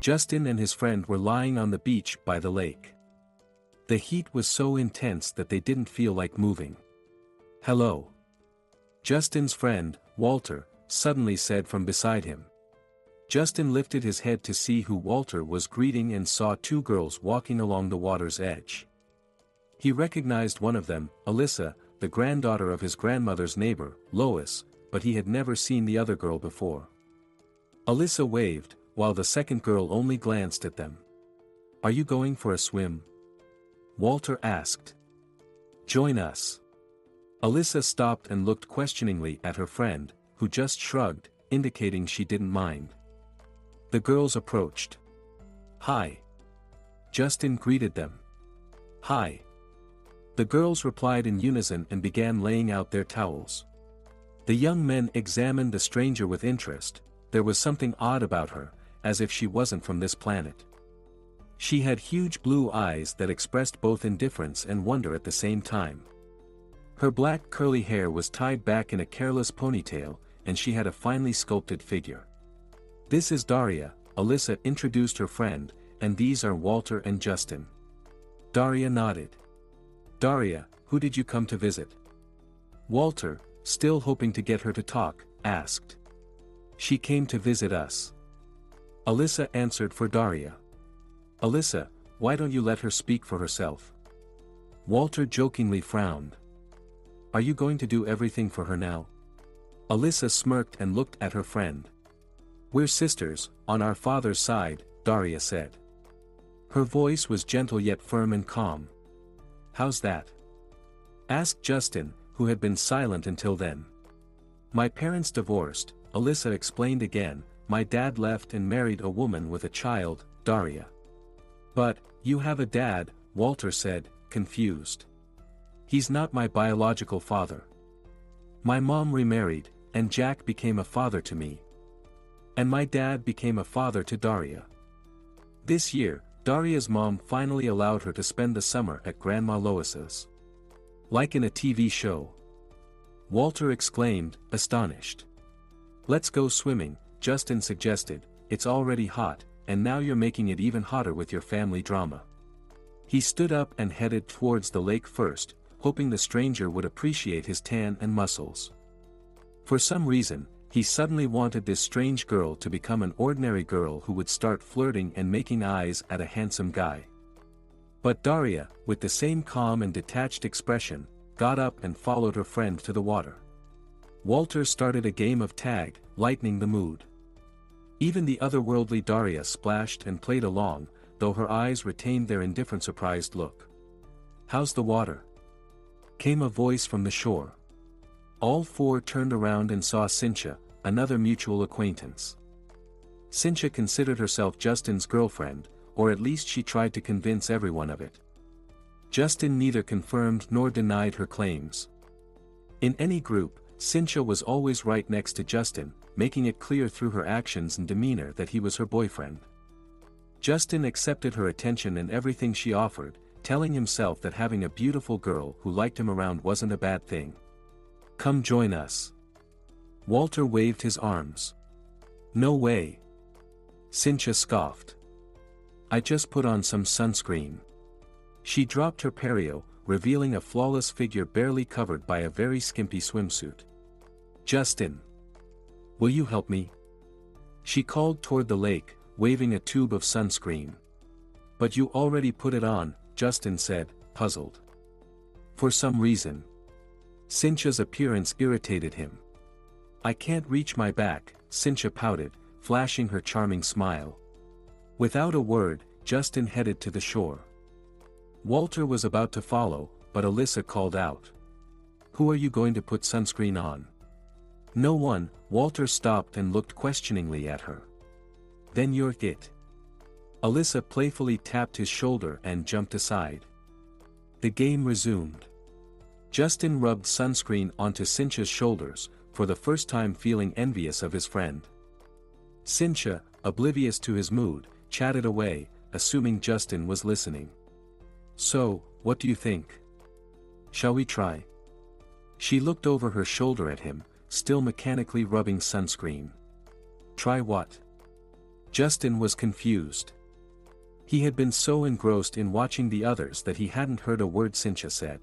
Justin and his friend were lying on the beach by the lake. The heat was so intense that they didn't feel like moving. "Hello." Justin's friend, Walter, suddenly said from beside him. Justin lifted his head to see who Walter was greeting and saw two girls walking along the water's edge. He recognized one of them, Alyssa, the granddaughter of his grandmother's neighbor, Lois, but he had never seen the other girl before. Alyssa waved, while the second girl only glanced at them. "Are you going for a swim?" Walter asked. "Join us." Alyssa stopped and looked questioningly at her friend, who just shrugged, indicating she didn't mind. The girls approached. "Hi." Justin greeted them. "Hi." The girls replied in unison and began laying out their towels. The young men examined the stranger with interest. There was something odd about her, as if she wasn't from this planet. She had huge blue eyes that expressed both indifference and wonder at the same time. Her black curly hair was tied back in a careless ponytail, and she had a finely sculpted figure. "This is Daria," Alyssa introduced her friend, "and these are Walter and Justin." Daria nodded. "Daria, who did you come to visit?" Walter, still hoping to get her to talk, asked. "She came to visit us." Alyssa answered for Daria. "Alyssa, why don't you let her speak for herself?" Walter jokingly frowned. "Are you going to do everything for her now?" Alyssa smirked and looked at her friend. "We're sisters, on our father's side," Daria said. Her voice was gentle yet firm and calm. "How's that?" asked Justin, who had been silent until then. "My parents divorced," Alyssa explained again. "My dad left and married a woman with a child, Daria." "But, you have a dad," Walter said, confused. "He's not my biological father. My mom remarried, and Jack became a father to me. And my dad became a father to Daria. This year, Daria's mom finally allowed her to spend the summer at Grandma Lois's. Like in a TV show." Walter exclaimed, astonished. "Let's go swimming," Justin suggested. "It's already hot, and now you're making it even hotter with your family drama." He stood up and headed towards the lake first, hoping the stranger would appreciate his tan and muscles. For some reason, he suddenly wanted this strange girl to become an ordinary girl who would start flirting and making eyes at a handsome guy. But Daria, with the same calm and detached expression, got up and followed her friend to the water. Walter started a game of tag, lightening the mood. Even the otherworldly Daria splashed and played along, though her eyes retained their indifferent surprised look. "How's the water?" came a voice from the shore. All four turned around and saw Cynthia, another mutual acquaintance. Cynthia considered herself Justin's girlfriend, or at least she tried to convince everyone of it. Justin neither confirmed nor denied her claims. In any group, Cynthia was always right next to Justin, making it clear through her actions and demeanor that he was her boyfriend. Justin accepted her attention and everything she offered, telling himself that having a beautiful girl who liked him around wasn't a bad thing. "Come join us." Walter waved his arms. "No way." Cynthia scoffed. "I just put on some sunscreen." She dropped her perio, revealing a flawless figure barely covered by a very skimpy swimsuit. "Justin, will you help me?" She called toward the lake, waving a tube of sunscreen. "But you already put it on," Justin said, puzzled. For some reason, Cynthia's appearance irritated him. "I can't reach my back," Cynthia pouted, flashing her charming smile. Without a word, Justin headed to the shore. Walter was about to follow, but Alyssa called out. "Who are you going to put sunscreen on?" "No one." Walter stopped and looked questioningly at her. "Then you're it." Alyssa playfully tapped his shoulder and jumped aside. The game resumed. Justin rubbed sunscreen onto Cynthia's shoulders, for the first time feeling envious of his friend. Cynthia, oblivious to his mood, chatted away, assuming Justin was listening. "So, what do you think? Shall we try?" She looked over her shoulder at him, still mechanically rubbing sunscreen. "Try what?" Justin was confused. He had been so engrossed in watching the others that he hadn't heard a word Cynthia said.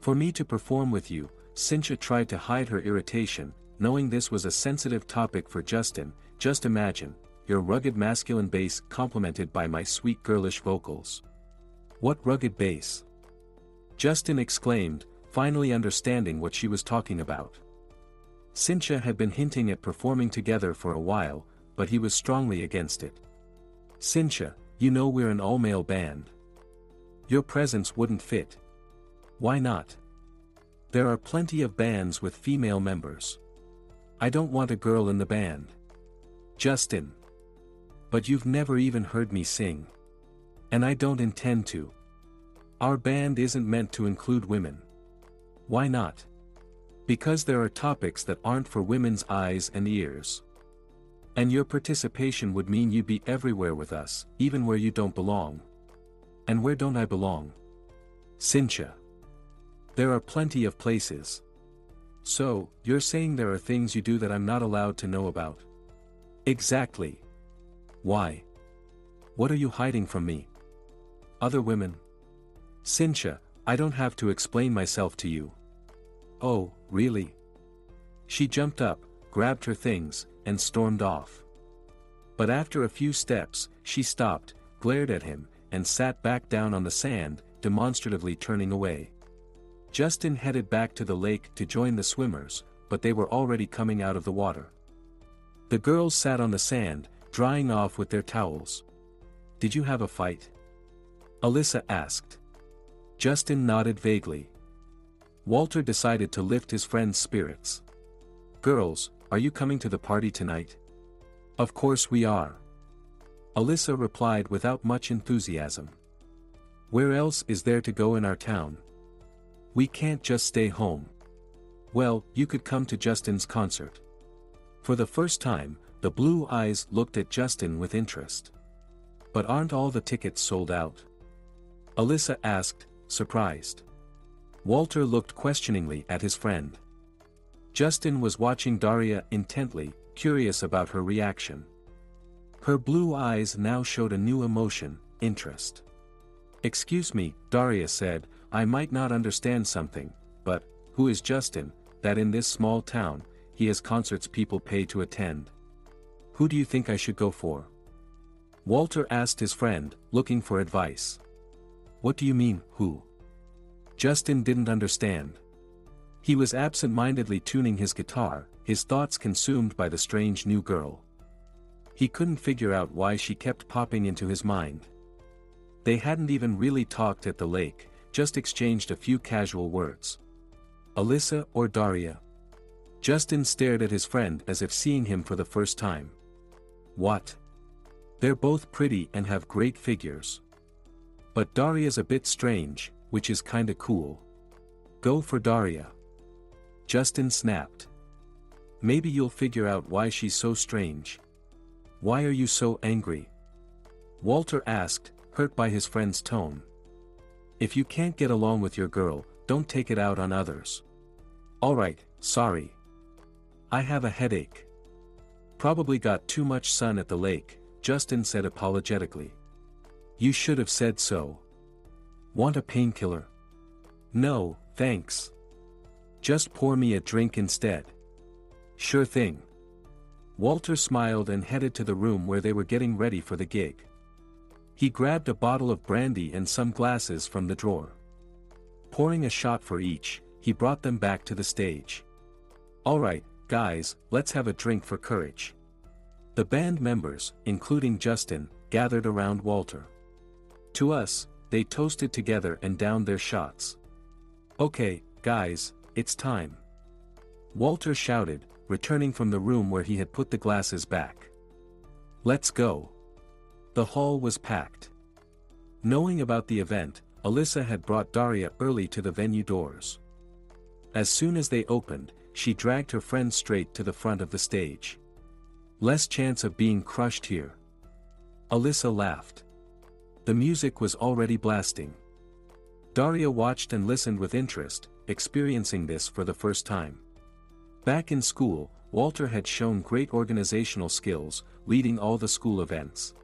For me to perform with you, Cynthia tried to hide her irritation, knowing this was a sensitive topic for Justin. Just imagine, your rugged masculine bass complemented by my sweet girlish vocals. What rugged bass? Justin exclaimed, finally understanding what she was talking about. Cynthia had been hinting at performing together for a while, but he was strongly against it. Cynthia, you know we're an all-male band. Your presence wouldn't fit. Why not? There are plenty of bands with female members. I don't want a girl in the band. Justin. But you've never even heard me sing. And I don't intend to. Our band isn't meant to include women. Why not? Because there are topics that aren't for women's eyes and ears. And your participation would mean you'd be everywhere with us, even where you don't belong. And where don't I belong? Cynthia. There are plenty of places. So, you're saying there are things you do that I'm not allowed to know about? Exactly. Why? What are you hiding from me? Other women? Cynthia, I don't have to explain myself to you. Oh, really? She jumped up, grabbed her things, and stormed off. But after a few steps, she stopped, glared at him, and sat back down on the sand, demonstratively turning away. Justin headed back to the lake to join the swimmers, but they were already coming out of the water. The girls sat on the sand, drying off with their towels. Did you have a fight? Alyssa asked. Justin nodded vaguely. Walter decided to lift his friend's spirits. Girls, are you coming to the party tonight? Of course we are. Alyssa replied without much enthusiasm. Where else is there to go in our town? We can't just stay home. Well, you could come to Justin's concert. For the first time, the blue eyes looked at Justin with interest. But aren't all the tickets sold out? Alyssa asked, surprised. Walter looked questioningly at his friend. Justin was watching Daria intently, curious about her reaction. Her blue eyes now showed a new emotion, interest. Excuse me, Daria said, I might not understand something, but, who is Justin, that in this small town, he has concerts people pay to attend? Who do you think I should go for? Walter asked his friend, looking for advice. What do you mean, who? Justin didn't understand. He was absent-mindedly tuning his guitar, his thoughts consumed by the strange new girl. He couldn't figure out why she kept popping into his mind. They hadn't even really talked at the lake, just exchanged a few casual words. Alyssa or Daria? Justin stared at his friend as if seeing him for the first time. What? They're both pretty and have great figures. But Daria's a bit strange, which is kinda cool. Go for Daria. Justin snapped. Maybe you'll figure out why she's so strange. Why are you so angry? Walter asked, hurt by his friend's tone. If you can't get along with your girl, don't take it out on others. Alright, sorry. I have a headache. Probably got too much sun at the lake, Justin said apologetically. You should have said so. Want a painkiller? No, thanks. Just pour me a drink instead. Sure thing. Walter smiled and headed to the room where they were getting ready for the gig. He grabbed a bottle of brandy and some glasses from the drawer. Pouring a shot for each, he brought them back to the stage. Alright, guys, let's have a drink for courage. The band members, including Justin, gathered around Walter. To us, they toasted together and downed their shots. Okay, guys, it's time. Walter shouted, returning from the room where he had put the glasses back. Let's go. The hall was packed. Knowing about the event, Alyssa had brought Daria early to the venue doors. As soon as they opened, she dragged her friend straight to the front of the stage. Less chance of being crushed here. Alyssa laughed. The music was already blasting. Daria watched and listened with interest, experiencing this for the first time. Back in school, Walter had shown great organizational skills, leading all the school events.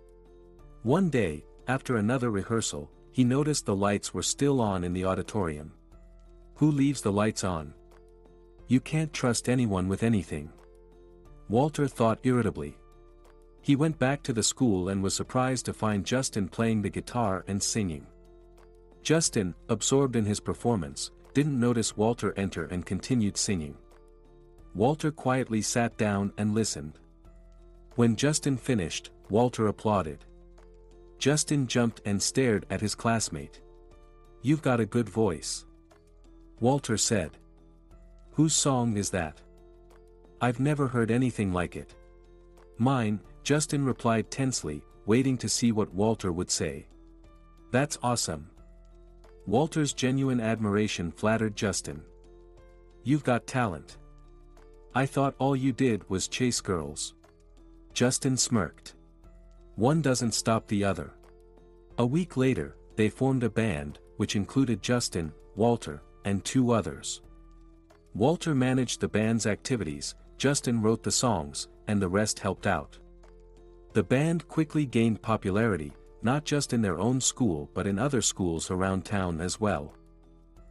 One day, after another rehearsal, he noticed the lights were still on in the auditorium. Who leaves the lights on? You can't trust anyone with anything. Walter thought irritably. He went back to the school and was surprised to find Justin playing the guitar and singing. Justin, absorbed in his performance, didn't notice Walter enter and continued singing. Walter quietly sat down and listened. When Justin finished, Walter applauded. Justin jumped and stared at his classmate. "You've got a good voice," Walter said. "Whose song is that? I've never heard anything like it." "Mine," Justin replied tensely, waiting to see what Walter would say. "That's awesome." Walter's genuine admiration flattered Justin. "You've got talent. I thought all you did was chase girls." Justin smirked. One doesn't stop the other. A week later, they formed a band, which included Justin, Walter, and two others. Walter managed the band's activities, Justin wrote the songs, and the rest helped out. The band quickly gained popularity, not just in their own school but in other schools around town as well.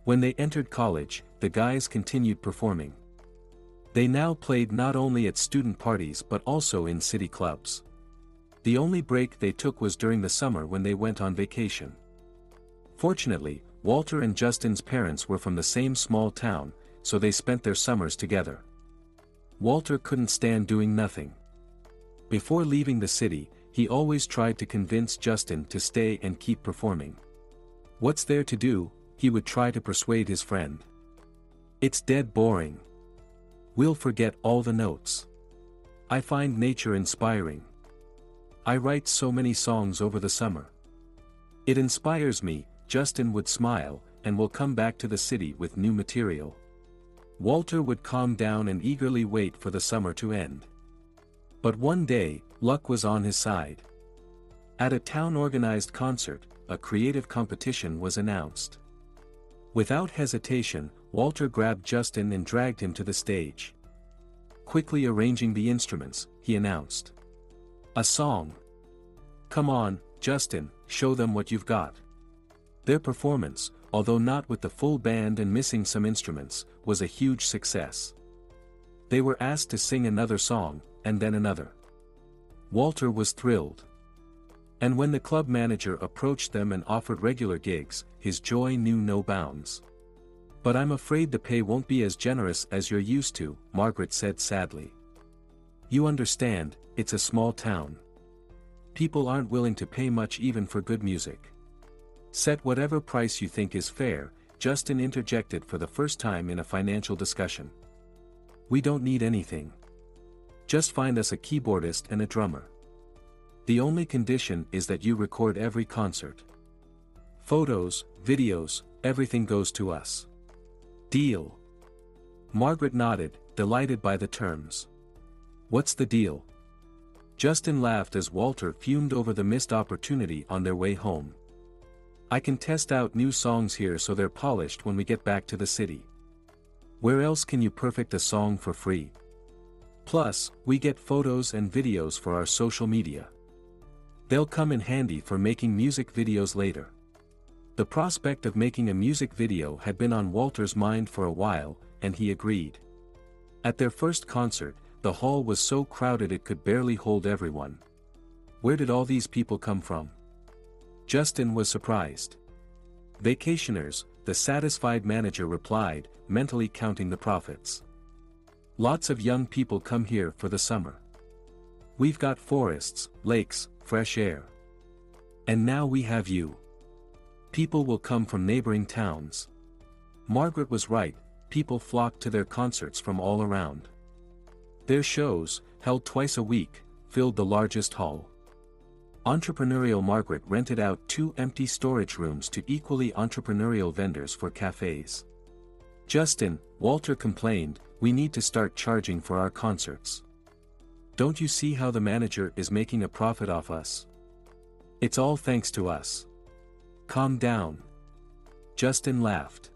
When they entered college, the guys continued performing. They now played not only at student parties but also in city clubs. The only break they took was during the summer when they went on vacation. Fortunately, Walter and Justin's parents were from the same small town, so they spent their summers together. Walter couldn't stand doing nothing. Before leaving the city, he always tried to convince Justin to stay and keep performing. "What's there to do?" he would try to persuade his friend. "It's dead boring. We'll forget all the notes. I find nature inspiring. I write so many songs over the summer. It inspires me," Justin would smile, "and will come back to the city with new material." Walter would calm down and eagerly wait for the summer to end. But one day, luck was on his side. At a town-organized concert, a creative competition was announced. Without hesitation, Walter grabbed Justin and dragged him to the stage. Quickly arranging the instruments, he announced, "A song. Come on, Justin, show them what you've got." Their performance, although not with the full band and missing some instruments, was a huge success. They were asked to sing another song, and then another. Walter was thrilled. And when the club manager approached them and offered regular gigs, his joy knew no bounds. "But I'm afraid the pay won't be as generous as you're used to," Margaret said sadly. "You understand, it's a small town. People aren't willing to pay much even for good music." "Set whatever price you think is fair," Justin interjected for the first time in a financial discussion. "We don't need anything. Just find us a keyboardist and a drummer. The only condition is that you record every concert. Photos, videos, everything goes to us." "Deal." Margaret nodded, delighted by the terms. "What's the deal?" Justin laughed as Walter fumed over the missed opportunity on their way home. "I can test out new songs here so they're polished when we get back to the city. Where else can you perfect a song for free? Plus, we get photos and videos for our social media. They'll come in handy for making music videos later." The prospect of making a music video had been on Walter's mind for a while, and he agreed. At their first concert, the hall was so crowded it could barely hold everyone. Where did all these people come from? Justin was surprised. "Vacationers," the satisfied manager replied, mentally counting the profits. "Lots of young people come here for the summer. We've got forests, lakes, fresh air. And now we have you. People will come from neighboring towns." Margaret was right, people flocked to their concerts from all around. Their shows, held twice a week, filled the largest hall. Entrepreneurial Margaret rented out 2 empty storage rooms to equally entrepreneurial vendors for cafes. "Justin," Walter complained, "we need to start charging for our concerts. Don't you see how the manager is making a profit off us? It's all thanks to us." "Calm down." Justin laughed.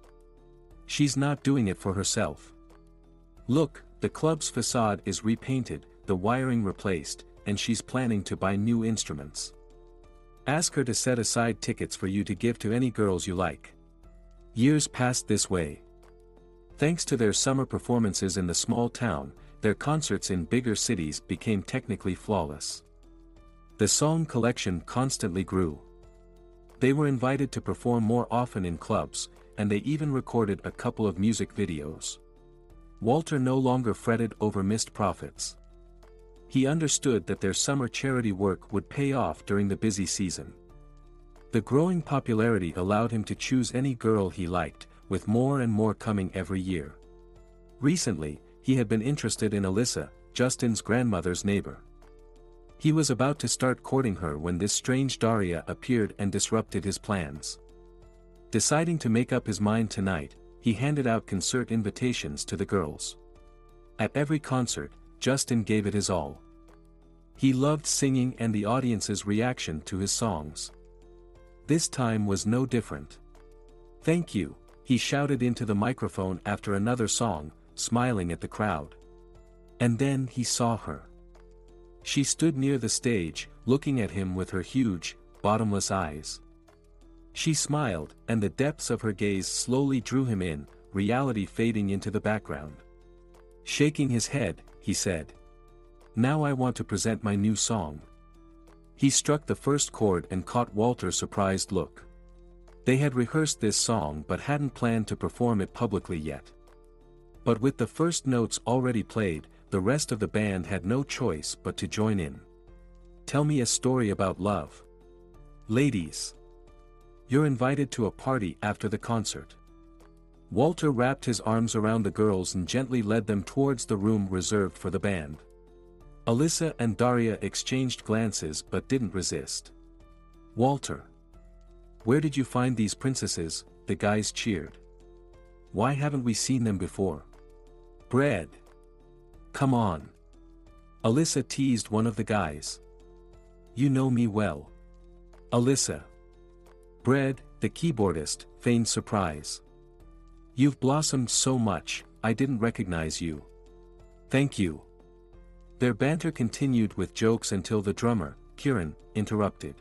"She's not doing it for herself. Look, The club's facade is repainted, the wiring replaced, and she's planning to buy new instruments. Ask her to set aside tickets for you to give to any girls you like. Years passed this way. Thanks to their summer performances in the small town, their concerts in bigger cities became technically flawless. The song collection constantly grew. They were invited to perform more often in clubs, and they even recorded a couple of music videos. Walter no longer fretted over missed profits. He understood that their summer charity work would pay off during the busy season. The growing popularity allowed him to choose any girl he liked, with more and more coming every year. Recently, he had been interested in Alyssa, Justin's grandmother's neighbor. He was about to start courting her when this strange Daria appeared and disrupted his plans. Deciding to make up his mind tonight, he handed out concert invitations to the girls. At every concert, Justin gave it his all. He loved singing and the audience's reaction to his songs. This time was no different. "Thank you," he shouted into the microphone after another song, smiling at the crowd. And then he saw her. She stood near the stage, looking at him with her huge, bottomless eyes. She smiled, and the depths of her gaze slowly drew him in, reality fading into the background. Shaking his head, he said, "Now I want to present my new song." He struck the first chord and caught Walter's surprised look. They had rehearsed this song but hadn't planned to perform it publicly yet. But with the first notes already played, the rest of the band had no choice but to join in. "Tell me a story about love. Ladies, you're invited to a party after the concert." Walter wrapped his arms around the girls and gently led them towards the room reserved for the band. Alyssa and Daria exchanged glances but didn't resist. "Walter, where did you find these princesses?" the guys cheered. "Why haven't we seen them before?" "Bread. Come on." Alyssa teased one of the guys. "You know me well." Alyssa. Bread, the keyboardist, feigned surprise. "You've blossomed so much, I didn't recognize you." "Thank you." Their banter continued with jokes until the drummer, Kieran, interrupted.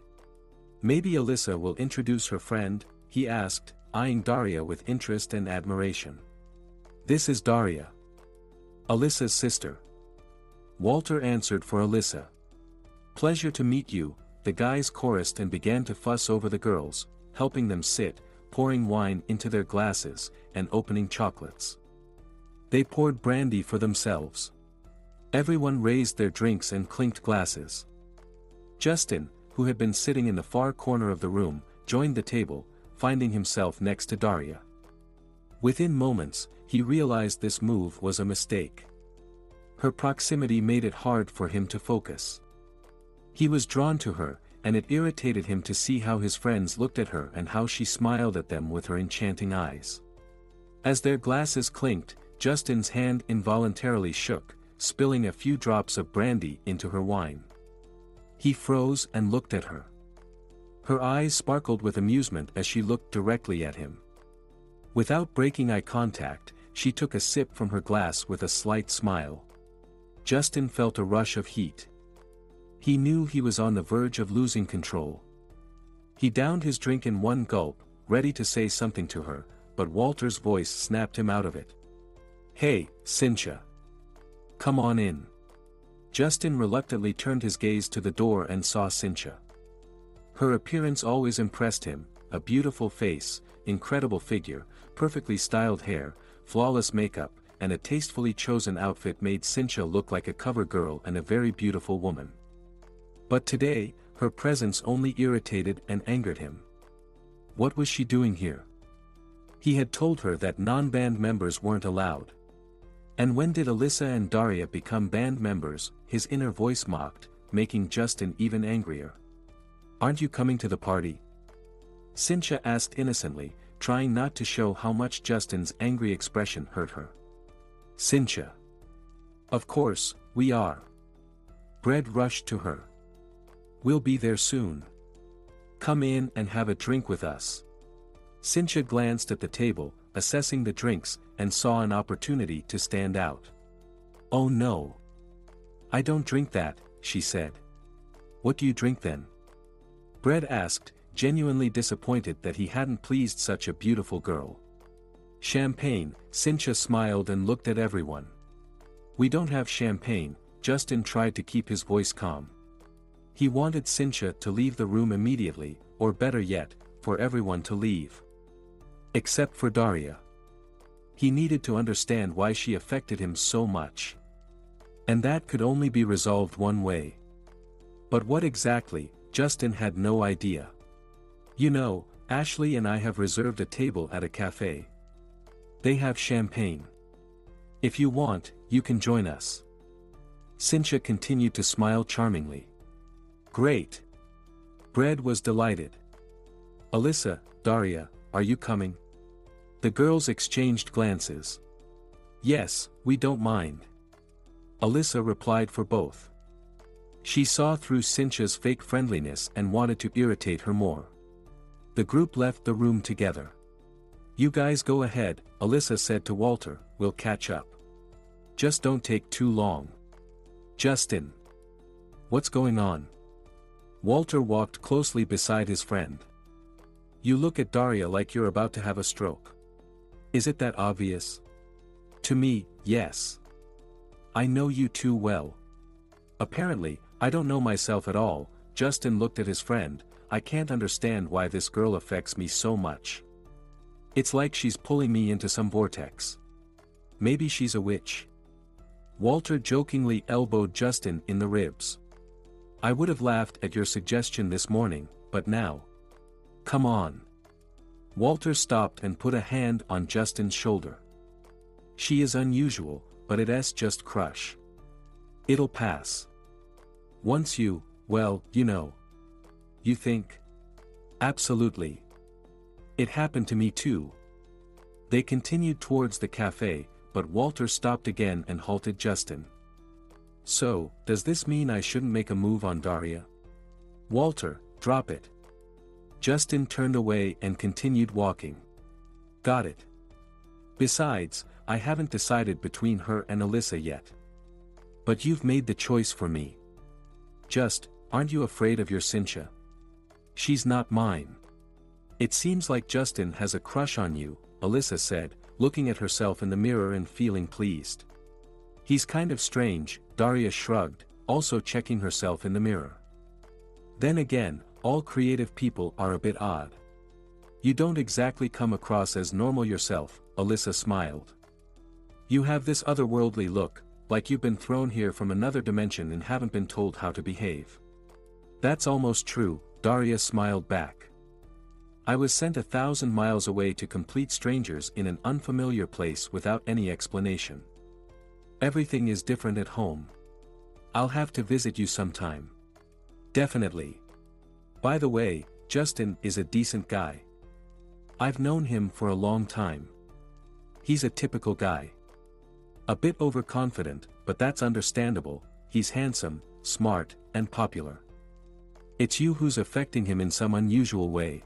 "Maybe Alyssa will introduce her friend," he asked, eyeing Daria with interest and admiration. "This is Daria, Alyssa's sister." Walter answered for Alyssa. "Pleasure to meet you," the guys chorused and began to fuss over the girls, helping them sit, pouring wine into their glasses, and opening chocolates. They poured brandy for themselves. Everyone raised their drinks and clinked glasses. Justin, who had been sitting in the far corner of the room, joined the table, finding himself next to Daria. Within moments, he realized this move was a mistake. Her proximity made it hard for him to focus. He was drawn to her, and it irritated him to see how his friends looked at her and how she smiled at them with her enchanting eyes. As their glasses clinked, Justin's hand involuntarily shook, spilling a few drops of brandy into her wine. He froze and looked at her. Her eyes sparkled with amusement as she looked directly at him. Without breaking eye contact, she took a sip from her glass with a slight smile. Justin felt a rush of heat. He knew he was on the verge of losing control. He downed his drink in one gulp, ready to say something to her, but Walter's voice snapped him out of it. "Hey, Cynthia. Come on in." Justin reluctantly turned his gaze to the door and saw Cynthia. Her appearance always impressed him, a beautiful face, incredible figure, perfectly styled hair, flawless makeup, and a tastefully chosen outfit made Cynthia look like a cover girl and a very beautiful woman. But today, her presence only irritated and angered him. What was she doing here? He had told her that non-band members weren't allowed. And when did Alyssa and Daria become band members? His inner voice mocked, making Justin even angrier. "Aren't you coming to the party?" Cynthia asked innocently, trying not to show how much Justin's angry expression hurt her. "Cynthia. Of course, we are." Bread rushed to her. "We'll be there soon. Come in and have a drink with us." Cynthia glanced at the table, assessing the drinks, and saw an opportunity to stand out. "Oh no. I don't drink that," she said. "What do you drink then?" Bread asked, genuinely disappointed that he hadn't pleased such a beautiful girl. "Champagne," Cynthia smiled and looked at everyone. "We don't have champagne," Justin tried to keep his voice calm. He wanted Cynthia to leave the room immediately, or better yet, for everyone to leave. Except for Daria. He needed to understand why she affected him so much. And that could only be resolved one way. But what exactly, Justin had no idea. "You know, Ashley and I have reserved a table at a cafe. They have champagne. If you want, you can join us." Cynthia continued to smile charmingly. "Great." Bread was delighted. "Alyssa, Daria, are you coming?" The girls exchanged glances. "Yes, we don't mind." Alyssa replied for both. She saw through Cynthia's fake friendliness and wanted to irritate her more. The group left the room together. "You guys go ahead," Alyssa said to Walter, "we'll catch up. Just don't take too long." "Justin. What's going on?" Walter walked closely beside his friend. "You look at Daria like you're about to have a stroke. Is it that obvious?" "To me, yes. I know you too well." "Apparently, I don't know myself at all," Justin looked at his friend. "I can't understand why this girl affects me so much. It's like she's pulling me into some vortex. Maybe she's a witch." Walter jokingly elbowed Justin in the ribs. "I would have laughed at your suggestion this morning, but now. Come on." Walter stopped and put a hand on Justin's shoulder. "She is unusual, but it's just crush. It'll pass. Once you, well, you know." "You think?" "Absolutely. It happened to me too." They continued towards the cafe, but Walter stopped again and halted Justin. "So, does this mean I shouldn't make a move on Daria?" "Walter, drop it." Justin turned away and continued walking. "Got it. Besides, I haven't decided between her and Alyssa yet. But you've made the choice for me. Aren't you afraid of your Cynthia? She's not mine." "It seems like Justin has a crush on you," Alyssa said, looking at herself in the mirror and feeling pleased. "He's kind of strange," Daria shrugged, also checking herself in the mirror. "Then again, all creative people are a bit odd. You don't exactly come across as normal yourself," Alyssa smiled. "You have this otherworldly look, like you've been thrown here from another dimension and haven't been told how to behave." "That's almost true," Daria smiled back. "I was sent 1,000 miles away to complete strangers in an unfamiliar place without any explanation. Everything is different at home. I'll have to visit you sometime." "Definitely. By the way, Justin is a decent guy. I've known him for a long time. He's a typical guy. A bit overconfident, but that's understandable. He's handsome, smart, and popular. It's you who's affecting him in some unusual way.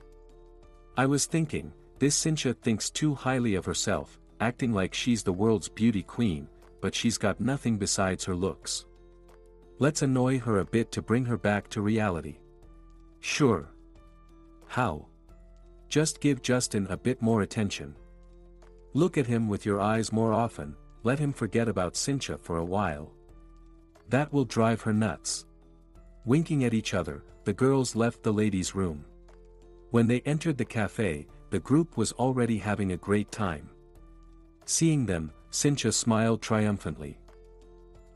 I was thinking, this Cynthia thinks too highly of herself, acting like she's the world's beauty queen, but she's got nothing besides her looks. Let's annoy her a bit to bring her back to reality." "Sure. How?" "Just give Justin a bit more attention. Look at him with your eyes more often, let him forget about Cynthia for a while. That will drive her nuts." Winking at each other, the girls left the ladies' room. When they entered the cafe, the group was already having a great time. Seeing them, Cynthia smiled triumphantly.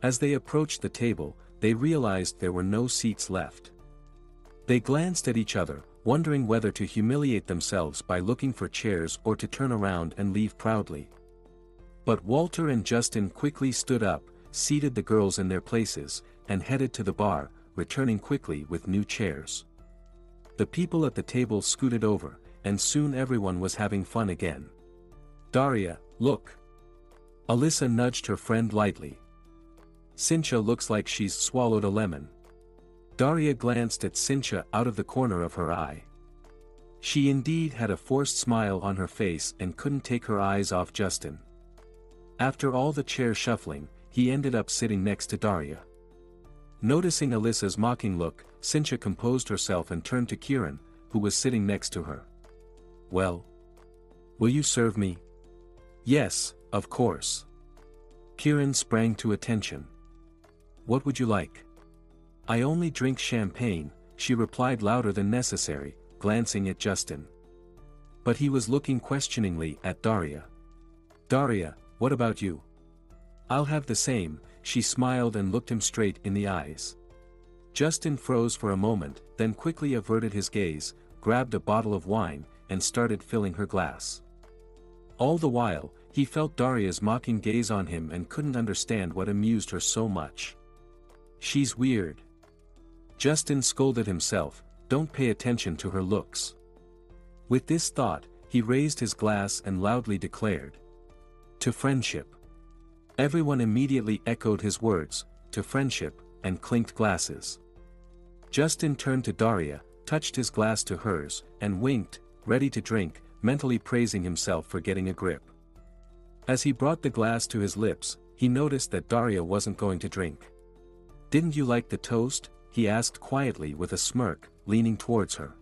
As they approached the table, they realized there were no seats left. They glanced at each other, wondering whether to humiliate themselves by looking for chairs or to turn around and leave proudly. But Walter and Justin quickly stood up, seated the girls in their places, and headed to the bar, returning quickly with new chairs. The people at the table scooted over, and soon everyone was having fun again. "Daria, look." Alyssa nudged her friend lightly. "Cynthia looks like she's swallowed a lemon." Daria glanced at Cynthia out of the corner of her eye. She indeed had a forced smile on her face and couldn't take her eyes off Justin. After all the chair shuffling, he ended up sitting next to Daria. Noticing Alyssa's mocking look, Cynthia composed herself and turned to Kieran, who was sitting next to her. "Well? Will you serve me?" "Yes, of course." Kieran sprang to attention. "What would you like?" "I only drink champagne," she replied louder than necessary, glancing at Justin. But he was looking questioningly at Daria. "Daria, what about you?" "I'll have the same," she smiled and looked him straight in the eyes. Justin froze for a moment, then quickly averted his gaze, grabbed a bottle of wine, and started filling her glass. All the while, he felt Daria's mocking gaze on him and couldn't understand what amused her so much. "She's weird." Justin scolded himself, "Don't pay attention to her looks." With this thought, he raised his glass and loudly declared, "To friendship." Everyone immediately echoed his words, "To friendship," and clinked glasses. Justin turned to Daria, touched his glass to hers, and winked, ready to drink, mentally praising himself for getting a grip. As he brought the glass to his lips, he noticed that Daria wasn't going to drink. "Didn't you like the toast?" he asked quietly with a smirk, leaning towards her.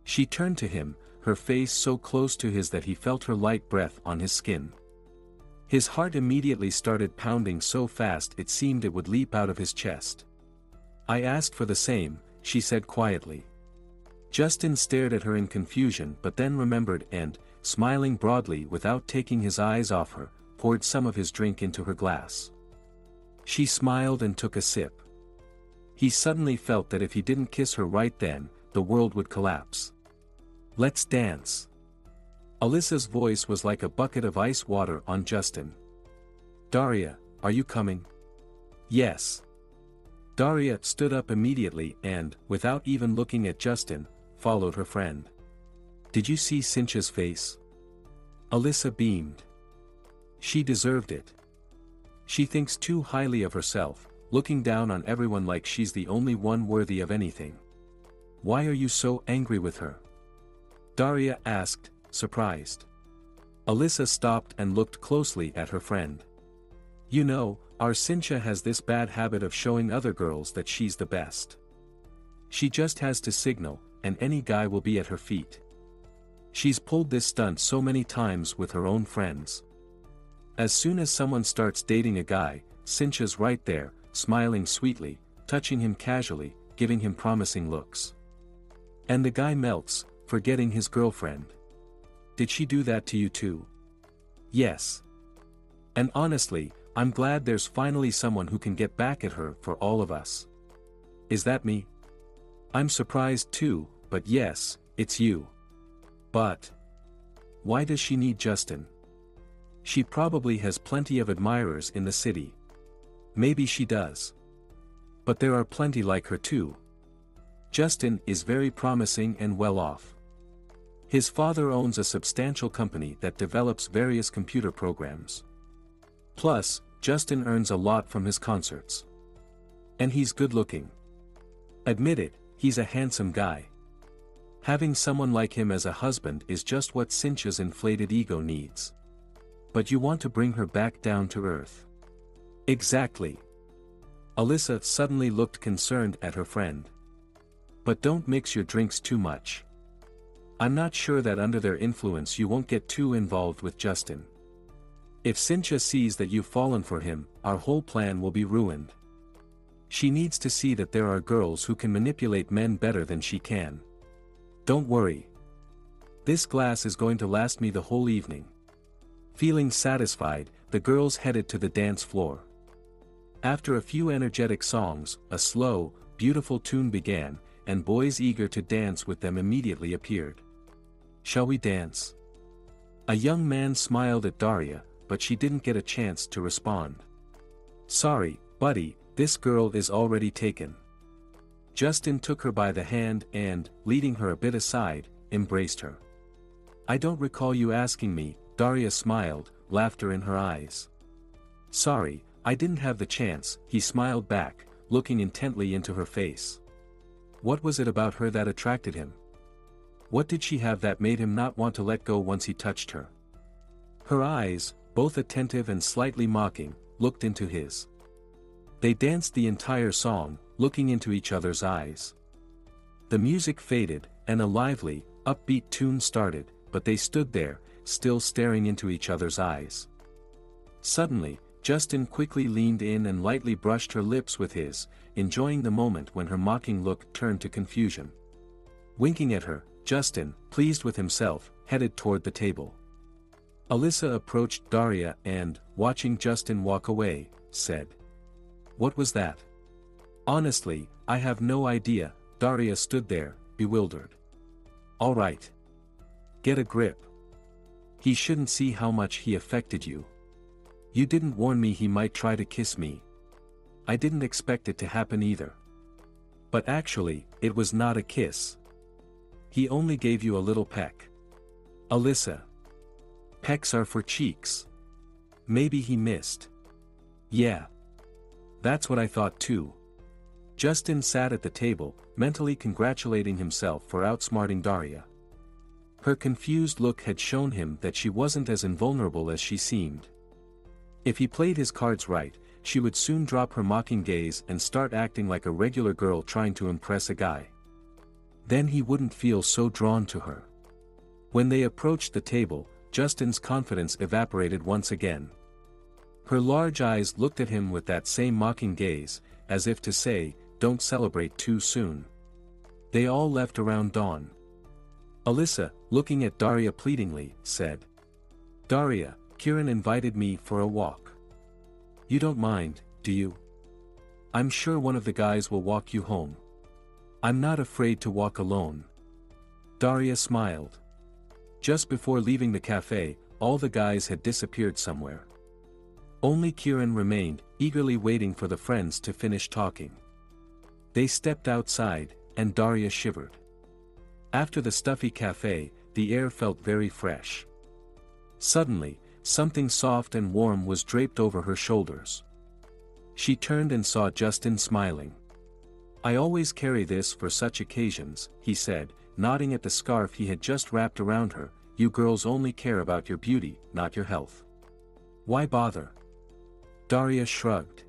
She turned to him, her face so close to his that he felt her light breath on his skin. His heart immediately started pounding so fast it seemed it would leap out of his chest. "I asked for the same," she said quietly. Justin stared at her in confusion but then remembered and, smiling broadly without taking his eyes off her, poured some of his drink into her glass. She smiled and took a sip. He suddenly felt that if he didn't kiss her right then, the world would collapse. "Let's dance." Alyssa's voice was like a bucket of ice water on Justin. "Daria, are you coming?" "Yes." Daria stood up immediately and, without even looking at Justin, followed her friend. "Did you see Cynthia's face?" Alyssa beamed. "She deserved it. She thinks too highly of herself, looking down on everyone like she's the only one worthy of anything. Why are you so angry with her?" Daria asked, surprised. Alyssa stopped and looked closely at her friend. "You know, our Cynthia has this bad habit of showing other girls that she's the best. She just has to signal, and any guy will be at her feet. She's pulled this stunt so many times with her own friends. As soon as someone starts dating a guy, Cynthia's right there, smiling sweetly, touching him casually, giving him promising looks. And the guy melts, forgetting his girlfriend. Did she do that to you too?" "Yes. And honestly, I'm glad there's finally someone who can get back at her for all of us." "Is that me?" "I'm surprised too, but yes, it's you. But why does she need Justin? She probably has plenty of admirers in the city." "Maybe she does. But there are plenty like her too. Justin is very promising and well off. His father owns a substantial company that develops various computer programs. Plus, Justin earns a lot from his concerts. And he's good-looking. Admit it, he's a handsome guy. Having someone like him as a husband is just what Cynthia's inflated ego needs. But you want to bring her back down to earth." "Exactly." Alyssa suddenly looked concerned at her friend. "But don't mix your drinks too much. I'm not sure that under their influence you won't get too involved with Justin. If Cynthia sees that you've fallen for him, our whole plan will be ruined. She needs to see that there are girls who can manipulate men better than she can. Don't worry. This glass is going to last me the whole evening." Feeling satisfied, the girls headed to the dance floor. After a few energetic songs, a slow, beautiful tune began, and boys eager to dance with them immediately appeared. "Shall we dance?" A young man smiled at Daria, but she didn't get a chance to respond. "Sorry, buddy, this girl is already taken." Justin took her by the hand and, leading her a bit aside, embraced her. "I don't recall you asking me," Daria smiled, laughter in her eyes. "Sorry, I didn't have the chance," he smiled back, looking intently into her face. What was it about her that attracted him? What did she have that made him not want to let go once he touched her? Her eyes, both attentive and slightly mocking, looked into his. They danced the entire song, looking into each other's eyes. The music faded, and a lively, upbeat tune started, but they stood there, still staring into each other's eyes. Suddenly, Justin quickly leaned in and lightly brushed her lips with his, enjoying the moment when her mocking look turned to confusion. Winking at her, Justin, pleased with himself, headed toward the table. Alyssa approached Daria and, watching Justin walk away, said, "What was that?" "Honestly, I have no idea." Daria stood there, bewildered. "All right. Get a grip. He shouldn't see how much he affected you. You didn't warn me he might try to kiss me. I didn't expect it to happen either. But actually, it was not a kiss. He only gave you a little peck." "Alyssa. Pecks are for cheeks. Maybe he missed." "Yeah. That's what I thought too." Justin sat at the table, mentally congratulating himself for outsmarting Daria. Her confused look had shown him that she wasn't as invulnerable as she seemed. If he played his cards right, she would soon drop her mocking gaze and start acting like a regular girl trying to impress a guy. Then he wouldn't feel so drawn to her. When they approached the table, Justin's confidence evaporated once again. Her large eyes looked at him with that same mocking gaze, as if to say, "Don't celebrate too soon." They all left around dawn. Alyssa, looking at Daria pleadingly, said, "Daria, Kieran invited me for a walk. You don't mind, do you? I'm sure one of the guys will walk you home. I'm not afraid to walk alone." Daria smiled. Just before leaving the cafe, all the guys had disappeared somewhere. Only Kieran remained, eagerly waiting for the friends to finish talking. They stepped outside, and Daria shivered. After the stuffy cafe, the air felt very fresh. Suddenly, something soft and warm was draped over her shoulders. She turned and saw Justin smiling. "I always carry this for such occasions," he said, nodding at the scarf he had just wrapped around her. "You girls only care about your beauty, not your health. Why bother?" Daria shrugged.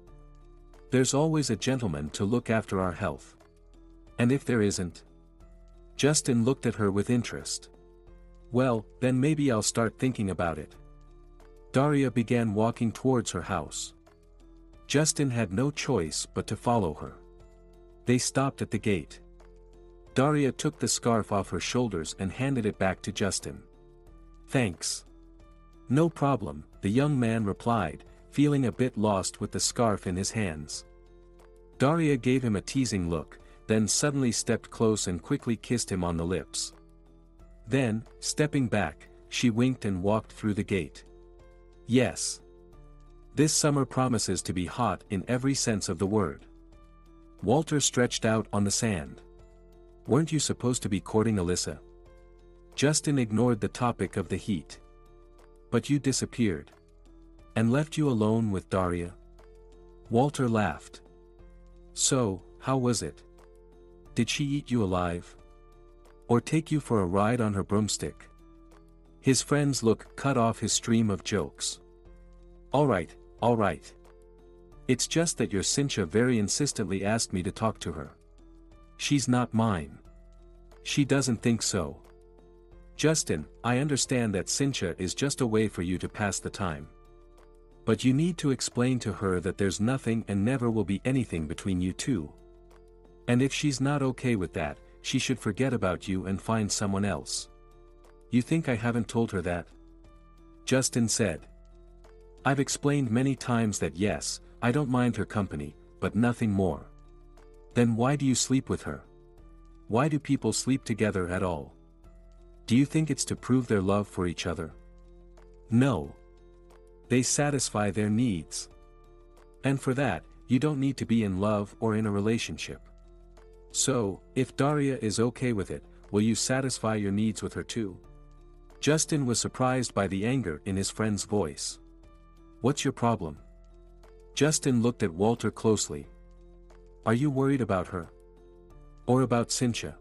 "There's always a gentleman to look after our health. And if there isn't?" Justin looked at her with interest. "Well, then maybe I'll start thinking about it." Daria began walking towards her house. Justin had no choice but to follow her. They stopped at the gate. Daria took the scarf off her shoulders and handed it back to Justin. "Thanks." "No problem," the young man replied, feeling a bit lost with the scarf in his hands. Daria gave him a teasing look, then suddenly stepped close and quickly kissed him on the lips. Then, stepping back, she winked and walked through the gate. "Yes. This summer promises to be hot in every sense of the word." Walter stretched out on the sand. "Weren't you supposed to be courting Alyssa?" Justin ignored the topic of the heat. "But you disappeared. And left you alone with Daria?" Walter laughed. "So, how was it? Did she eat you alive? Or take you for a ride on her broomstick?" His friend's look cut off his stream of jokes. All right. It's just that your Cynthia very insistently asked me to talk to her. She's not mine. She doesn't think so." "Justin, I understand that Cynthia is just a way for you to pass the time. But you need to explain to her that there's nothing and never will be anything between you two. And if she's not okay with that, she should forget about you and find someone else." "You think I haven't told her that?" Justin said. "I've explained many times that yes, I don't mind her company, but nothing more." "Then why do you sleep with her? Why do people sleep together at all? Do you think it's to prove their love for each other?" "No. They satisfy their needs. And for that, you don't need to be in love or in a relationship. So, if Daria is okay with it, will you satisfy your needs with her too?" Justin was surprised by the anger in his friend's voice. "What's your problem?" Justin looked at Walter closely. "Are you worried about her? Or about Cynthia?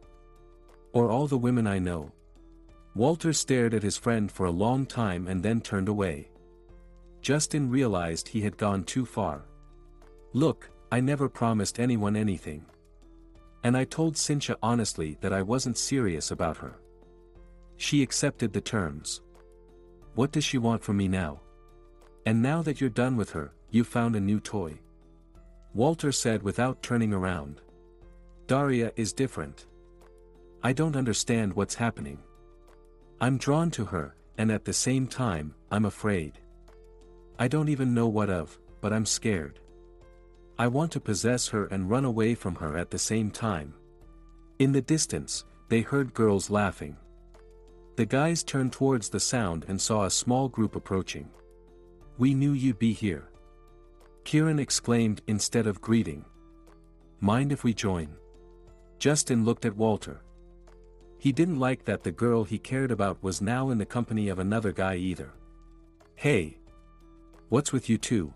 Or all the women I know?" Walter stared at his friend for a long time and then turned away. Justin realized he had gone too far. Look, I never promised anyone anything. And I told Cynthia honestly that I wasn't serious about her. She accepted the terms. What does she want from me now? And now that you're done with her, you found a new toy. Walter said without turning around. Daria is different. I don't understand what's happening. I'm drawn to her, and at the same time, I'm afraid. I don't even know what of, but I'm scared. I want to possess her and run away from her at the same time. In the distance, they heard girls laughing. The guys turned towards the sound and saw a small group approaching. We knew you'd be here. Kieran exclaimed instead of greeting. Mind if we join? Justin looked at Walter. He didn't like that the girl he cared about was now in the company of another guy either. Hey! What's with you two?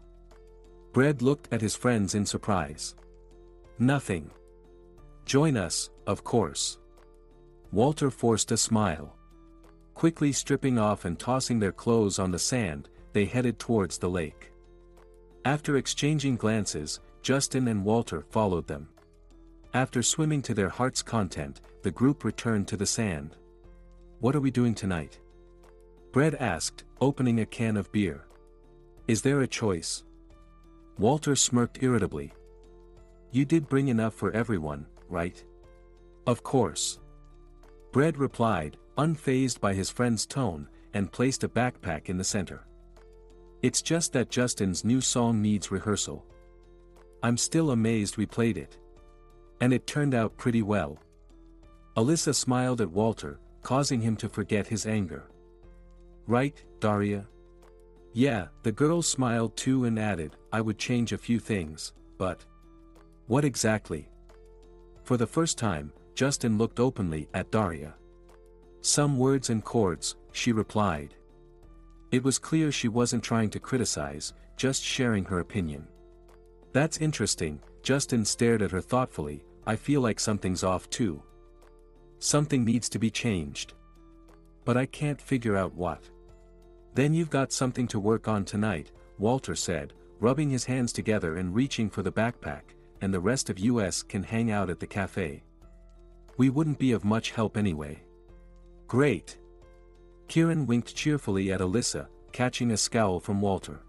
Brad looked at his friends in surprise. Nothing. Join us, of course. Walter forced a smile. Quickly stripping off and tossing their clothes on the sand, they headed towards the lake. After exchanging glances, Justin and Walter followed them. After swimming to their heart's content, the group returned to the sand. What are we doing tonight? Brad asked, opening a can of beer. Is there a choice? Walter smirked irritably. You did bring enough for everyone, right? Of course. Brad replied, unfazed by his friend's tone, and placed a backpack in the center. It's just that Justin's new song needs rehearsal. I'm still amazed we played it. And it turned out pretty well. Alyssa smiled at Walter, causing him to forget his anger. Right, Daria? Yeah, the girl smiled too and added, I would change a few things, but... What exactly? For the first time, Justin looked openly at Daria. Some words and chords, she replied. It was clear she wasn't trying to criticize, just sharing her opinion. That's interesting, Justin stared at her thoughtfully, I feel like something's off too. Something needs to be changed. But I can't figure out what. Then you've got something to work on tonight, Walter said, rubbing his hands together and reaching for the backpack, and the rest of us can hang out at the cafe. We wouldn't be of much help anyway. Great. Kieran winked cheerfully at Alyssa, catching a scowl from Walter.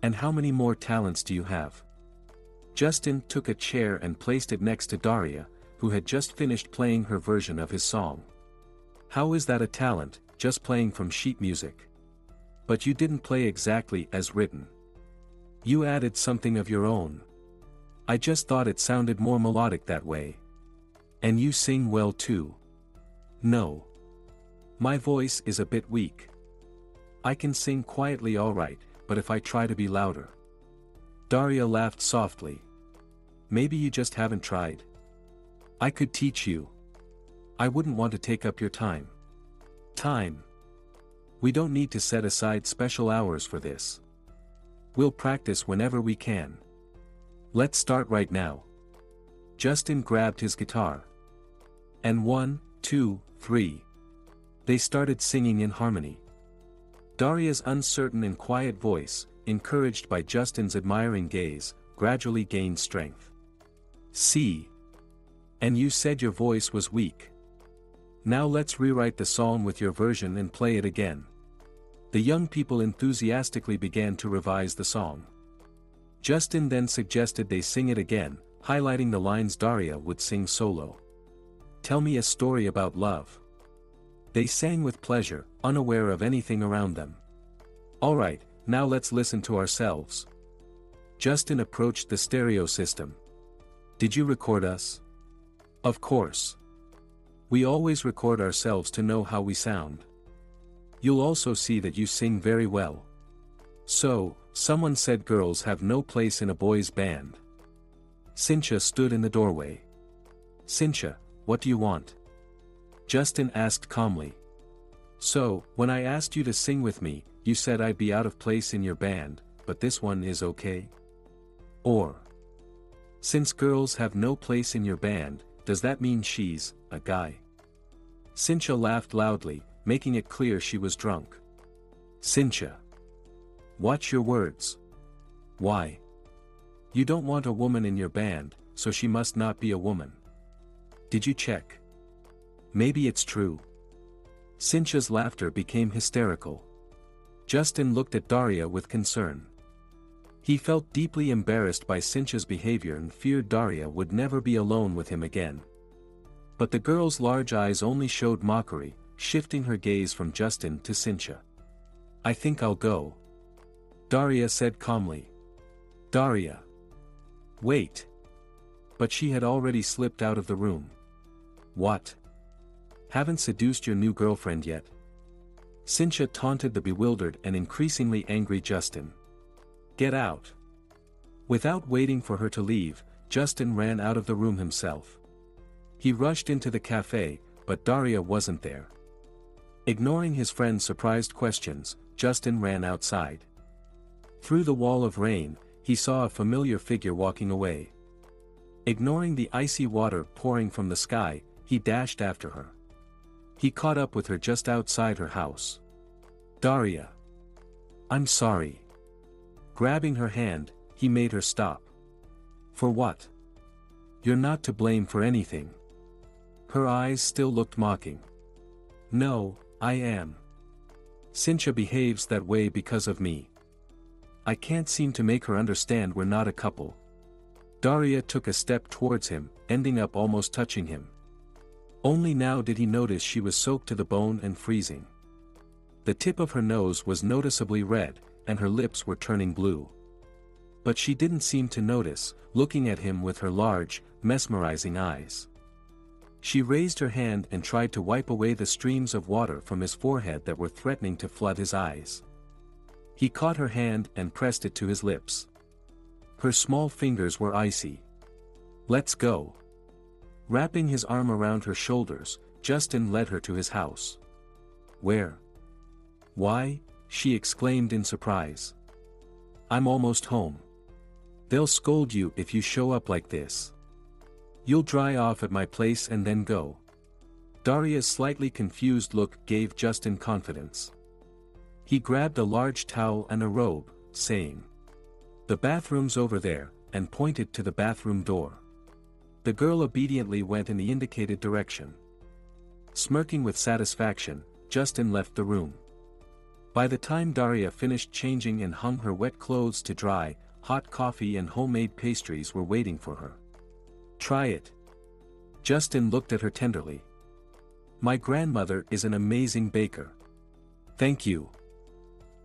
And how many more talents do you have? Justin took a chair and placed it next to Daria, who had just finished playing her version of his song. How is that a talent, just playing from sheet music? But you didn't play exactly as written. You added something of your own. I just thought it sounded more melodic that way. And you sing well too. No. My voice is a bit weak. I can sing quietly alright, but if I try to be louder. Daria laughed softly. Maybe you just haven't tried. I could teach you. I wouldn't want to take up your time. Time. We don't need to set aside special hours for this. We'll practice whenever we can. Let's start right now. Justin grabbed his guitar. And 1, 2, 3. They started singing in harmony. Daria's uncertain and quiet voice, encouraged by Justin's admiring gaze, gradually gained strength. See? And you said your voice was weak. Now let's rewrite the song with your version and play it again. The young people enthusiastically began to revise the song. Justin then suggested they sing it again, highlighting the lines Daria would sing solo. Tell me a story about love. They sang with pleasure, unaware of anything around them. Alright, now let's listen to ourselves. Justin approached the stereo system. Did you record us? Of course. We always record ourselves to know how we sound. You'll also see that you sing very well. So, someone said girls have no place in a boys' band. Cynthia stood in the doorway. Cynthia, what do you want? Justin asked calmly. So, when I asked you to sing with me, you said I'd be out of place in your band, but this one is okay? Or, since girls have no place in your band, does that mean she's a guy? Cynthia laughed loudly, making it clear she was drunk. Cynthia. Watch your words. Why? You don't want a woman in your band, so she must not be a woman. Did you check? Maybe it's true. Cynthia's laughter became hysterical. Justin looked at Daria with concern. He felt deeply embarrassed by Cynthia's behavior and feared Daria would never be alone with him again. But the girl's large eyes only showed mockery, shifting her gaze from Justin to Cynthia. I think I'll go. Daria said calmly. Daria. Wait. But she had already slipped out of the room. What? Haven't seduced your new girlfriend yet? Cynthia taunted the bewildered and increasingly angry Justin. Get out. Without waiting for her to leave, Justin ran out of the room himself. He rushed into the cafe, but Daria wasn't there. Ignoring his friend's surprised questions, Justin ran outside. Through the wall of rain, he saw a familiar figure walking away. Ignoring the icy water pouring from the sky, he dashed after her. He caught up with her just outside her house. Daria. I'm sorry. Grabbing her hand, he made her stop. For what? You're not to blame for anything. Her eyes still looked mocking. No, I am. Cynthia behaves that way because of me. I can't seem to make her understand we're not a couple. Daria took a step towards him, ending up almost touching him. Only now did he notice she was soaked to the bone and freezing. The tip of her nose was noticeably red, and her lips were turning blue. But she didn't seem to notice, looking at him with her large, mesmerizing eyes. She raised her hand and tried to wipe away the streams of water from his forehead that were threatening to flood his eyes. He caught her hand and pressed it to his lips. Her small fingers were icy. Let's go. Wrapping his arm around her shoulders, Justin led her to his house. Where? Why? She exclaimed in surprise. I'm almost home. They'll scold you if you show up like this. You'll dry off at my place and then go. Daria's slightly confused look gave Justin confidence. He grabbed a large towel and a robe, saying, The bathroom's over there, and pointed to the bathroom door. The girl obediently went in the indicated direction. Smirking with satisfaction, Justin left the room. By the time Daria finished changing and hung her wet clothes to dry, hot coffee and homemade pastries were waiting for her. Try it. Justin looked at her tenderly. My grandmother is an amazing baker. Thank you.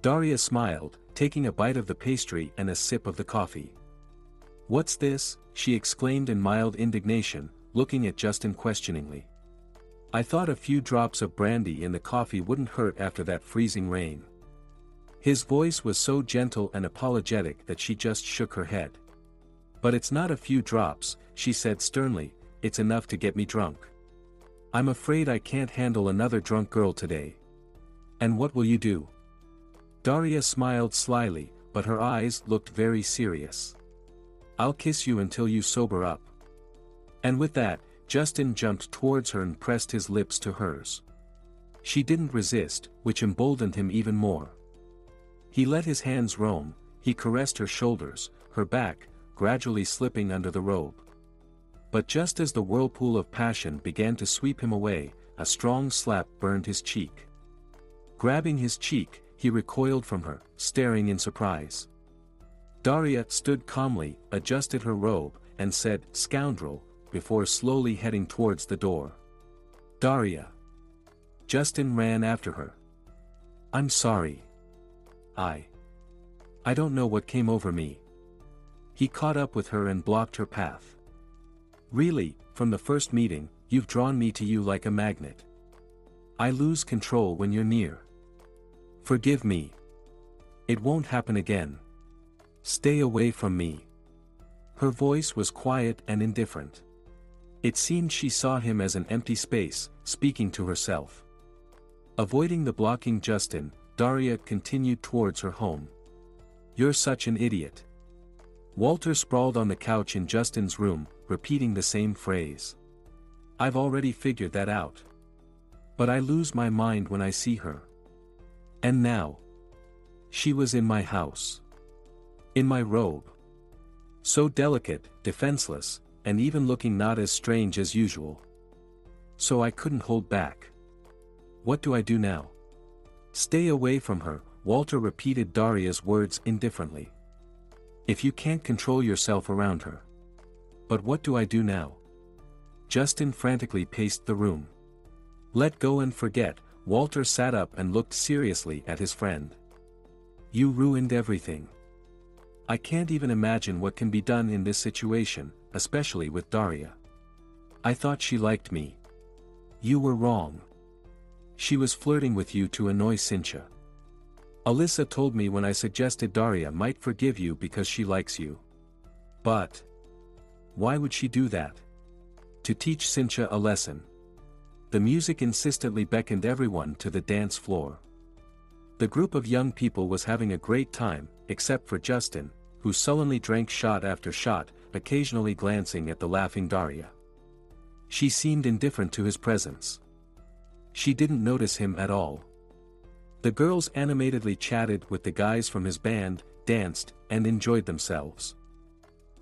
Daria smiled, taking a bite of the pastry and a sip of the coffee. What's this? She exclaimed in mild indignation, looking at Justin questioningly. I thought a few drops of brandy in the coffee wouldn't hurt after that freezing rain. His voice was so gentle and apologetic that she just shook her head. But it's not a few drops, she said sternly, it's enough to get me drunk. I'm afraid I can't handle another drunk girl today. And what will you do? Daria smiled slyly, but her eyes looked very serious. I'll kiss you until you sober up. And with that, Justin jumped towards her and pressed his lips to hers. She didn't resist, which emboldened him even more. He let his hands roam, he caressed her shoulders, her back, gradually slipping under the robe. But just as the whirlpool of passion began to sweep him away, a strong slap burned his cheek. Grabbing his cheek, he recoiled from her, staring in surprise. Daria stood calmly, adjusted her robe, and said, "Scoundrel," before slowly heading towards the door. Daria. Justin ran after her. I'm sorry. I don't know what came over me. He caught up with her and blocked her path. Really, from the first meeting, you've drawn me to you like a magnet. I lose control when you're near. Forgive me. It won't happen again. Stay away from me. Her voice was quiet and indifferent. It seemed she saw him as an empty space, speaking to herself. Avoiding the blocking Justin, Daria continued towards her home. You're such an idiot. Walter sprawled on the couch in Justin's room, repeating the same phrase. I've already figured that out. But I lose my mind when I see her. And now. She was in my house. In my robe. So delicate, defenseless, and even looking not as strange as usual. So I couldn't hold back. What do I do now? Stay away from her, Walter repeated Daria's words indifferently. If you can't control yourself around her. But what do I do now? Justin frantically paced the room. Let go and forget, Walter sat up and looked seriously at his friend. You ruined everything. I can't even imagine what can be done in this situation, especially with Daria. I thought she liked me. You were wrong. She was flirting with you to annoy Cynthia. Alyssa told me when I suggested Daria might forgive you because she likes you. But why would she do that? To teach Cynthia a lesson. The music insistently beckoned everyone to the dance floor. The group of young people was having a great time, except for Justin, who sullenly drank shot after shot, occasionally glancing at the laughing Daria. She seemed indifferent to his presence. She didn't notice him at all. The girls animatedly chatted with the guys from his band, danced, and enjoyed themselves.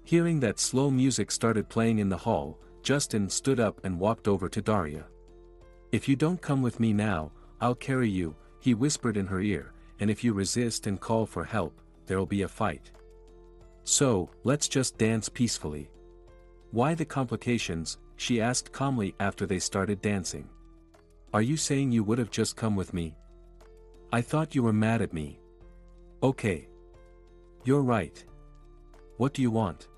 Hearing that slow music started playing in the hall, Justin stood up and walked over to Daria. If you don't come with me now, I'll carry you, he whispered in her ear, and if you resist and call for help, there'll be a fight. So, let's just dance peacefully. Why the complications? She asked calmly after they started dancing. Are you saying you would have just come with me? I thought you were mad at me. Okay. You're right. What do you want?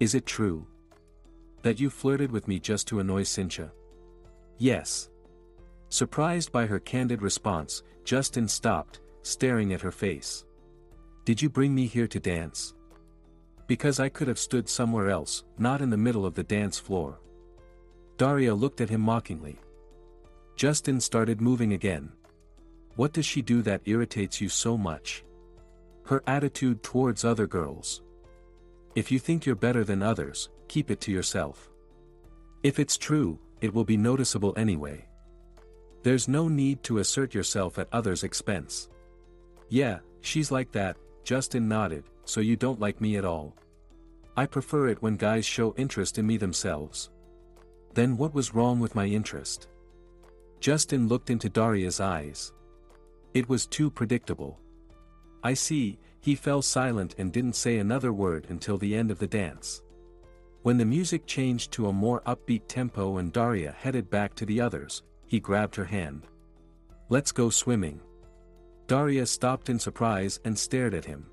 Is it true that you flirted with me just to annoy Cynthia? Yes. Surprised by her candid response, Justin stopped, staring at her face. Did you bring me here to dance? Because I could have stood somewhere else, not in the middle of the dance floor. Daria looked at him mockingly. Justin started moving again. What does she do that irritates you so much? Her attitude towards other girls. If you think you're better than others, keep it to yourself. If it's true, it will be noticeable anyway. There's no need to assert yourself at others' expense. Yeah, she's like that, Justin nodded, so you don't like me at all. I prefer it when guys show interest in me themselves. Then what was wrong with my interest? Justin looked into Daria's eyes. It was too predictable. I see, he fell silent and didn't say another word until the end of the dance. When the music changed to a more upbeat tempo and Daria headed back to the others, he grabbed her hand. Let's go swimming. Daria stopped in surprise and stared at him.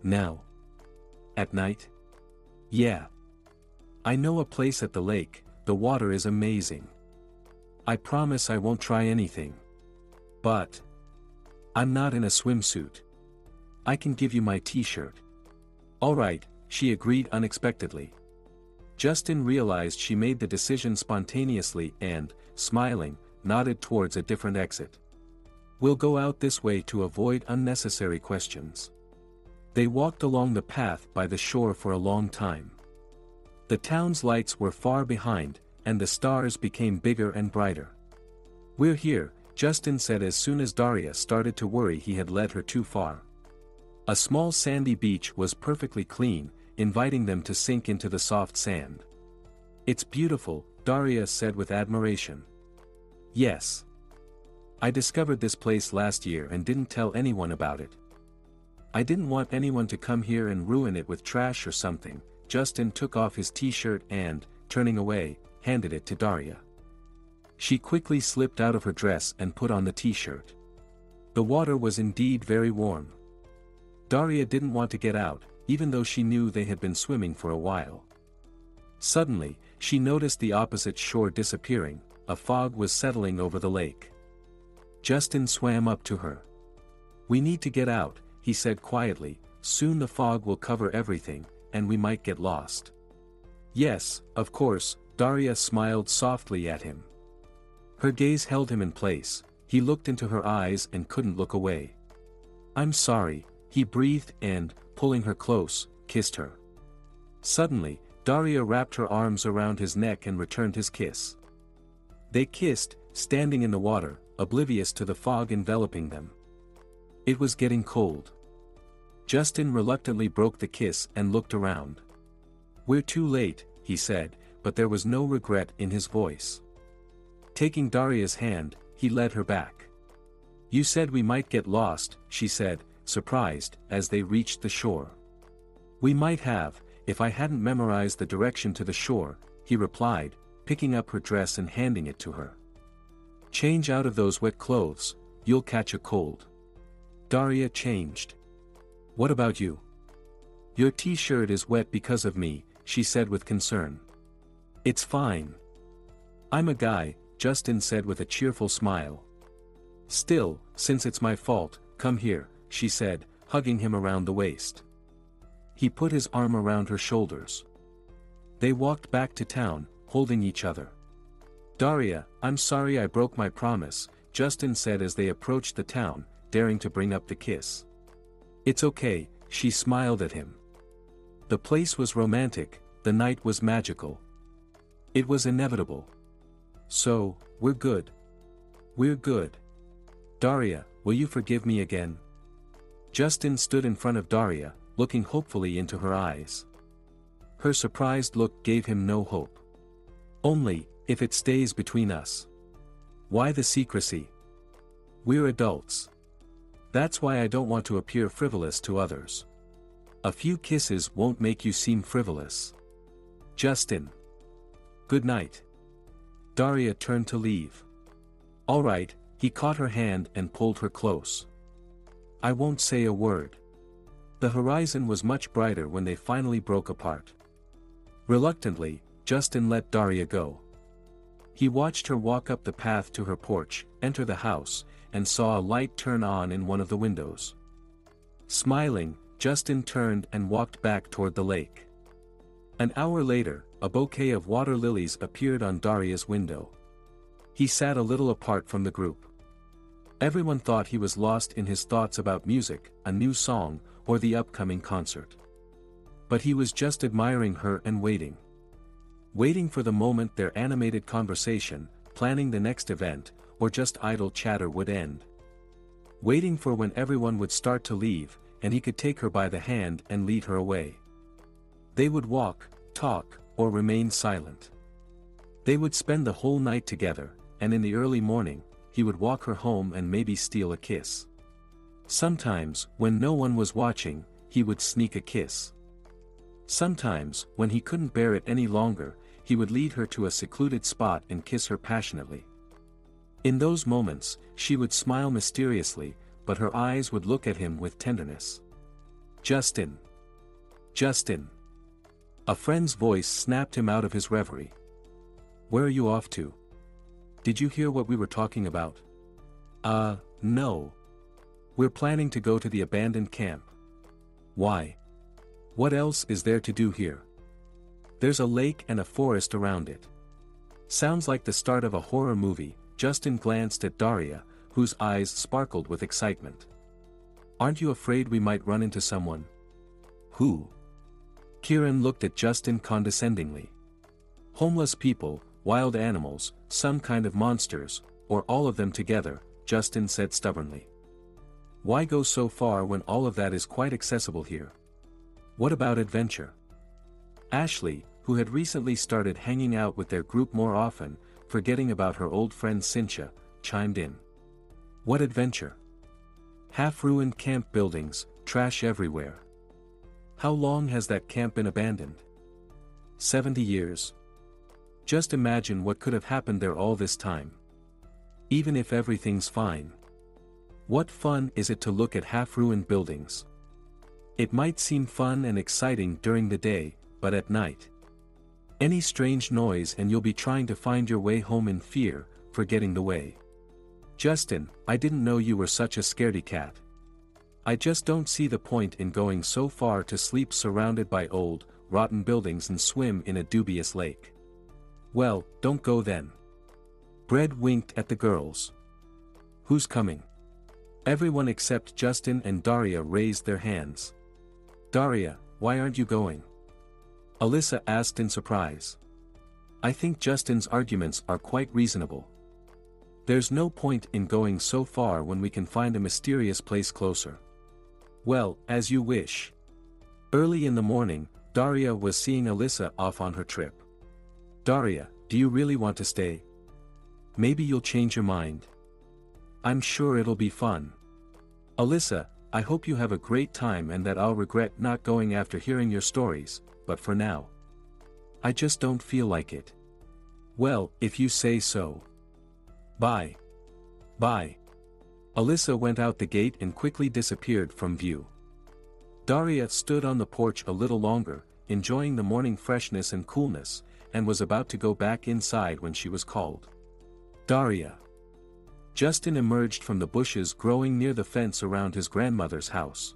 Now? At night? Yeah. I know a place at the lake, the water is amazing. I promise I won't try anything. But I'm not in a swimsuit. I can give you my t-shirt. Alright, she agreed unexpectedly. Justin realized she made the decision spontaneously and, smiling, nodded towards a different exit. We'll go out this way to avoid unnecessary questions. They walked along the path by the shore for a long time. The town's lights were far behind, and the stars became bigger and brighter. We're here, Justin said as soon as Daria started to worry he had led her too far. A small sandy beach was perfectly clean, inviting them to sink into the soft sand. It's beautiful, Daria said with admiration. Yes. I discovered this place last year and didn't tell anyone about it. I didn't want anyone to come here and ruin it with trash or something. Justin took off his t-shirt and, turning away, handed it to Daria. She quickly slipped out of her dress and put on the t-shirt. The water was indeed very warm. Daria didn't want to get out, even though she knew they had been swimming for a while. Suddenly, she noticed the opposite shore disappearing, a fog was settling over the lake. Justin swam up to her. We need to get out, he said quietly, soon the fog will cover everything, and we might get lost. Yes, of course, Daria smiled softly at him. Her gaze held him in place, he looked into her eyes and couldn't look away. I'm sorry, he breathed and, pulling her close, kissed her. Suddenly, Daria wrapped her arms around his neck and returned his kiss. They kissed, standing in the water, oblivious to the fog enveloping them. It was getting cold. Justin reluctantly broke the kiss and looked around. "We're too late," he said, but there was no regret in his voice. Taking Daria's hand, he led her back. "You said we might get lost," she said, surprised, as they reached the shore. "We might have, if I hadn't memorized the direction to the shore," he replied, picking up her dress and handing it to her. "Change out of those wet clothes, you'll catch a cold." Daria changed. "What about you?" "Your t-shirt is wet because of me," she said with concern. "It's fine. I'm a guy," Justin said with a cheerful smile. "Still, since it's my fault, come here," she said, hugging him around the waist. He put his arm around her shoulders. They walked back to town, holding each other. "Daria, I'm sorry I broke my promise," Justin said as they approached the town, daring to bring up the kiss. "It's okay," she smiled at him. The place was romantic, the night was magical. It was inevitable. "So, we're good. We're good. Daria, will you forgive me again?" Justin stood in front of Daria, looking hopefully into her eyes. Her surprised look gave him no hope. "Only, if it stays between us." "Why the secrecy?" "We're adults. That's why I don't want to appear frivolous to others." "A few kisses won't make you seem frivolous." "Justin. Good night." Daria turned to leave. "All right," he caught her hand and pulled her close. "I won't say a word." The horizon was much brighter when they finally broke apart. Reluctantly, Justin let Daria go. He watched her walk up the path to her porch, enter the house, and saw a light turn on in one of the windows. Smiling, Justin turned and walked back toward the lake. An hour later, a bouquet of water lilies appeared on Daria's window. He sat a little apart from the group. Everyone thought he was lost in his thoughts about music, a new song, or the upcoming concert. But he was just admiring her and waiting. Waiting for the moment their animated conversation, planning the next event, or just idle chatter would end. Waiting for when everyone would start to leave, and he could take her by the hand and lead her away. They would walk, talk, or remain silent. They would spend the whole night together, and in the early morning, he would walk her home and maybe steal a kiss. Sometimes, when no one was watching, he would sneak a kiss. Sometimes, when he couldn't bear it any longer, he would lead her to a secluded spot and kiss her passionately. In those moments, she would smile mysteriously, but her eyes would look at him with tenderness. "Justin! Justin!" A friend's voice snapped him out of his reverie. "Where are you off to? Did you hear what we were talking about?" No. We're planning to go to the abandoned camp." "Why? What else is there to do here?" "There's a lake and a forest around it." "Sounds like the start of a horror movie," Justin glanced at Daria, whose eyes sparkled with excitement. "Aren't you afraid we might run into someone?" "Who?" Kieran looked at Justin condescendingly. "Homeless people, wild animals, some kind of monsters, or all of them together," Justin said stubbornly. "Why go so far when all of that is quite accessible here? What about adventure?" Ashley, who had recently started hanging out with their group more often, forgetting about her old friend Cynthia, chimed in. "What adventure? Half-ruined camp buildings, trash everywhere. How long has that camp been abandoned? 70 years. Just imagine what could have happened there all this time. Even if everything's fine. What fun is it to look at half-ruined buildings? It might seem fun and exciting during the day, but at night. Any strange noise and you'll be trying to find your way home in fear, forgetting the way. Justin, I didn't know you were such a scaredy cat. I just don't see the point in going so far to sleep surrounded by old, rotten buildings and swim in a dubious lake." "Well, don't go then." Brad winked at the girls. "Who's coming?" Everyone except Justin and Daria raised their hands. "Daria, why aren't you going?" Alyssa asked in surprise. "I think Justin's arguments are quite reasonable." There's no point in going so far when we can find a mysterious place closer. Well, as you wish. Early in the morning, Daria was seeing Alyssa off on her trip. Daria, do you really want to stay? Maybe you'll change your mind. I'm sure it'll be fun. Alyssa, I hope you have a great time and that I'll regret not going after hearing your stories, but for now, I just don't feel like it. Well, if you say so. Bye. Bye. Alyssa went out the gate and quickly disappeared from view. Daria stood on the porch a little longer, enjoying the morning freshness and coolness, and was about to go back inside when she was called. Daria. Justin emerged from the bushes growing near the fence around his grandmother's house.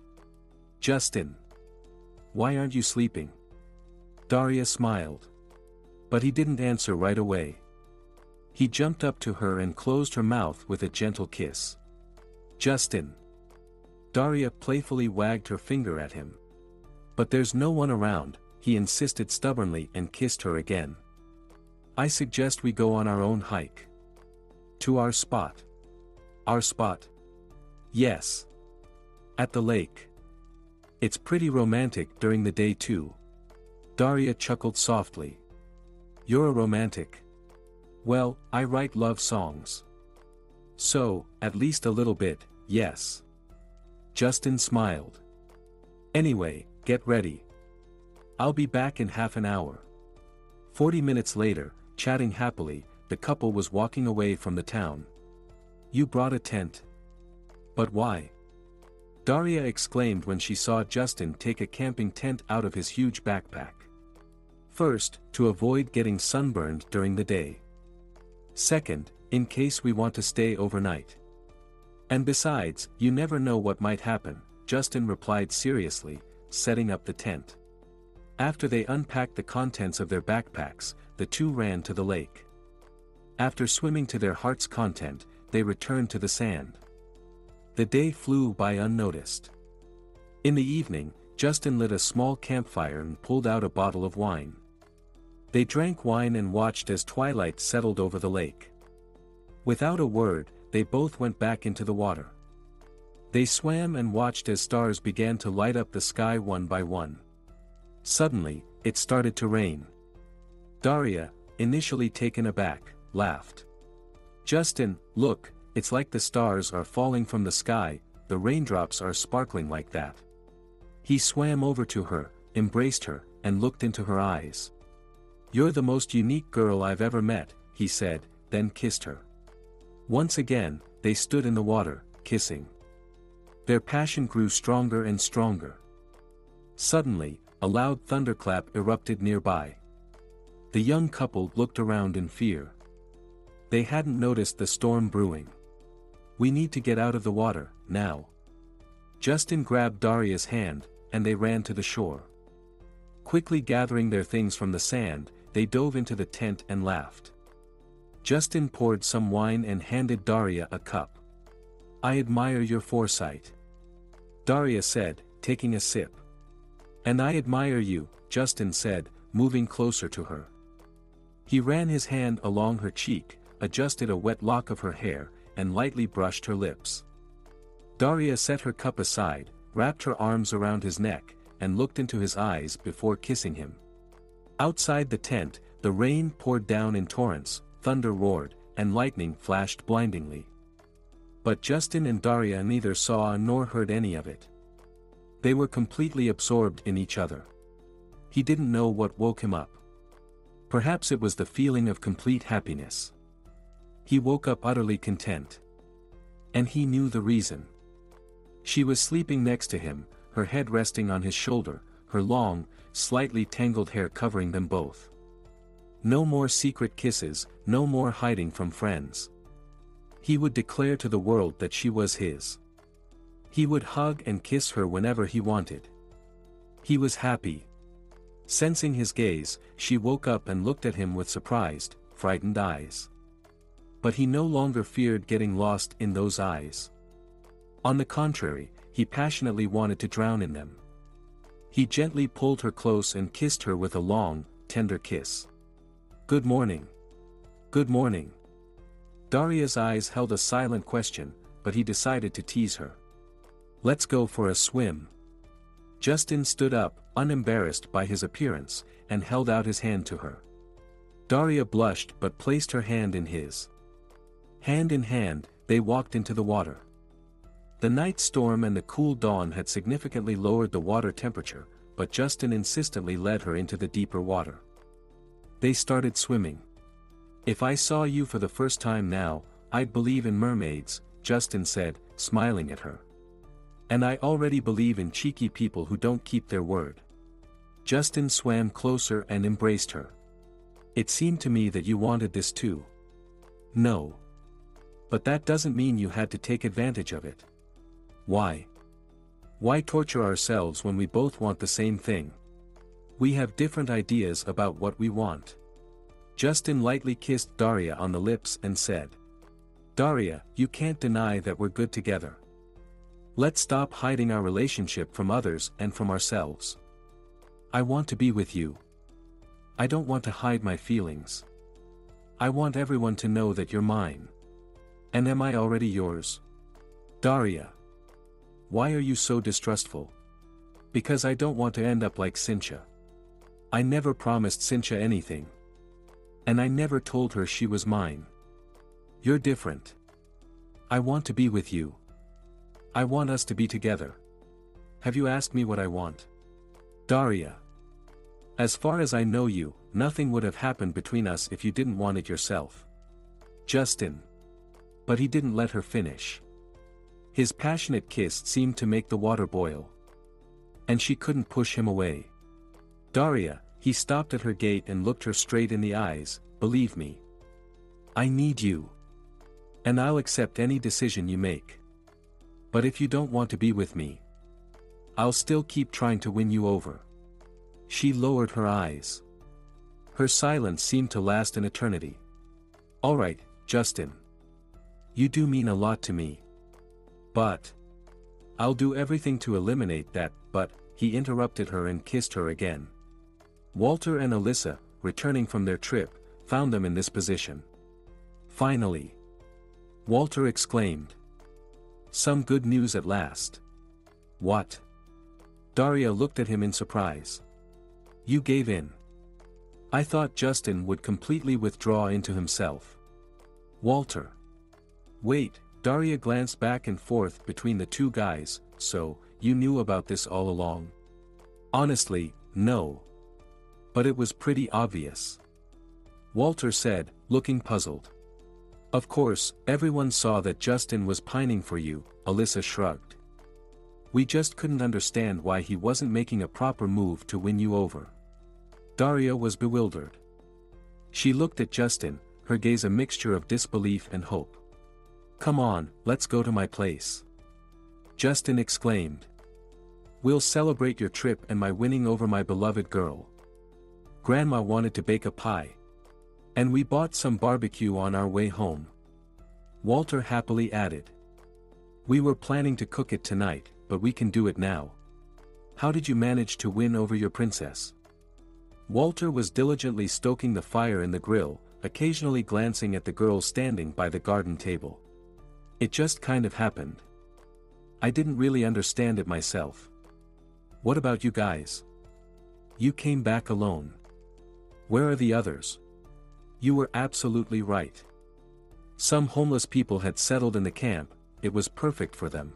Justin. Why aren't you sleeping? Daria smiled. But he didn't answer right away. He jumped up to her and closed her mouth with a gentle kiss. Justin. Daria playfully wagged her finger at him. But there's no one around, he insisted stubbornly and kissed her again. I suggest we go on our own hike. To our spot. Our spot? Yes. At the lake. It's pretty romantic during the day too. Daria chuckled softly. You're a romantic. Well, I write love songs. So, at least a little bit, yes. Justin smiled. Anyway, get ready. I'll be back in half an hour. 40 minutes later, chatting happily, the couple was walking away from the town. You brought a tent. But why? Daria exclaimed when she saw Justin take a camping tent out of his huge backpack. First, to avoid getting sunburned during the day. Second, in case we want to stay overnight. And besides, you never know what might happen, Justin replied seriously, setting up the tent. After they unpacked the contents of their backpacks, the two ran to the lake. After swimming to their heart's content, they returned to the sand. The day flew by unnoticed. In the evening, Justin lit a small campfire and pulled out a bottle of wine. They drank wine and watched as twilight settled over the lake. Without a word, they both went back into the water. They swam and watched as stars began to light up the sky one by one. Suddenly, it started to rain. Daria, initially taken aback, laughed. Justin, look, it's like the stars are falling from the sky, the raindrops are sparkling like that. He swam over to her, embraced her, and looked into her eyes. You're the most unique girl I've ever met, he said, then kissed her. Once again, they stood in the water, kissing. Their passion grew stronger and stronger. Suddenly, a loud thunderclap erupted nearby. The young couple looked around in fear. They hadn't noticed the storm brewing. We need to get out of the water, now. Justin grabbed Daria's hand, and they ran to the shore. Quickly gathering their things from the sand, they dove into the tent and laughed. Justin poured some wine and handed Daria a cup. I admire your foresight. Daria said, taking a sip. And I admire you, Justin said, moving closer to her. He ran his hand along her cheek, adjusted a wet lock of her hair, and lightly brushed her lips. Daria set her cup aside, wrapped her arms around his neck, and looked into his eyes before kissing him. Outside the tent, the rain poured down in torrents, thunder roared, and lightning flashed blindingly. But Justin and Daria neither saw nor heard any of it. They were completely absorbed in each other. He didn't know what woke him up. Perhaps it was the feeling of complete happiness. He woke up utterly content. And he knew the reason. She was sleeping next to him, her head resting on his shoulder, her long, slightly tangled hair covering them both. No more secret kisses, no more hiding from friends. He would declare to the world that she was his. He would hug and kiss her whenever he wanted. He was happy. Sensing his gaze, she woke up and looked at him with surprised, frightened eyes. But he no longer feared getting lost in those eyes. On the contrary, he passionately wanted to drown in them. He gently pulled her close and kissed her with a long, tender kiss. Good morning. Good morning. Daria's eyes held a silent question, but he decided to tease her. Let's go for a swim. Justin stood up, unembarrassed by his appearance, and held out his hand to her. Daria blushed but placed her hand in his. Hand in hand, they walked into the water. The night storm and the cool dawn had significantly lowered the water temperature, but Justin insistently led her into the deeper water. They started swimming. If I saw you for the first time now, I'd believe in mermaids, Justin said, smiling at her. And I already believe in cheeky people who don't keep their word. Justin swam closer and embraced her. It seemed to me that you wanted this too. No. But that doesn't mean you had to take advantage of it. Why? Why torture ourselves when we both want the same thing? We have different ideas about what we want. Justin lightly kissed Daria on the lips and said, Daria, you can't deny that we're good together. Let's stop hiding our relationship from others and from ourselves. I want to be with you. I don't want to hide my feelings. I want everyone to know that you're mine. And am I already yours? Daria. Why are you so distrustful? Because I don't want to end up like Cynthia. I never promised Cynthia anything. And I never told her she was mine. You're different. I want to be with you. I want us to be together. Have you asked me what I want? Daria. As far as I know you, nothing would have happened between us if you didn't want it yourself. Justin. But he didn't let her finish. His passionate kiss seemed to make the water boil. And she couldn't push him away. Daria, he stopped at her gate and looked her straight in the eyes, believe me. I need you. And I'll accept any decision you make. But if you don't want to be with me, I'll still keep trying to win you over. She lowered her eyes. Her silence seemed to last an eternity. All right, Justin. You do mean a lot to me. But I'll do everything to eliminate that, but he interrupted her and kissed her again. Walter and Alyssa, returning from their trip, found them in this position. Finally. Walter exclaimed. Some good news at last. What? Daria looked at him in surprise. You gave in. I thought Justin would completely withdraw into himself. Walter. Wait, Daria glanced back and forth between the two guys, so, you knew about this all along? Honestly, no. But it was pretty obvious. Walter said, looking puzzled. Of course, everyone saw that Justin was pining for you, Alyssa shrugged. We just couldn't understand why he wasn't making a proper move to win you over. Daria was bewildered. She looked at Justin, her gaze a mixture of disbelief and hope. Come on, let's go to my place. Justin exclaimed. We'll celebrate your trip and my winning over my beloved girl. Grandma wanted to bake a pie. And we bought some barbecue on our way home. Walter happily added. We were planning to cook it tonight, but we can do it now. How did you manage to win over your princess? Walter was diligently stoking the fire in the grill, occasionally glancing at the girls standing by the garden table. It just kind of happened. I didn't really understand it myself. What about you guys? You came back alone. Where are the others? You were absolutely right. Some homeless people had settled in the camp, it was perfect for them.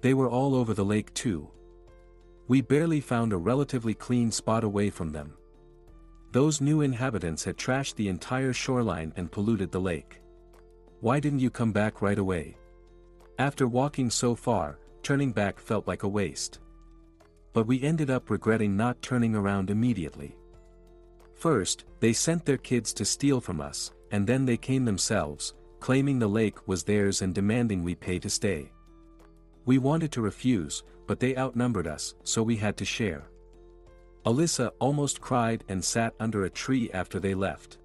They were all over the lake too. We barely found a relatively clean spot away from them. Those new inhabitants had trashed the entire shoreline and polluted the lake. Why didn't you come back right away? After walking so far, turning back felt like a waste. But we ended up regretting not turning around immediately. First, they sent their kids to steal from us, and then they came themselves, claiming the lake was theirs and demanding we pay to stay. We wanted to refuse, but they outnumbered us, so we had to share. Alyssa almost cried and sat under a tree after they left.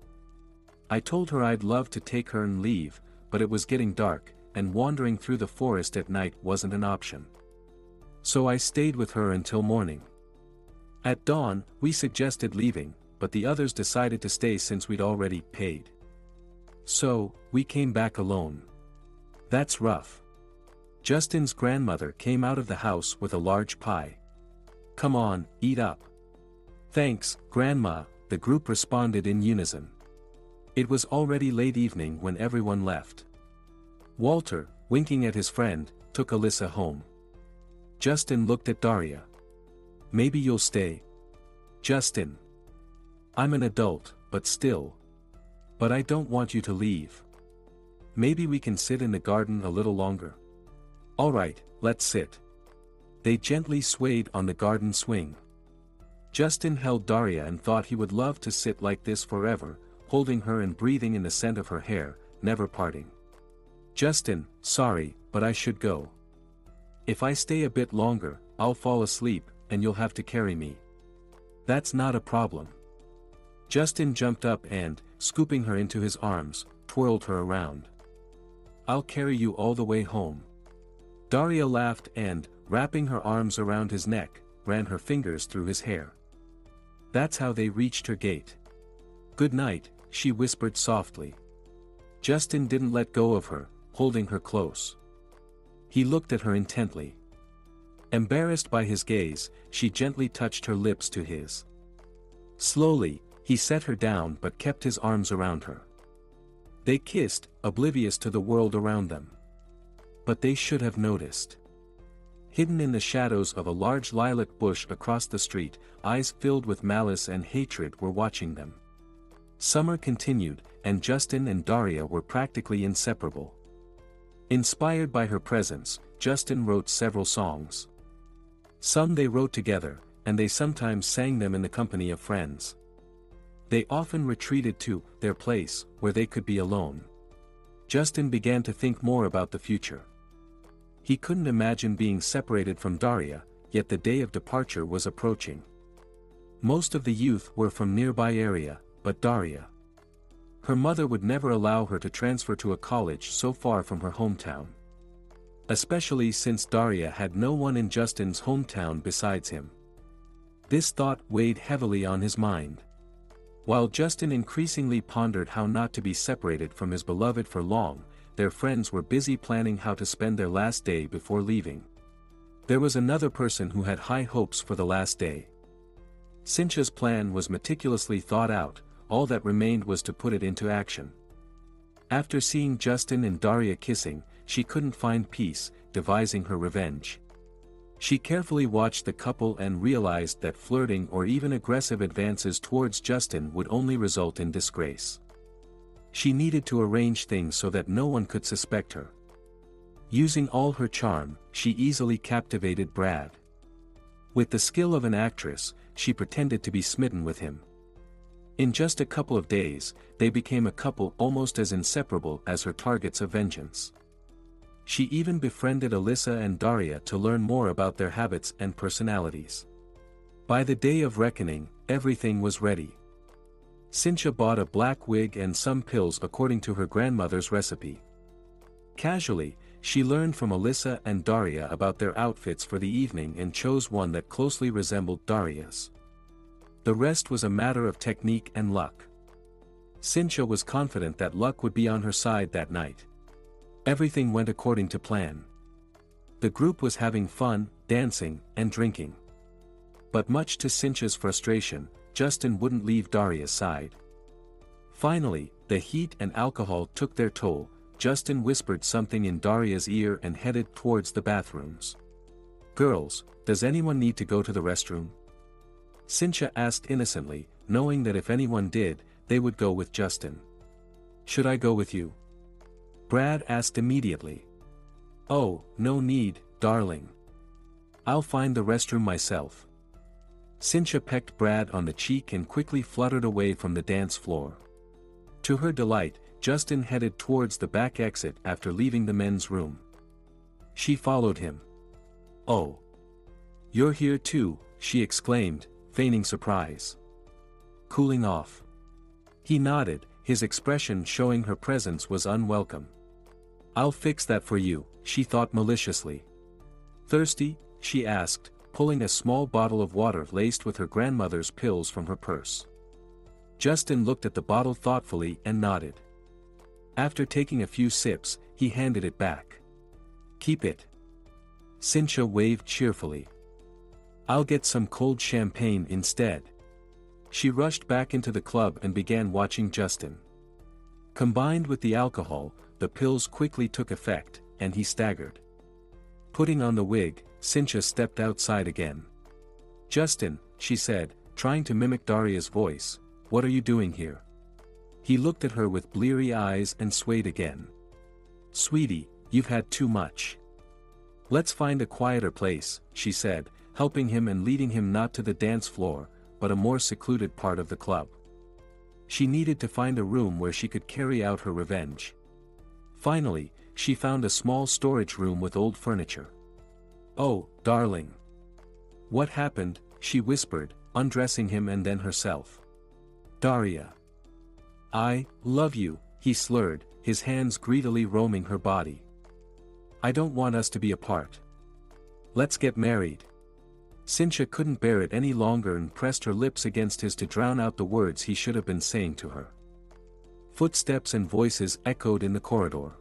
I told her I'd love to take her and leave, but it was getting dark, and wandering through the forest at night wasn't an option. So I stayed with her until morning. At dawn, we suggested leaving, but the others decided to stay since we'd already paid. So, we came back alone. That's rough. Justin's grandmother came out of the house with a large pie. Come on, eat up. Thanks, Grandma, the group responded in unison. It was already late evening when everyone left. Walter, winking at his friend, took Alyssa home. Justin looked at Daria. Maybe you'll stay. Justin. I'm an adult, but still. But I don't want you to leave. Maybe we can sit in the garden a little longer. Alright, let's sit. They gently swayed on the garden swing. Justin held Daria and thought he would love to sit like this forever, holding her and breathing in the scent of her hair, never parting. Justin, sorry, but I should go. If I stay a bit longer, I'll fall asleep, and you'll have to carry me. That's not a problem. Justin jumped up and, scooping her into his arms, twirled her around. I'll carry you all the way home. Daria laughed and, wrapping her arms around his neck, ran her fingers through his hair. That's how they reached her gate. Good night, she whispered softly. Justin didn't let go of her, holding her close. He looked at her intently. Embarrassed by his gaze, she gently touched her lips to his. Slowly, he set her down but kept his arms around her. They kissed, oblivious to the world around them. But they should have noticed. Hidden in the shadows of a large lilac bush across the street, eyes filled with malice and hatred were watching them. Summer continued, and Justin and Daria were practically inseparable. Inspired by her presence, Justin wrote several songs. Some they wrote together, and they sometimes sang them in the company of friends. They often retreated to their place, where they could be alone. Justin began to think more about the future. He couldn't imagine being separated from Daria, yet the day of departure was approaching. Most of the youth were from nearby area, but Daria. Her mother would never allow her to transfer to a college so far from her hometown. Especially since Daria had no one in Justin's hometown besides him. This thought weighed heavily on his mind. While Justin increasingly pondered how not to be separated from his beloved for long, their friends were busy planning how to spend their last day before leaving. There was another person who had high hopes for the last day. Cynthia's plan was meticulously thought out, all that remained was to put it into action. After seeing Justin and Daria kissing, she couldn't find peace, devising her revenge. She carefully watched the couple and realized that flirting or even aggressive advances towards Justin would only result in disgrace. She needed to arrange things so that no one could suspect her. Using all her charm, she easily captivated Brad. With the skill of an actress, she pretended to be smitten with him. In just a couple of days, they became a couple almost as inseparable as her targets of vengeance. She even befriended Alyssa and Daria to learn more about their habits and personalities. By the day of reckoning, everything was ready. Cynthia bought a black wig and some pills according to her grandmother's recipe. Casually, she learned from Alyssa and Daria about their outfits for the evening and chose one that closely resembled Daria's. The rest was a matter of technique and luck. Cynthia was confident that luck would be on her side that night. Everything went according to plan. The group was having fun, dancing, and drinking. But much to Cynthia's frustration, Justin wouldn't leave Daria's side. Finally, the heat and alcohol took their toll. Justin whispered something in Daria's ear and headed towards the bathrooms. "Girls, does anyone need to go to the restroom?" Cynthia asked innocently, knowing that if anyone did, they would go with Justin. "Should I go with you?" Brad asked immediately. "Oh, no need, darling. I'll find the restroom myself." Cynthia pecked Brad on the cheek and quickly fluttered away from the dance floor. To her delight, Justin headed towards the back exit after leaving the men's room. She followed him. "Oh. You're here too," she exclaimed, feigning surprise. "Cooling off?" He nodded, his expression showing her presence was unwelcome. "I'll fix that for you," she thought maliciously. "Thirsty?" she asked, pulling a small bottle of water laced with her grandmother's pills from her purse. Justin looked at the bottle thoughtfully and nodded. After taking a few sips, he handed it back. "Keep it." Cynthia waved cheerfully. "I'll get some cold champagne instead." She rushed back into the club and began watching Justin. Combined with the alcohol, the pills quickly took effect, and he staggered. Putting on the wig, Cynthia stepped outside again. "Justin," she said, trying to mimic Daria's voice, "what are you doing here?" He looked at her with bleary eyes and swayed again. "Sweetie, you've had too much. Let's find a quieter place," she said, helping him and leading him not to the dance floor, but a more secluded part of the club. She needed to find a room where she could carry out her revenge. Finally, she found a small storage room with old furniture. "Oh, darling. What happened?" she whispered, undressing him and then herself. "Daria. I love you," he slurred, his hands greedily roaming her body. "I don't want us to be apart. Let's get married." Cynthia couldn't bear it any longer and pressed her lips against his to drown out the words he should have been saying to her. Footsteps and voices echoed in the corridor.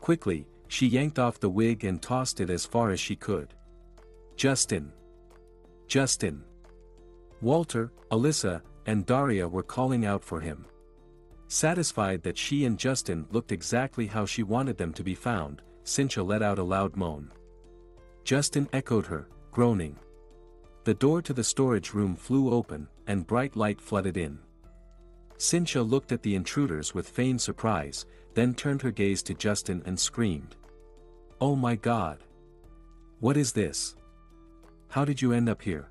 Quickly, she yanked off the wig and tossed it as far as she could. "Justin! Justin!" Walter, Alyssa, and Daria were calling out for him. Satisfied that she and Justin looked exactly how she wanted them to be found, Cynthia let out a loud moan. Justin echoed her, groaning. The door to the storage room flew open, and bright light flooded in. Cynthia looked at the intruders with feigned surprise, then turned her gaze to Justin and screamed. "Oh my God! What is this? How did you end up here?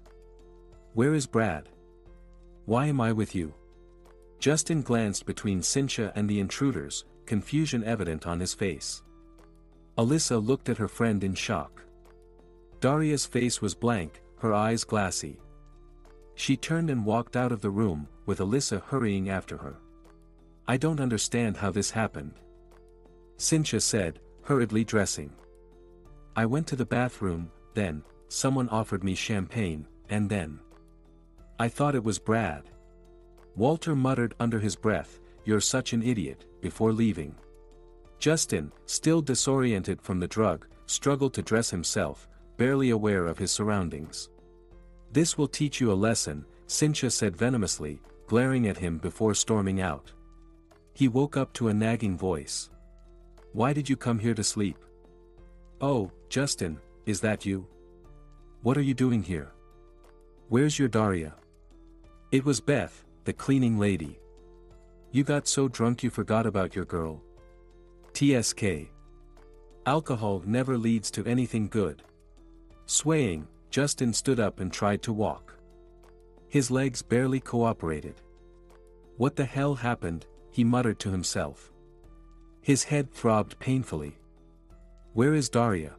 Where is Brad? Why am I with you?" Justin glanced between Cynthia and the intruders, confusion evident on his face. Alyssa looked at her friend in shock. Daria's face was blank, her eyes glassy. She turned and walked out of the room, with Alyssa hurrying after her. "I don't understand how this happened," Cynthia said, hurriedly dressing. "I went to the bathroom, then, someone offered me champagne, and then I thought it was Brad." Walter muttered under his breath, "You're such an idiot," before leaving. Justin, still disoriented from the drug, struggled to dress himself, barely aware of his surroundings. "This will teach you a lesson," Cynthia said venomously, glaring at him before storming out. He woke up to a nagging voice. "Why did you come here to sleep?" "Oh, Justin, is that you? What are you doing here? Where's your Daria?" "It was Beth, the cleaning lady. You got so drunk you forgot about your girl. TSK. Alcohol never leads to anything good." Swaying, Justin stood up and tried to walk. His legs barely cooperated. "What the hell happened?" he muttered to himself. His head throbbed painfully. "Where is Daria?"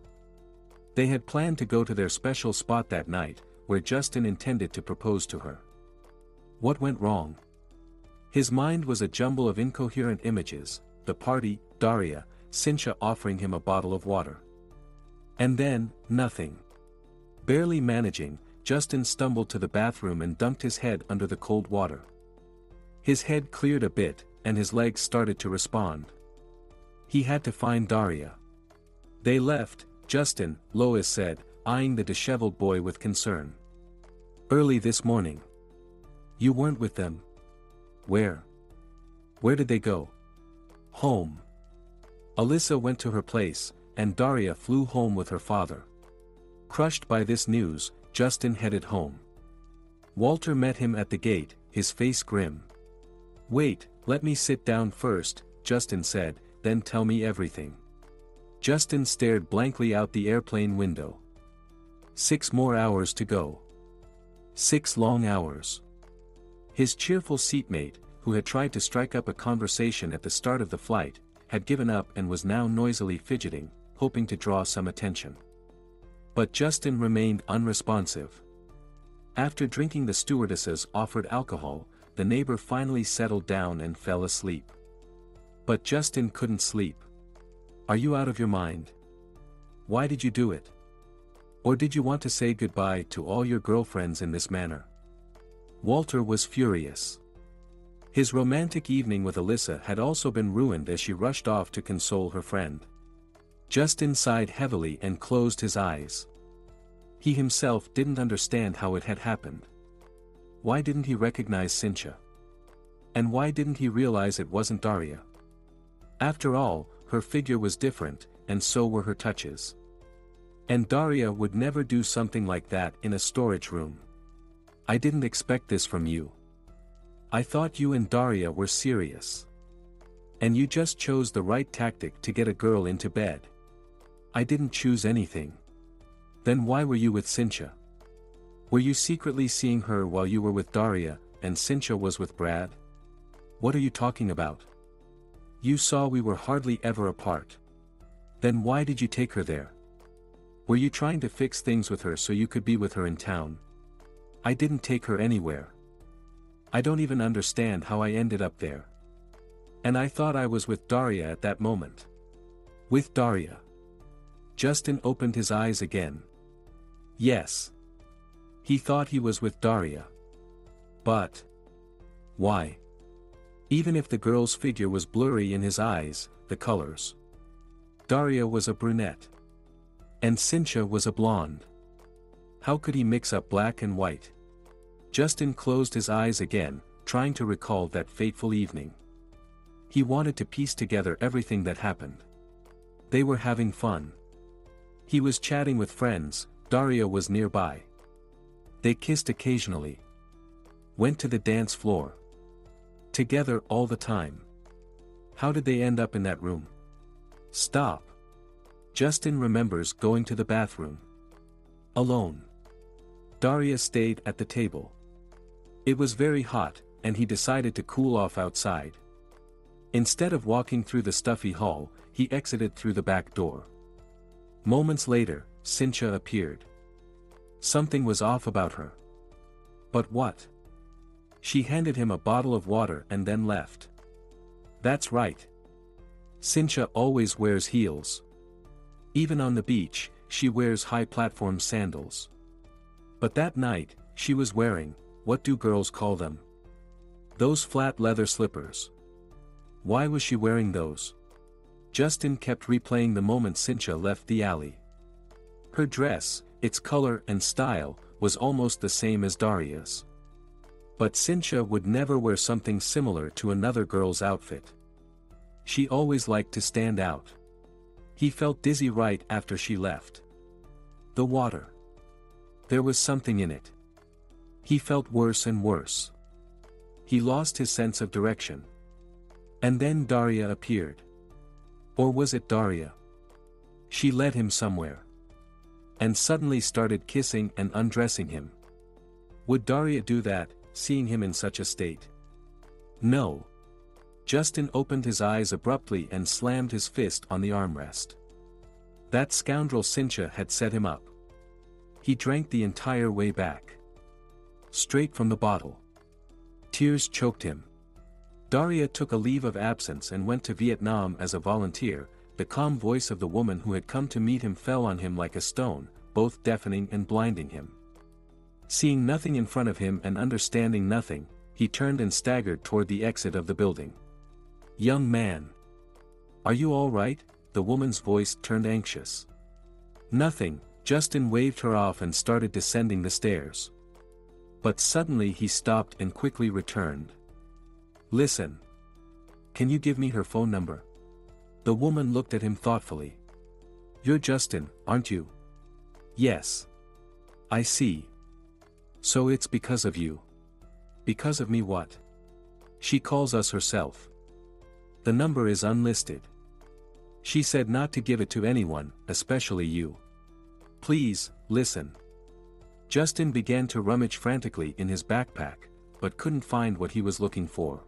They had planned to go to their special spot that night, where Justin intended to propose to her. What went wrong? His mind was a jumble of incoherent images, the party, Daria, Cynthia offering him a bottle of water. And then, nothing. Barely managing, Justin stumbled to the bathroom and dunked his head under the cold water. His head cleared a bit, and his legs started to respond. He had to find Daria. "They left, Justin," Lois said, eyeing the disheveled boy with concern. "Early this morning." "You weren't with them? Where? Where did they go?" "Home." Alyssa went to her place, and Daria flew home with her father. Crushed by this news, Justin headed home. Walter met him at the gate, his face grim. "Wait, let me sit down first," Justin said, "then tell me everything." Justin stared blankly out the airplane window. 6 more hours to go. 6 long hours. His cheerful seatmate, who had tried to strike up a conversation at the start of the flight, had given up and was now noisily fidgeting, hoping to draw some attention. But Justin remained unresponsive. After drinking the stewardess's offered alcohol, the neighbor finally settled down and fell asleep. But Justin couldn't sleep. "Are you out of your mind? Why did you do it? Or did you want to say goodbye to all your girlfriends in this manner?" Walter was furious. His romantic evening with Alyssa had also been ruined as she rushed off to console her friend. Justin sighed heavily and closed his eyes. He himself didn't understand how it had happened. Why didn't he recognize Cynthia? And why didn't he realize it wasn't Daria? After all, her figure was different, and so were her touches. And Daria would never do something like that in a storage room. I didn't expect this from you. I thought you and Daria were serious. And you just chose the right tactic to get a girl into bed. I didn't choose anything. Then why were you with Cynthia? Were you secretly seeing her while you were with Daria, and Cynthia was with Brad? What are you talking about? You saw we were hardly ever apart. Then why did you take her there? Were you trying to fix things with her so you could be with her in town? I didn't take her anywhere. I don't even understand how I ended up there. And I thought I was with Daria at that moment. With Daria. Justin opened his eyes again. Yes. He thought he was with Daria. But why? Even if the girl's figure was blurry in his eyes, the colors. Daria was a brunette. And Cynthia was a blonde. How could he mix up black and white? Justin closed his eyes again, trying to recall that fateful evening. He wanted to piece together everything that happened. They were having fun. He was chatting with friends, Daria was nearby. They kissed occasionally. Went to the dance floor. Together all the time. How did they end up in that room? Stop. Justin remembers going to the bathroom. Alone. Daria stayed at the table. It was very hot, and he decided to cool off outside. Instead of walking through the stuffy hall, he exited through the back door. Moments later, Cynthia appeared. Something was off about her. But what? She handed him a bottle of water and then left. That's right. Cynthia always wears heels. Even on the beach, she wears high platform sandals. But that night, she was wearing, what do girls call them? Those flat leather slippers. Why was she wearing those? Justin kept replaying the moment Cynthia left the alley. Her dress, its color and style, was almost the same as Daria's. But Cynthia would never wear something similar to another girl's outfit. She always liked to stand out. He felt dizzy right after she left. The water. There was something in it. He felt worse and worse. He lost his sense of direction. And then Daria appeared. Or was it Daria? She led him somewhere. And suddenly started kissing and undressing him. Would Daria do that, seeing him in such a state? No. Justin opened his eyes abruptly and slammed his fist on the armrest. That scoundrel Cynthia had set him up. He drank the entire way back. Straight from the bottle. Tears choked him. Daria took a leave of absence and went to Vietnam as a volunteer. The calm voice of the woman who had come to meet him fell on him like a stone, both deafening and blinding him. Seeing nothing in front of him and understanding nothing, he turned and staggered toward the exit of the building. Young man. Are you all right? The woman's voice turned anxious. Nothing. Justin waved her off and started descending the stairs. But suddenly he stopped and quickly returned. Listen. Can you give me her phone number? The woman looked at him thoughtfully. You're Justin, aren't you? Yes. I see. So it's because of you. Because of me what? She calls us herself. The number is unlisted. She said not to give it to anyone, especially you. Please, listen. Justin began to rummage frantically in his backpack, but couldn't find what he was looking for.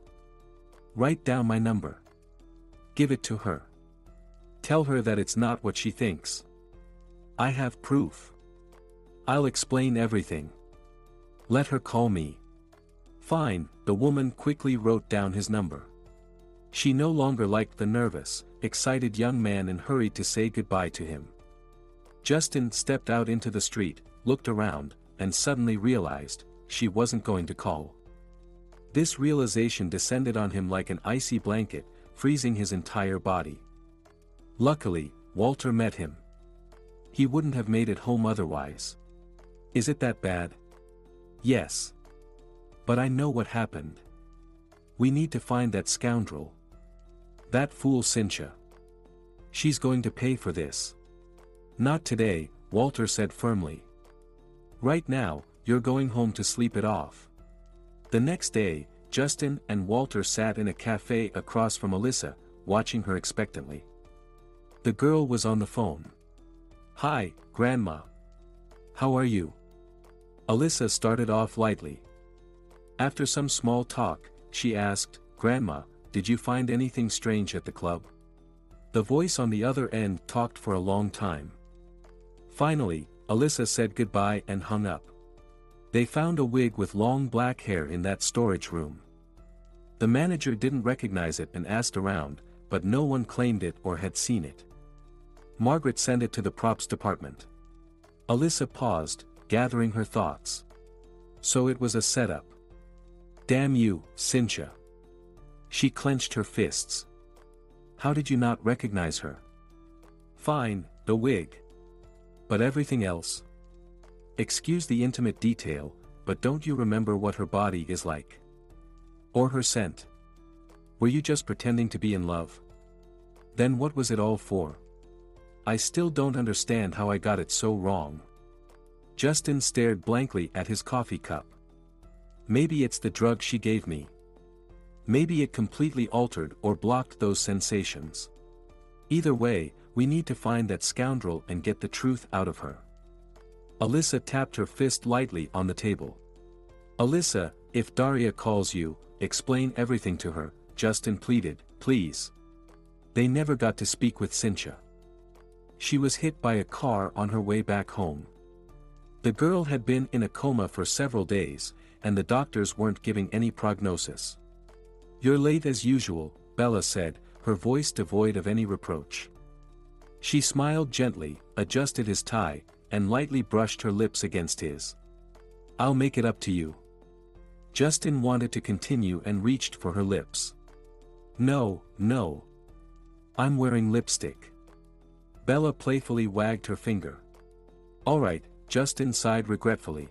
Write down my number. Give it to her. Tell her that it's not what she thinks. I have proof. I'll explain everything. Let her call me. Fine, the woman quickly wrote down his number. She no longer liked the nervous, excited young man and hurried to say goodbye to him. Justin stepped out into the street, looked around, and suddenly realized, she wasn't going to call. This realization descended on him like an icy blanket, freezing his entire body. Luckily, Walter met him. He wouldn't have made it home otherwise. Is it that bad? Yes. But I know what happened. We need to find that scoundrel. That fool Cynthia. She's going to pay for this. Not today, Walter said firmly. Right now, you're going home to sleep it off. The next day, Justin and Walter sat in a cafe across from Alyssa, watching her expectantly. The girl was on the phone. "Hi, Grandma. How are you?" Alyssa started off lightly. After some small talk, she asked, "Grandma, did you find anything strange at the club?" The voice on the other end talked for a long time. Finally, Alyssa said goodbye and hung up. They found a wig with long black hair in that storage room. The manager didn't recognize it and asked around, but no one claimed it or had seen it. Margaret sent it to the props department. Alyssa paused, gathering her thoughts. So it was a setup. Damn you, Cynthia. She clenched her fists. How did you not recognize her? Fine, the wig. But everything else? Excuse the intimate detail, but don't you remember what her body is like? Or her scent? Were you just pretending to be in love? Then what was it all for? I still don't understand how I got it so wrong. Justin stared blankly at his coffee cup. Maybe it's the drug she gave me. Maybe it completely altered or blocked those sensations. Either way, we need to find that scoundrel and get the truth out of her. Alyssa tapped her fist lightly on the table. Alyssa, if Daria calls you, explain everything to her, Justin pleaded, please. They never got to speak with Cynthia. She was hit by a car on her way back home. The girl had been in a coma for several days, and the doctors weren't giving any prognosis. You're late as usual, Bella said, her voice devoid of any reproach. She smiled gently, adjusted his tie, and lightly brushed her lips against his. I'll make it up to you. Justin wanted to continue and reached for her lips. No, no. I'm wearing lipstick. Bella playfully wagged her finger. All right, Justin sighed regretfully.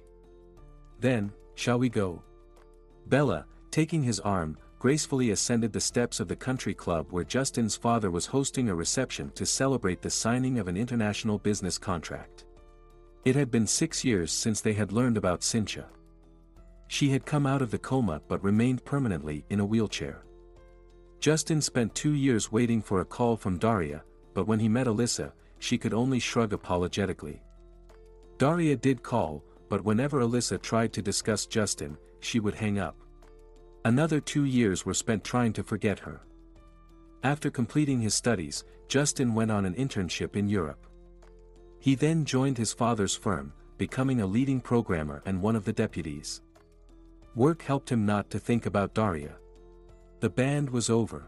Then, shall we go? Bella, taking his arm, gracefully ascended the steps of the country club where Justin's father was hosting a reception to celebrate the signing of an international business contract. It had been 6 years since they had learned about Cynthia. She had come out of the coma but remained permanently in a wheelchair. Justin spent 2 years waiting for a call from Daria, but when he met Alyssa, she could only shrug apologetically. Daria did call, but whenever Alyssa tried to discuss Justin, she would hang up. Another 2 years were spent trying to forget her. After completing his studies, Justin went on an internship in Europe. He then joined his father's firm, becoming a leading programmer and one of the deputies. Work helped him not to think about Daria. The band was over.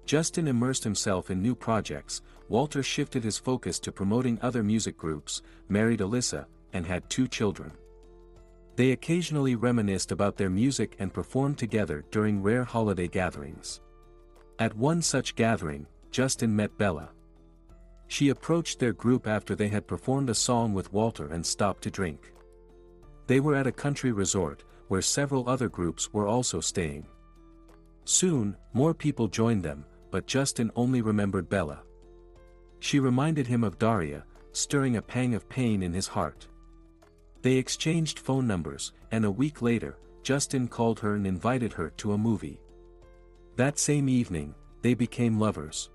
Justin immersed himself in new projects. Walter shifted his focus to promoting other music groups, married Alyssa, and had 2 children. They occasionally reminisced about their music and performed together during rare holiday gatherings. At one such gathering, Justin met Bella. She approached their group after they had performed a song with Walter and stopped to drink. They were at a country resort, where several other groups were also staying. Soon, more people joined them, but Justin only remembered Bella. She reminded him of Daria, stirring a pang of pain in his heart. They exchanged phone numbers, and a week later, Justin called her and invited her to a movie. That same evening, they became lovers.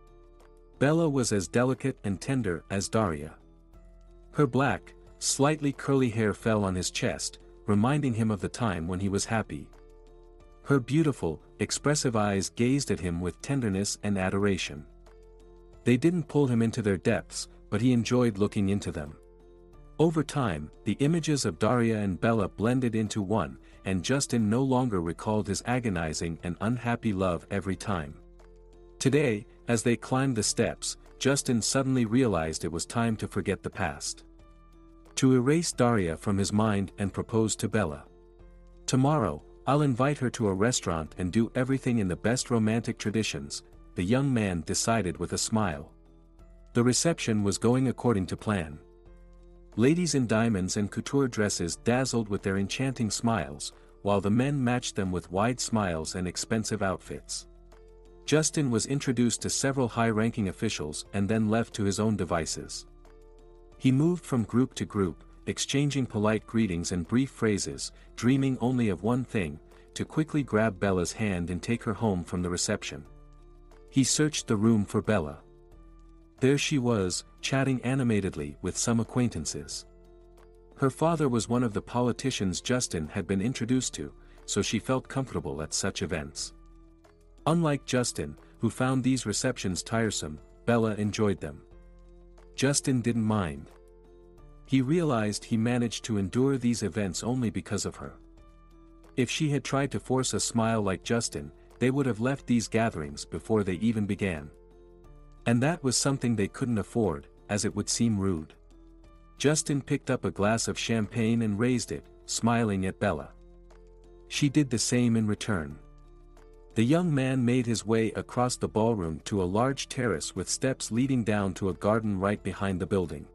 Bella was as delicate and tender as Daria. Her black, slightly curly hair fell on his chest, reminding him of the time when he was happy. Her beautiful, expressive eyes gazed at him with tenderness and adoration. They didn't pull him into their depths, but he enjoyed looking into them. Over time, the images of Daria and Bella blended into one, and Justin no longer recalled his agonizing and unhappy love every time. Today, as they climbed the steps, Justin suddenly realized it was time to forget the past. To erase Daria from his mind and propose to Bella. Tomorrow, I'll invite her to a restaurant and do everything in the best romantic traditions, the young man decided with a smile. The reception was going according to plan. Ladies in diamonds and couture dresses dazzled with their enchanting smiles, while the men matched them with wide smiles and expensive outfits. Justin was introduced to several high-ranking officials and then left to his own devices. He moved from group to group, exchanging polite greetings and brief phrases, dreaming only of one thing, to quickly grab Bella's hand and take her home from the reception. He searched the room for Bella. There she was, chatting animatedly with some acquaintances. Her father was one of the politicians Justin had been introduced to, so she felt comfortable at such events. Unlike Justin, who found these receptions tiresome, Bella enjoyed them. Justin didn't mind. He realized he managed to endure these events only because of her. If she had tried to force a smile like Justin, they would have left these gatherings before they even began. And that was something they couldn't afford, as it would seem rude. Justin picked up a glass of champagne and raised it, smiling at Bella. She did the same in return. The young man made his way across the ballroom to a large terrace with steps leading down to a garden right behind the building.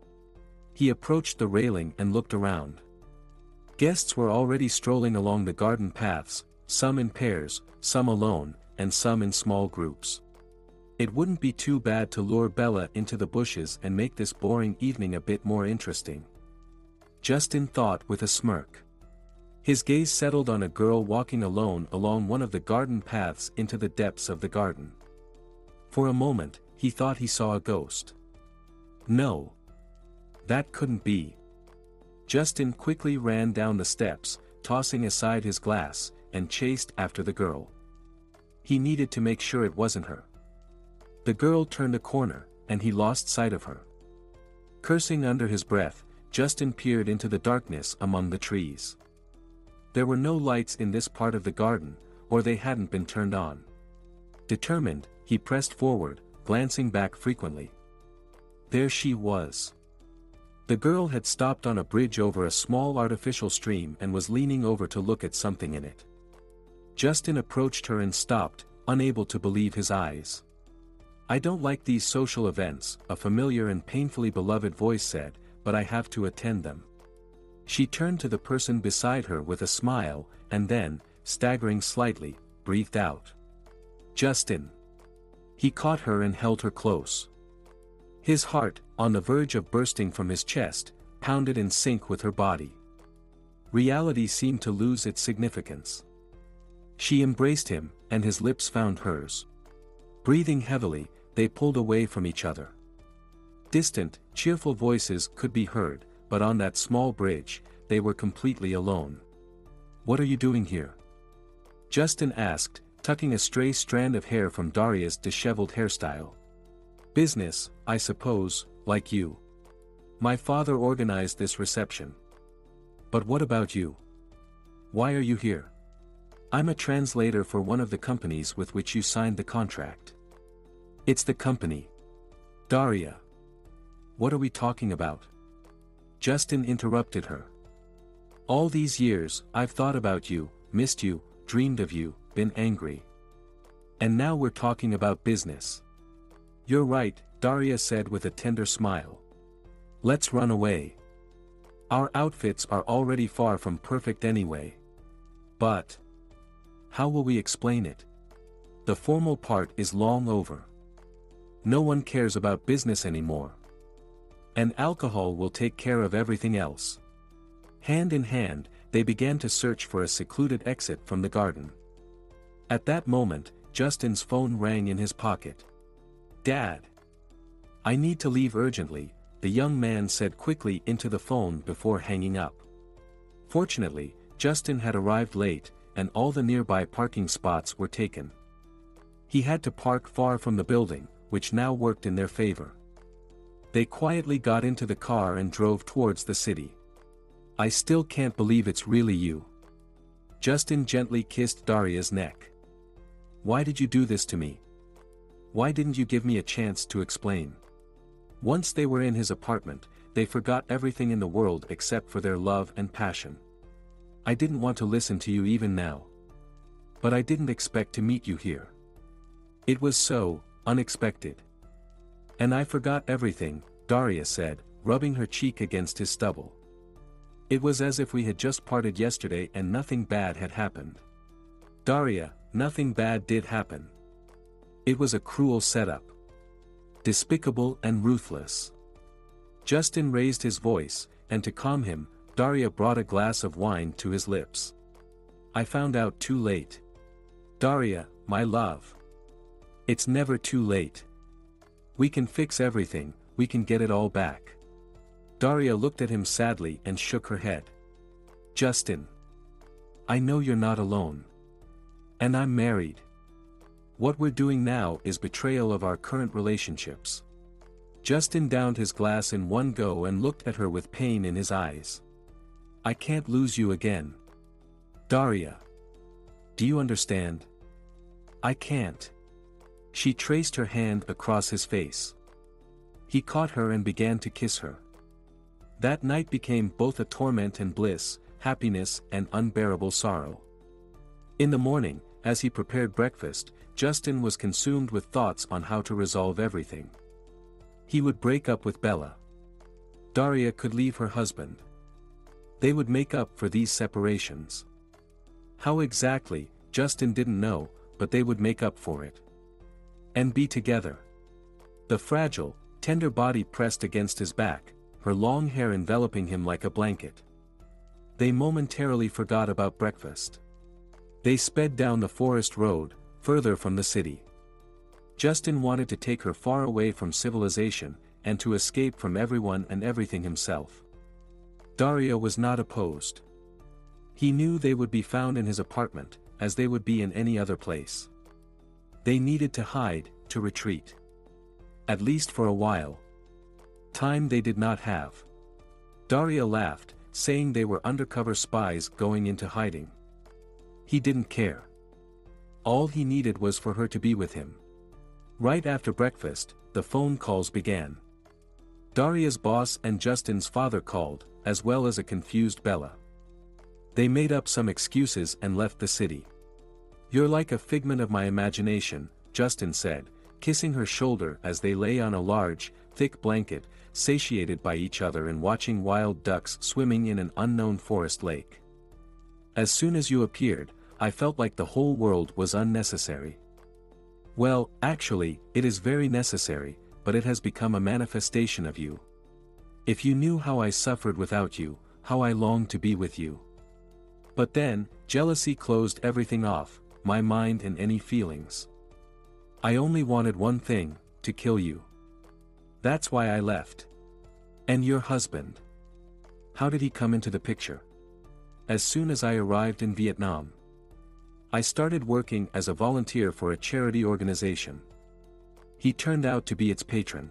He approached the railing and looked around. Guests were already strolling along the garden paths, some in pairs, some alone, and some in small groups. It wouldn't be too bad to lure Bella into the bushes and make this boring evening a bit more interesting. Justin thought with a smirk. His gaze settled on a girl walking alone along one of the garden paths into the depths of the garden. For a moment, he thought he saw a ghost. No. That couldn't be. Justin quickly ran down the steps, tossing aside his glass, and chased after the girl. He needed to make sure it wasn't her. The girl turned a corner, and he lost sight of her. Cursing under his breath, Justin peered into the darkness among the trees. There were no lights in this part of the garden, or they hadn't been turned on. Determined, he pressed forward, glancing back frequently. There she was. The girl had stopped on a bridge over a small artificial stream and was leaning over to look at something in it. Justin approached her and stopped, unable to believe his eyes. "I don't like these social events," a familiar and painfully beloved voice said, "but I have to attend them." She turned to the person beside her with a smile, and then, staggering slightly, breathed out. "Justin." He caught her and held her close. His heart, on the verge of bursting from his chest, pounded in sync with her body. Reality seemed to lose its significance. She embraced him, and his lips found hers. Breathing heavily, they pulled away from each other. Distant, cheerful voices could be heard, but on that small bridge, they were completely alone. "What are you doing here?" Justin asked, tucking a stray strand of hair from Daria's disheveled hairstyle. "Business, I suppose, like you. My father organized this reception." "But what about you? Why are you here?" "I'm a translator for one of the companies with which you signed the contract." "It's the company." "Daria. What are we talking about?" Justin interrupted her. "All these years, I've thought about you, missed you, dreamed of you, been angry. And now we're talking about business." "You're right," Daria said with a tender smile. "Let's run away. Our outfits are already far from perfect anyway. But how will we explain it? The formal part is long over. No one cares about business anymore. And alcohol will take care of everything else." Hand in hand, they began to search for a secluded exit from the garden. At that moment, Justin's phone rang in his pocket. "Dad. I need to leave urgently," the young man said quickly into the phone before hanging up. Fortunately, Justin had arrived late, and all the nearby parking spots were taken. He had to park far from the building, which now worked in their favor. They quietly got into the car and drove towards the city. "I still can't believe it's really you." Justin gently kissed Daria's neck. "Why did you do this to me? Why didn't you give me a chance to explain?" Once they were in his apartment, they forgot everything in the world except for their love and passion. "I didn't want to listen to you even now. But I didn't expect to meet you here. It was so unexpected. And I forgot everything, Daria said, rubbing her cheek against his stubble. It was as if we had just parted yesterday and nothing bad had happened. Daria, nothing bad did happen. It was a cruel setup. Despicable and ruthless. Justin raised his voice, and to calm him, Daria brought a glass of wine to his lips. I found out too late. Daria, my love. It's never too late. We can fix everything, we can get it all back. Daria looked at him sadly and shook her head. Justin. I know you're not alone. And I'm married. What we're doing now is betrayal of our current relationships. Justin downed his glass in one go and looked at her with pain in his eyes. I can't lose you again. Daria. Do you understand? I can't. She traced her hand across his face. He caught her and began to kiss her. That night became both a torment and bliss, happiness and unbearable sorrow. In the morning, as he prepared breakfast, Justin was consumed with thoughts on how to resolve everything. He would break up with Bella. Daria could leave her husband. They would make up for these separations. How exactly, Justin didn't know, but they would make up for it. And be together. The fragile, tender body pressed against his back, her long hair enveloping him like a blanket. They momentarily forgot about breakfast. They sped down the forest road, further from the city. Justin wanted to take her far away from civilization, and to escape from everyone and everything himself. Daria was not opposed. He knew they would be found in his apartment, as they would be in any other place. They needed to hide, to retreat. At least for a while. Time they did not have. Daria laughed, saying they were undercover spies going into hiding. He didn't care. All he needed was for her to be with him. Right after breakfast, the phone calls began. Daria's boss and Justin's father called, as well as a confused Bella. They made up some excuses and left the city. You're like a figment of my imagination, Justin said, kissing her shoulder as they lay on a large, thick blanket, satiated by each other and watching wild ducks swimming in an unknown forest lake. As soon as you appeared, I felt like the whole world was unnecessary. Well, actually, it is very necessary, but it has become a manifestation of you. If you knew how I suffered without you, how I longed to be with you. But then, jealousy closed everything off, my mind and any feelings. I only wanted one thing, to kill you. That's why I left. And your husband. How did he come into the picture? As soon as I arrived in Vietnam. I started working as a volunteer for a charity organization. He turned out to be its patron.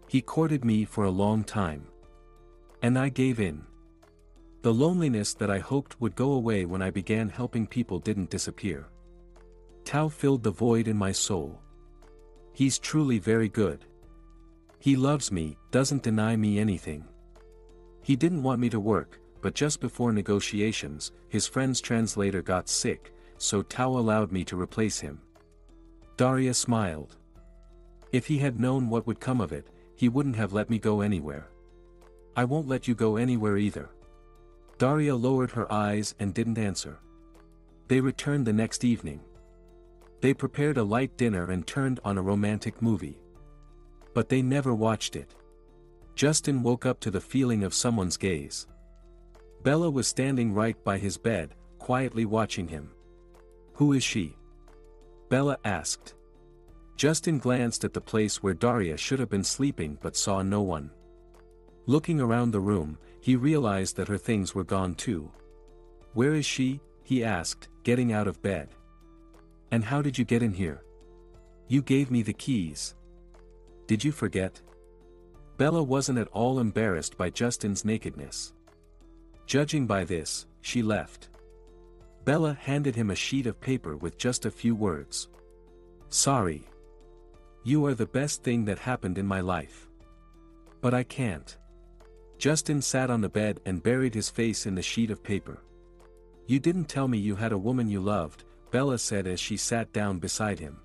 He courted me for a long time. And I gave in. The loneliness that I hoped would go away when I began helping people didn't disappear. Tao filled the void in my soul. He's truly very good. He loves me, doesn't deny me anything. He didn't want me to work, but just before negotiations, his friend's translator got sick, so Tao allowed me to replace him. Daria smiled. If he had known what would come of it, he wouldn't have let me go anywhere. I won't let you go anywhere either. Daria lowered her eyes and didn't answer. They returned the next evening. They prepared a light dinner and turned on a romantic movie. But they never watched it. Justin woke up to the feeling of someone's gaze. Bella was standing right by his bed, quietly watching him. Who is she? Bella asked. Justin glanced at the place where Daria should have been sleeping but saw no one. Looking around the room, he realized that her things were gone too. Where is she? He asked, getting out of bed. And how did you get in here? You gave me the keys. Did you forget? Bella wasn't at all embarrassed by Justin's nakedness. Judging by this, she left. Bella handed him a sheet of paper with just a few words. Sorry. You are the best thing that happened in my life. But I can't. Justin sat on the bed and buried his face in the sheet of paper. You didn't tell me you had a woman you loved, Bella said as she sat down beside him.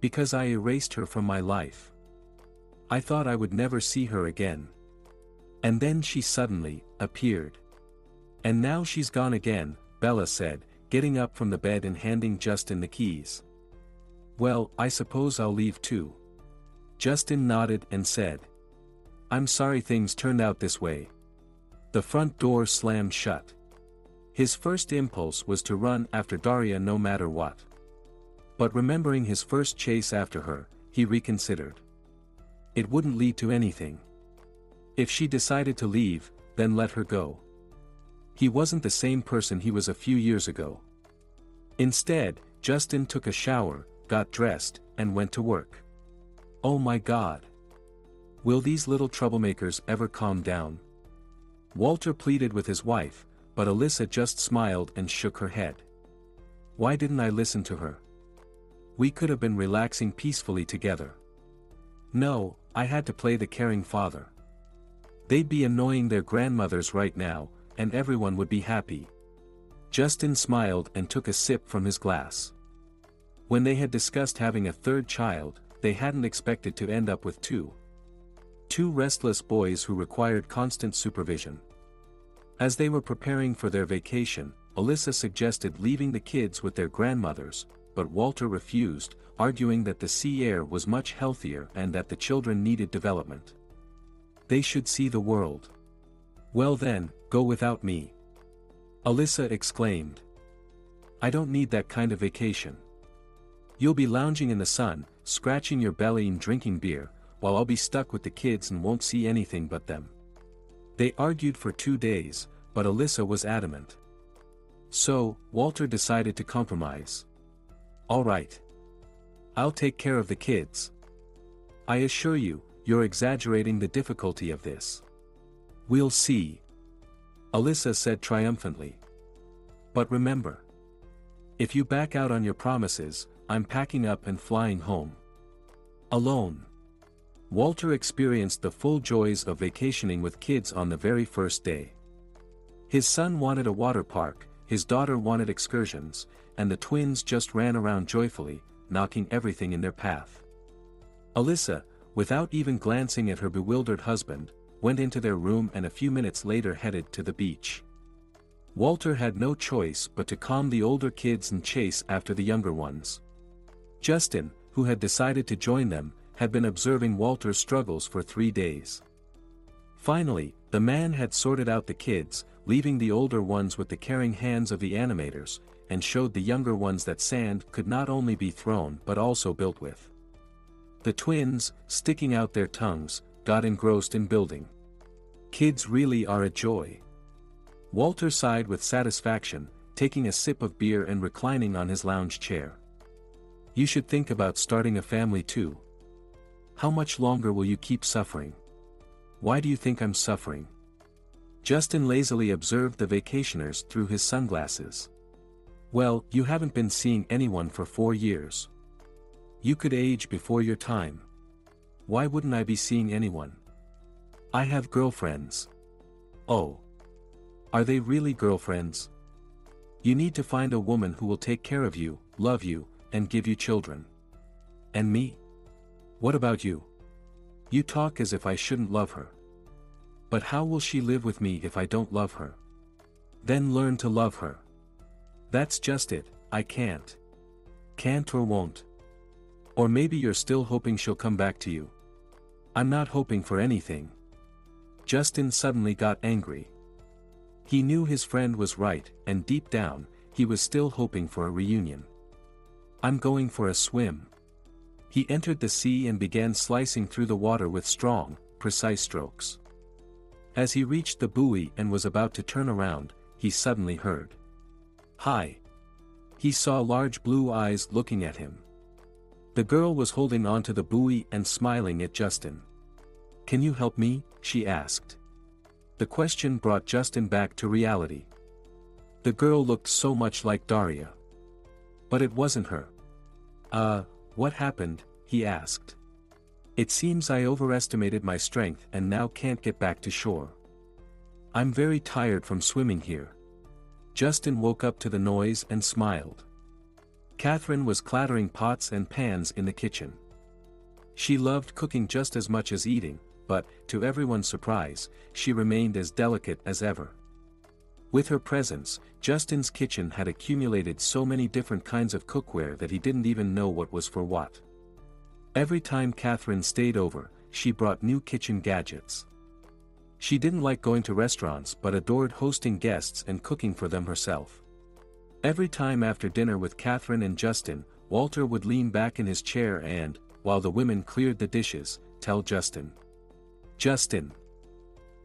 Because I erased her from my life. I thought I would never see her again. And then she suddenly appeared. And now she's gone again, Bella said, getting up from the bed and handing Justin the keys. Well, I suppose I'll leave too. Justin nodded and said. I'm sorry things turned out this way. The front door slammed shut. His first impulse was to run after Daria no matter what. But remembering his first chase after her, he reconsidered. It wouldn't lead to anything. If she decided to leave, then let her go. He wasn't the same person he was a few years ago. Instead, Justin took a shower, got dressed, and went to work. Oh my God! Will these little troublemakers ever calm down? Walter pleaded with his wife, but Alyssa just smiled and shook her head. Why didn't I listen to her? We could have been relaxing peacefully together. No, I had to play the caring father. They'd be annoying their grandmothers right now, and everyone would be happy. Justin smiled and took a sip from his glass. When they had discussed having a third child, they hadn't expected to end up with two. Two restless boys who required constant supervision. As they were preparing for their vacation, Alyssa suggested leaving the kids with their grandmothers, but Walter refused, arguing that the sea air was much healthier and that the children needed development. They should see the world. Well then, go without me. Alyssa exclaimed. I don't need that kind of vacation. You'll be lounging in the sun, scratching your belly and drinking beer, while I'll be stuck with the kids and won't see anything but them. They argued for 2 days, but Alyssa was adamant. So, Walter decided to compromise. All right. I'll take care of the kids. I assure you, you're exaggerating the difficulty of this. We'll see. Alyssa said triumphantly. But remember. If you back out on your promises, I'm packing up and flying home. Alone. Walter experienced the full joys of vacationing with kids on the very first day. His son wanted a water park, his daughter wanted excursions, and the twins just ran around joyfully, knocking everything in their path. Alyssa, without even glancing at her bewildered husband, went into their room and a few minutes later headed to the beach. Walter had no choice but to calm the older kids and chase after the younger ones. Justin, who had decided to join them, had been observing Walter's struggles for 3 days. Finally, the man had sorted out the kids, leaving the older ones with the caring hands of the animators, and showed the younger ones that sand could not only be thrown but also built with. The twins, sticking out their tongues, got engrossed in building. Kids really are a joy. Walter sighed with satisfaction, taking a sip of beer and reclining on his lounge chair. You should think about starting a family too. How much longer will you keep suffering? Why do you think I'm suffering? Justin lazily observed the vacationers through his sunglasses. Well, you haven't been seeing anyone for 4 years. You could age before your time. Why wouldn't I be seeing anyone? I have girlfriends. Oh. Are they really girlfriends? You need to find a woman who will take care of you, love you, and give you children. And me? What about you? You talk as if I shouldn't love her. But how will she live with me if I don't love her? Then learn to love her. That's just it, I can't. Can't or won't. Or maybe you're still hoping she'll come back to you. I'm not hoping for anything. Justin suddenly got angry. He knew his friend was right, and deep down, he was still hoping for a reunion. I'm going for a swim. He entered the sea and began slicing through the water with strong, precise strokes. As he reached the buoy and was about to turn around, he suddenly heard. Hi. He saw large blue eyes looking at him. The girl was holding onto the buoy and smiling at Justin. Can you help me? She asked. The question brought Justin back to reality. The girl looked so much like Daria. But it wasn't her. What happened? He asked. It seems I overestimated my strength and now can't get back to shore. I'm very tired from swimming here. Justin woke up to the noise and smiled. Catherine was clattering pots and pans in the kitchen. She loved cooking just as much as eating, but, to everyone's surprise, she remained as delicate as ever. With her presence, Justin's kitchen had accumulated so many different kinds of cookware that he didn't even know what was for what. Every time Catherine stayed over, she brought new kitchen gadgets. She didn't like going to restaurants but adored hosting guests and cooking for them herself. Every time after dinner with Catherine and Justin, Walter would lean back in his chair and, while the women cleared the dishes, tell Justin, "Justin,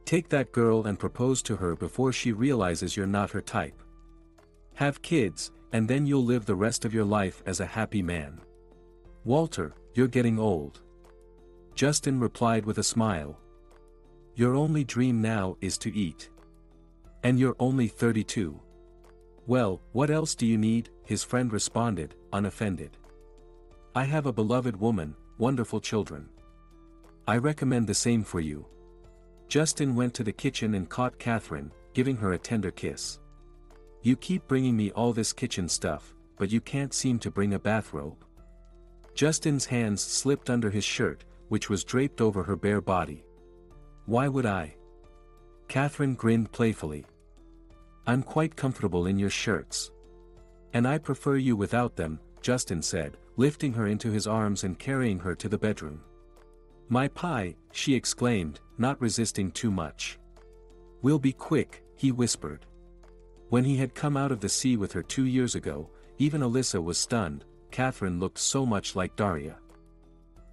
take that girl and propose to her before she realizes you're not her type. Have kids, and then you'll live the rest of your life as a happy man." "Walter, you're getting old." Justin replied with a smile. "Your only dream now is to eat. And you're only 32. "Well, what else do you need?" his friend responded, unoffended. "I have a beloved woman, wonderful children. I recommend the same for you." Justin went to the kitchen and caught Catherine, giving her a tender kiss. "You keep bringing me all this kitchen stuff, but you can't seem to bring a bathrobe." Justin's hands slipped under his shirt, which was draped over her bare body. "Why would I?" Catherine grinned playfully. "I'm quite comfortable in your shirts. And I prefer you without them," Justin said, lifting her into his arms and carrying her to the bedroom. "My pie," she exclaimed, not resisting too much. "We'll be quick," he whispered. When he had come out of the sea with her 2 years ago, even Alyssa was stunned. Catherine looked so much like Daria.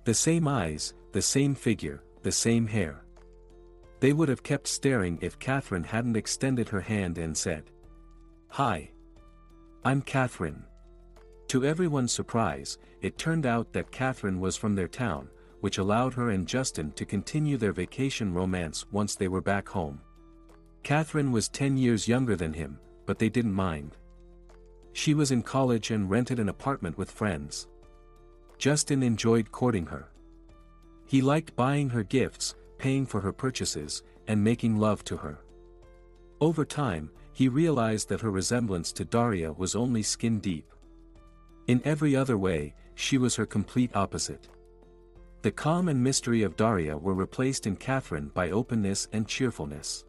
The same eyes, the same figure, the same hair. They would have kept staring if Catherine hadn't extended her hand and said, "Hi. I'm Catherine." To everyone's surprise, it turned out that Catherine was from their town, which allowed her and Justin to continue their vacation romance once they were back home. Catherine was 10 years younger than him, but they didn't mind. She was in college and rented an apartment with friends. Justin enjoyed courting her. He liked buying her gifts, paying for her purchases, and making love to her. Over time, he realized that her resemblance to Daria was only skin deep. In every other way, she was her complete opposite. The calm and mystery of Daria were replaced in Catherine by openness and cheerfulness.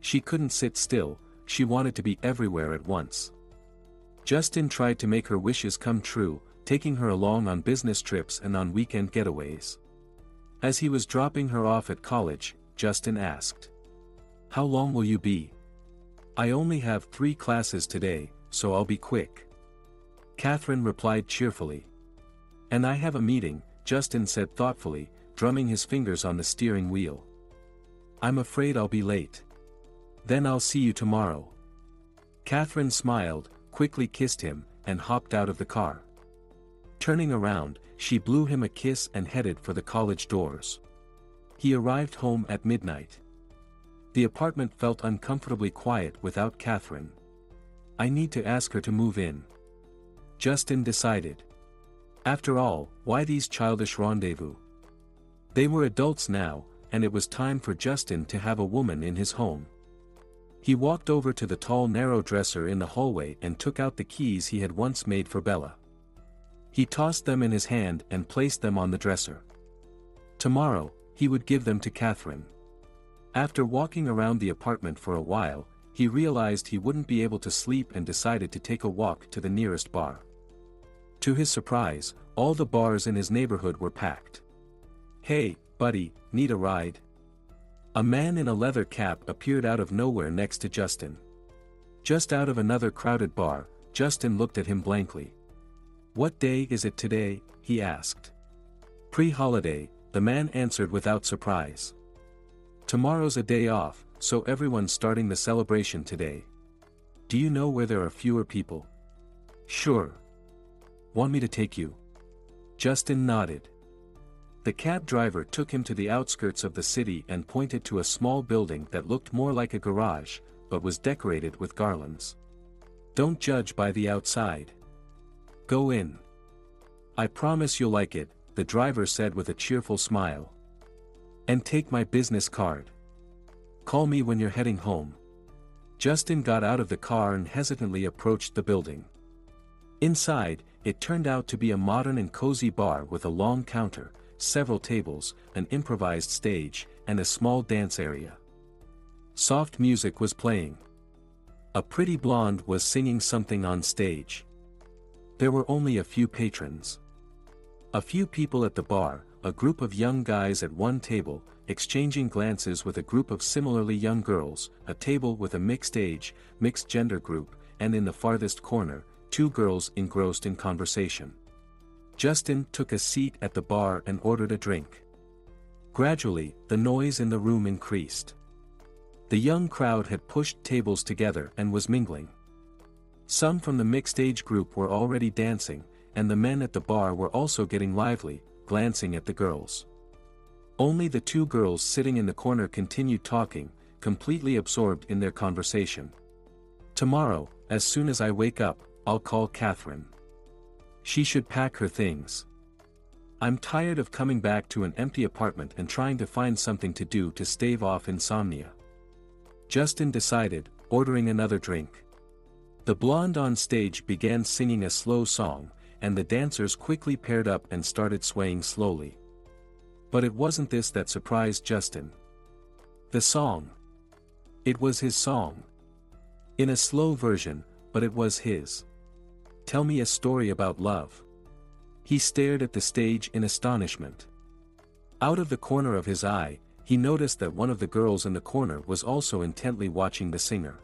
She couldn't sit still, she wanted to be everywhere at once. Justin tried to make her wishes come true, taking her along on business trips and on weekend getaways. As he was dropping her off at college, Justin asked, "How long will you be?" "I only have 3 classes today, so I'll be quick." Catherine replied cheerfully. "And I have a meeting," Justin said thoughtfully, drumming his fingers on the steering wheel. "I'm afraid I'll be late." "Then I'll see you tomorrow." Catherine smiled, quickly kissed him, and hopped out of the car. Turning around, she blew him a kiss and headed for the college doors. He arrived home at midnight. The apartment felt uncomfortably quiet without Catherine. "I need to ask her to move in," Justin decided. After all, why these childish rendezvous? They were adults now, and it was time for Justin to have a woman in his home. He walked over to the tall narrow dresser in the hallway and took out the keys he had once made for Bella. He tossed them in his hand and placed them on the dresser. Tomorrow, he would give them to Catherine. After walking around the apartment for a while, he realized he wouldn't be able to sleep and decided to take a walk to the nearest bar. To his surprise, all the bars in his neighborhood were packed. "Hey, buddy, need a ride?" A man in a leather cap appeared out of nowhere next to Justin. Just out of another crowded bar, Justin looked at him blankly. "What day is it today?" he asked. "Pre-holiday," the man answered without surprise. "Tomorrow's a day off, so everyone's starting the celebration today. Do you know where there are fewer people?" "Sure. Want me to take you?" Justin nodded. The cab driver took him to the outskirts of the city and pointed to a small building that looked more like a garage, but was decorated with garlands. "Don't judge by the outside. Go in. I promise you'll like it," the driver said with a cheerful smile. "And take my business card. Call me when you're heading home." Justin got out of the car and hesitantly approached the building. Inside, it turned out to be a modern and cozy bar with a long counter, several tables, an improvised stage, and a small dance area. Soft music was playing. A pretty blonde was singing something on stage. There were only a few patrons. A few people at the bar, a group of young guys at one table, exchanging glances with a group of similarly young girls, a table with a mixed age, mixed gender group, and in the farthest corner, two girls engrossed in conversation. Justin took a seat at the bar and ordered a drink. Gradually, the noise in the room increased. The young crowd had pushed tables together and was mingling. Some from the mixed age group were already dancing, and the men at the bar were also getting lively, glancing at the girls. Only the two girls sitting in the corner continued talking, completely absorbed in their conversation. "Tomorrow, as soon as I wake up, I'll call Catherine. She should pack her things. I'm tired of coming back to an empty apartment and trying to find something to do to stave off insomnia." Justin decided, ordering another drink. The blonde on stage began singing a slow song, and the dancers quickly paired up and started swaying slowly. But it wasn't this that surprised Justin. The song. It was his song. In a slow version, but it was his. "Tell me a story about love." He stared at the stage in astonishment. Out of the corner of his eye, he noticed that one of the girls in the corner was also intently watching the singer.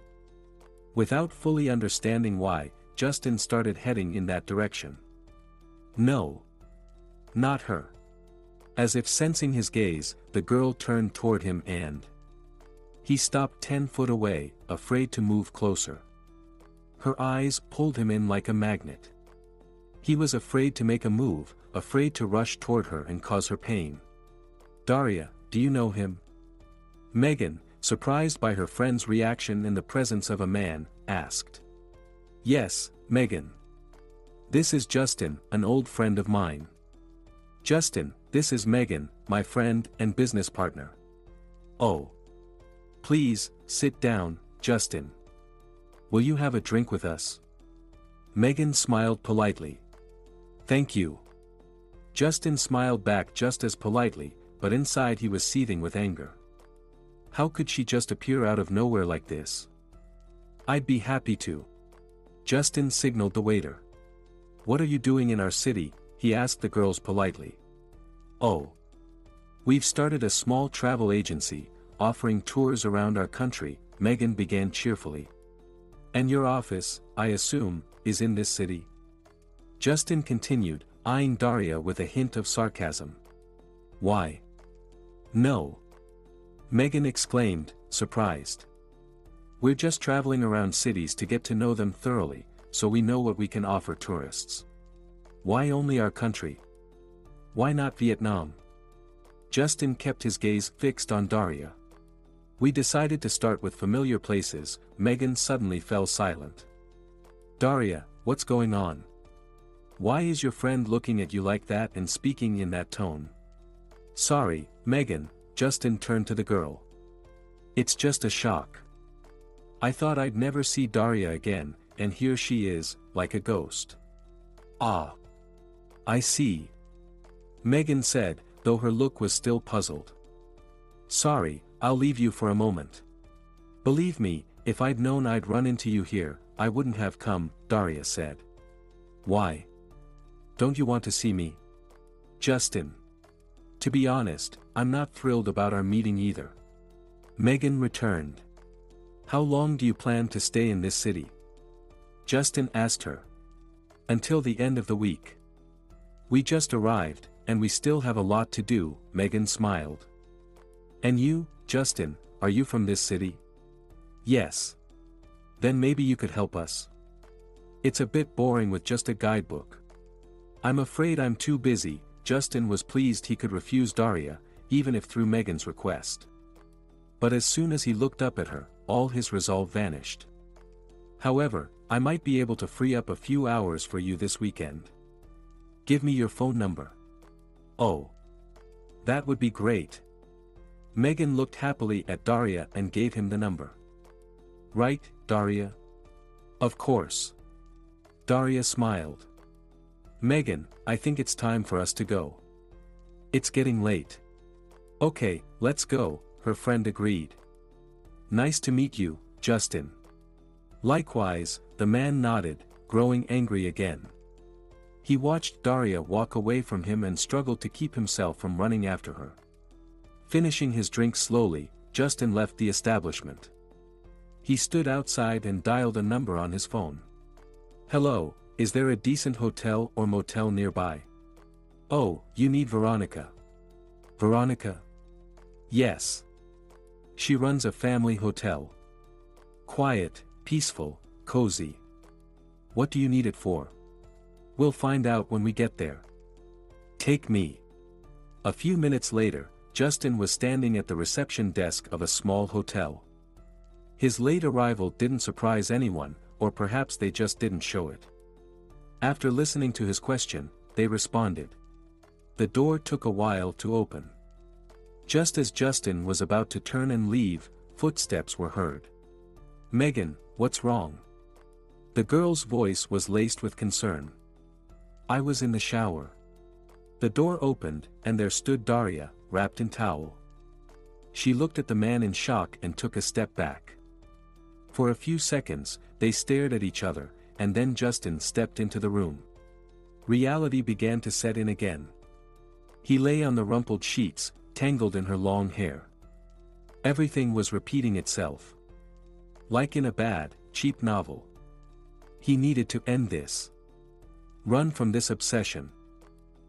Without fully understanding why, Justin started heading in that direction. No. Not her. As if sensing his gaze, the girl turned toward him and he stopped 10 feet away, afraid to move closer. Her eyes pulled him in like a magnet. He was afraid to make a move, afraid to rush toward her and cause her pain. "Daria, do you know him?" Megan, surprised by her friend's reaction in the presence of a man, asked. "Yes, Megan. This is Justin, an old friend of mine." "Justin, this is Megan, my friend and business partner." "Oh. Please, sit down, Justin. Will you have a drink with us?" Megan smiled politely. "Thank you." Justin smiled back just as politely, but inside he was seething with anger. How could she just appear out of nowhere like this? "I'd be happy to." Justin signaled the waiter. "What are you doing in our city?" he asked the girls politely. "Oh. We've started a small travel agency, offering tours around our country," Megan began cheerfully. "And your office, I assume, is in this city?" Justin continued, eyeing Daria with a hint of sarcasm. "Why? No." Megan exclaimed, surprised. "We're just traveling around cities to get to know them thoroughly, so we know what we can offer tourists." "Why only our country? Why not Vietnam?" Justin kept his gaze fixed on Daria. "We decided to start with familiar places." Megan suddenly fell silent. "Daria, what's going on? Why is your friend looking at you like that and speaking in that tone?" "Sorry, Megan," Justin turned to the girl. "It's just a shock. I thought I'd never see Daria again, and here she is, like a ghost." "Ah. I see," Megan said, though her look was still puzzled. "Sorry, I'll leave you for a moment. Believe me, if I'd known I'd run into you here, I wouldn't have come," Daria said. "Why? Don't you want to see me?" "Justin. To be honest, I'm not thrilled about our meeting either." Megan returned. "How long do you plan to stay in this city?" Justin asked her. "Until the end of the week. We just arrived, and we still have a lot to do," Megan smiled. "And you, Justin, are you from this city?" "Yes." "Then maybe you could help us. It's a bit boring with just a guidebook." "I'm afraid I'm too busy." Justin was pleased he could refuse Daria, even if through Megan's request. But as soon as he looked up at her, all his resolve vanished. "However, I might be able to free up a few hours for you this weekend. Give me your phone number." "Oh. That would be great." Megan looked happily at Daria and gave him the number. "Right, Daria?" "Of course. Daria smiled. Megan, I think it's time for us to go. It's getting late. Okay, let's go, her friend agreed. Nice to meet you, Justin. Likewise, the man nodded, growing angry again. He watched Daria walk away from him and struggled to keep himself from running after her. Finishing his drink slowly, Justin left the establishment. He stood outside and dialed a number on his phone. Hello, is there a decent hotel or motel nearby? Oh, you need Veronica. Veronica? Yes. She runs a family hotel. Quiet, peaceful, cozy. What do you need it for? We'll find out when we get there. Take me. A few minutes later, Justin was standing at the reception desk of a small hotel. His late arrival didn't surprise anyone, or perhaps they just didn't show it. After listening to his question, they responded. The door took a while to open. Just as Justin was about to turn and leave, footsteps were heard. Megan, what's wrong? The girl's voice was laced with concern. I was in the shower. The door opened, and there stood Daria, wrapped in towel. She looked at the man in shock and took a step back. For a few seconds, they stared at each other, and then Justin stepped into the room. Reality began to set in again. He lay on the rumpled sheets, tangled in her long hair. Everything was repeating itself. Like in a bad, cheap novel. He needed to end this. Run from this obsession.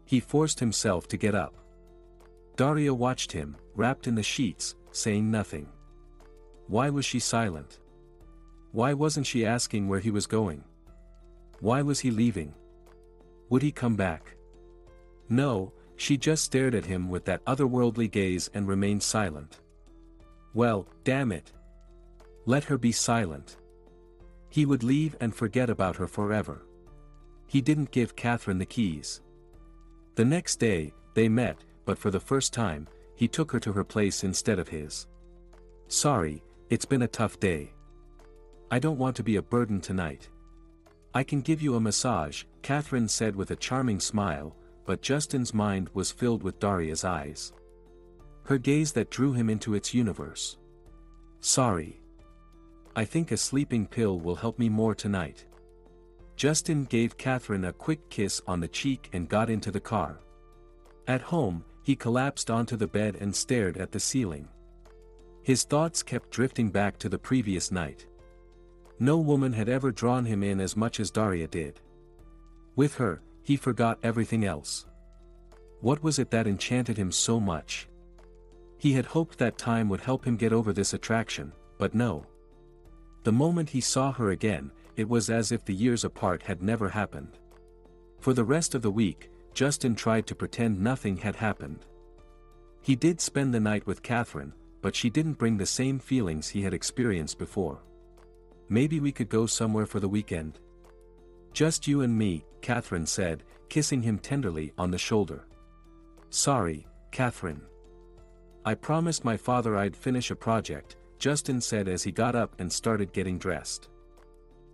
He forced himself to get up. Daria watched him, wrapped in the sheets, saying nothing. Why was she silent? Why wasn't she asking where he was going? Why was he leaving? Would he come back? No, she just stared at him with that otherworldly gaze and remained silent. Well, damn it. Let her be silent. He would leave and forget about her forever. He didn't give Catherine the keys. The next day, they met, but for the first time, he took her to her place instead of his. Sorry, it's been a tough day. I don't want to be a burden tonight. I can give you a massage, Catherine said with a charming smile, but Justin's mind was filled with Daria's eyes. Her gaze that drew him into its universe. Sorry. I think a sleeping pill will help me more tonight. Justin gave Catherine a quick kiss on the cheek and got into the car. At home, he collapsed onto the bed and stared at the ceiling. His thoughts kept drifting back to the previous night. No woman had ever drawn him in as much as Daria did. With her, he forgot everything else. What was it that enchanted him so much? He had hoped that time would help him get over this attraction, but no. The moment he saw her again, it was as if the years apart had never happened. For the rest of the week, Justin tried to pretend nothing had happened. He did spend the night with Catherine, but she didn't bring the same feelings he had experienced before. Maybe we could go somewhere for the weekend. Just you and me, Catherine said, kissing him tenderly on the shoulder. Sorry, Catherine. I promised my father I'd finish a project, Justin said as he got up and started getting dressed.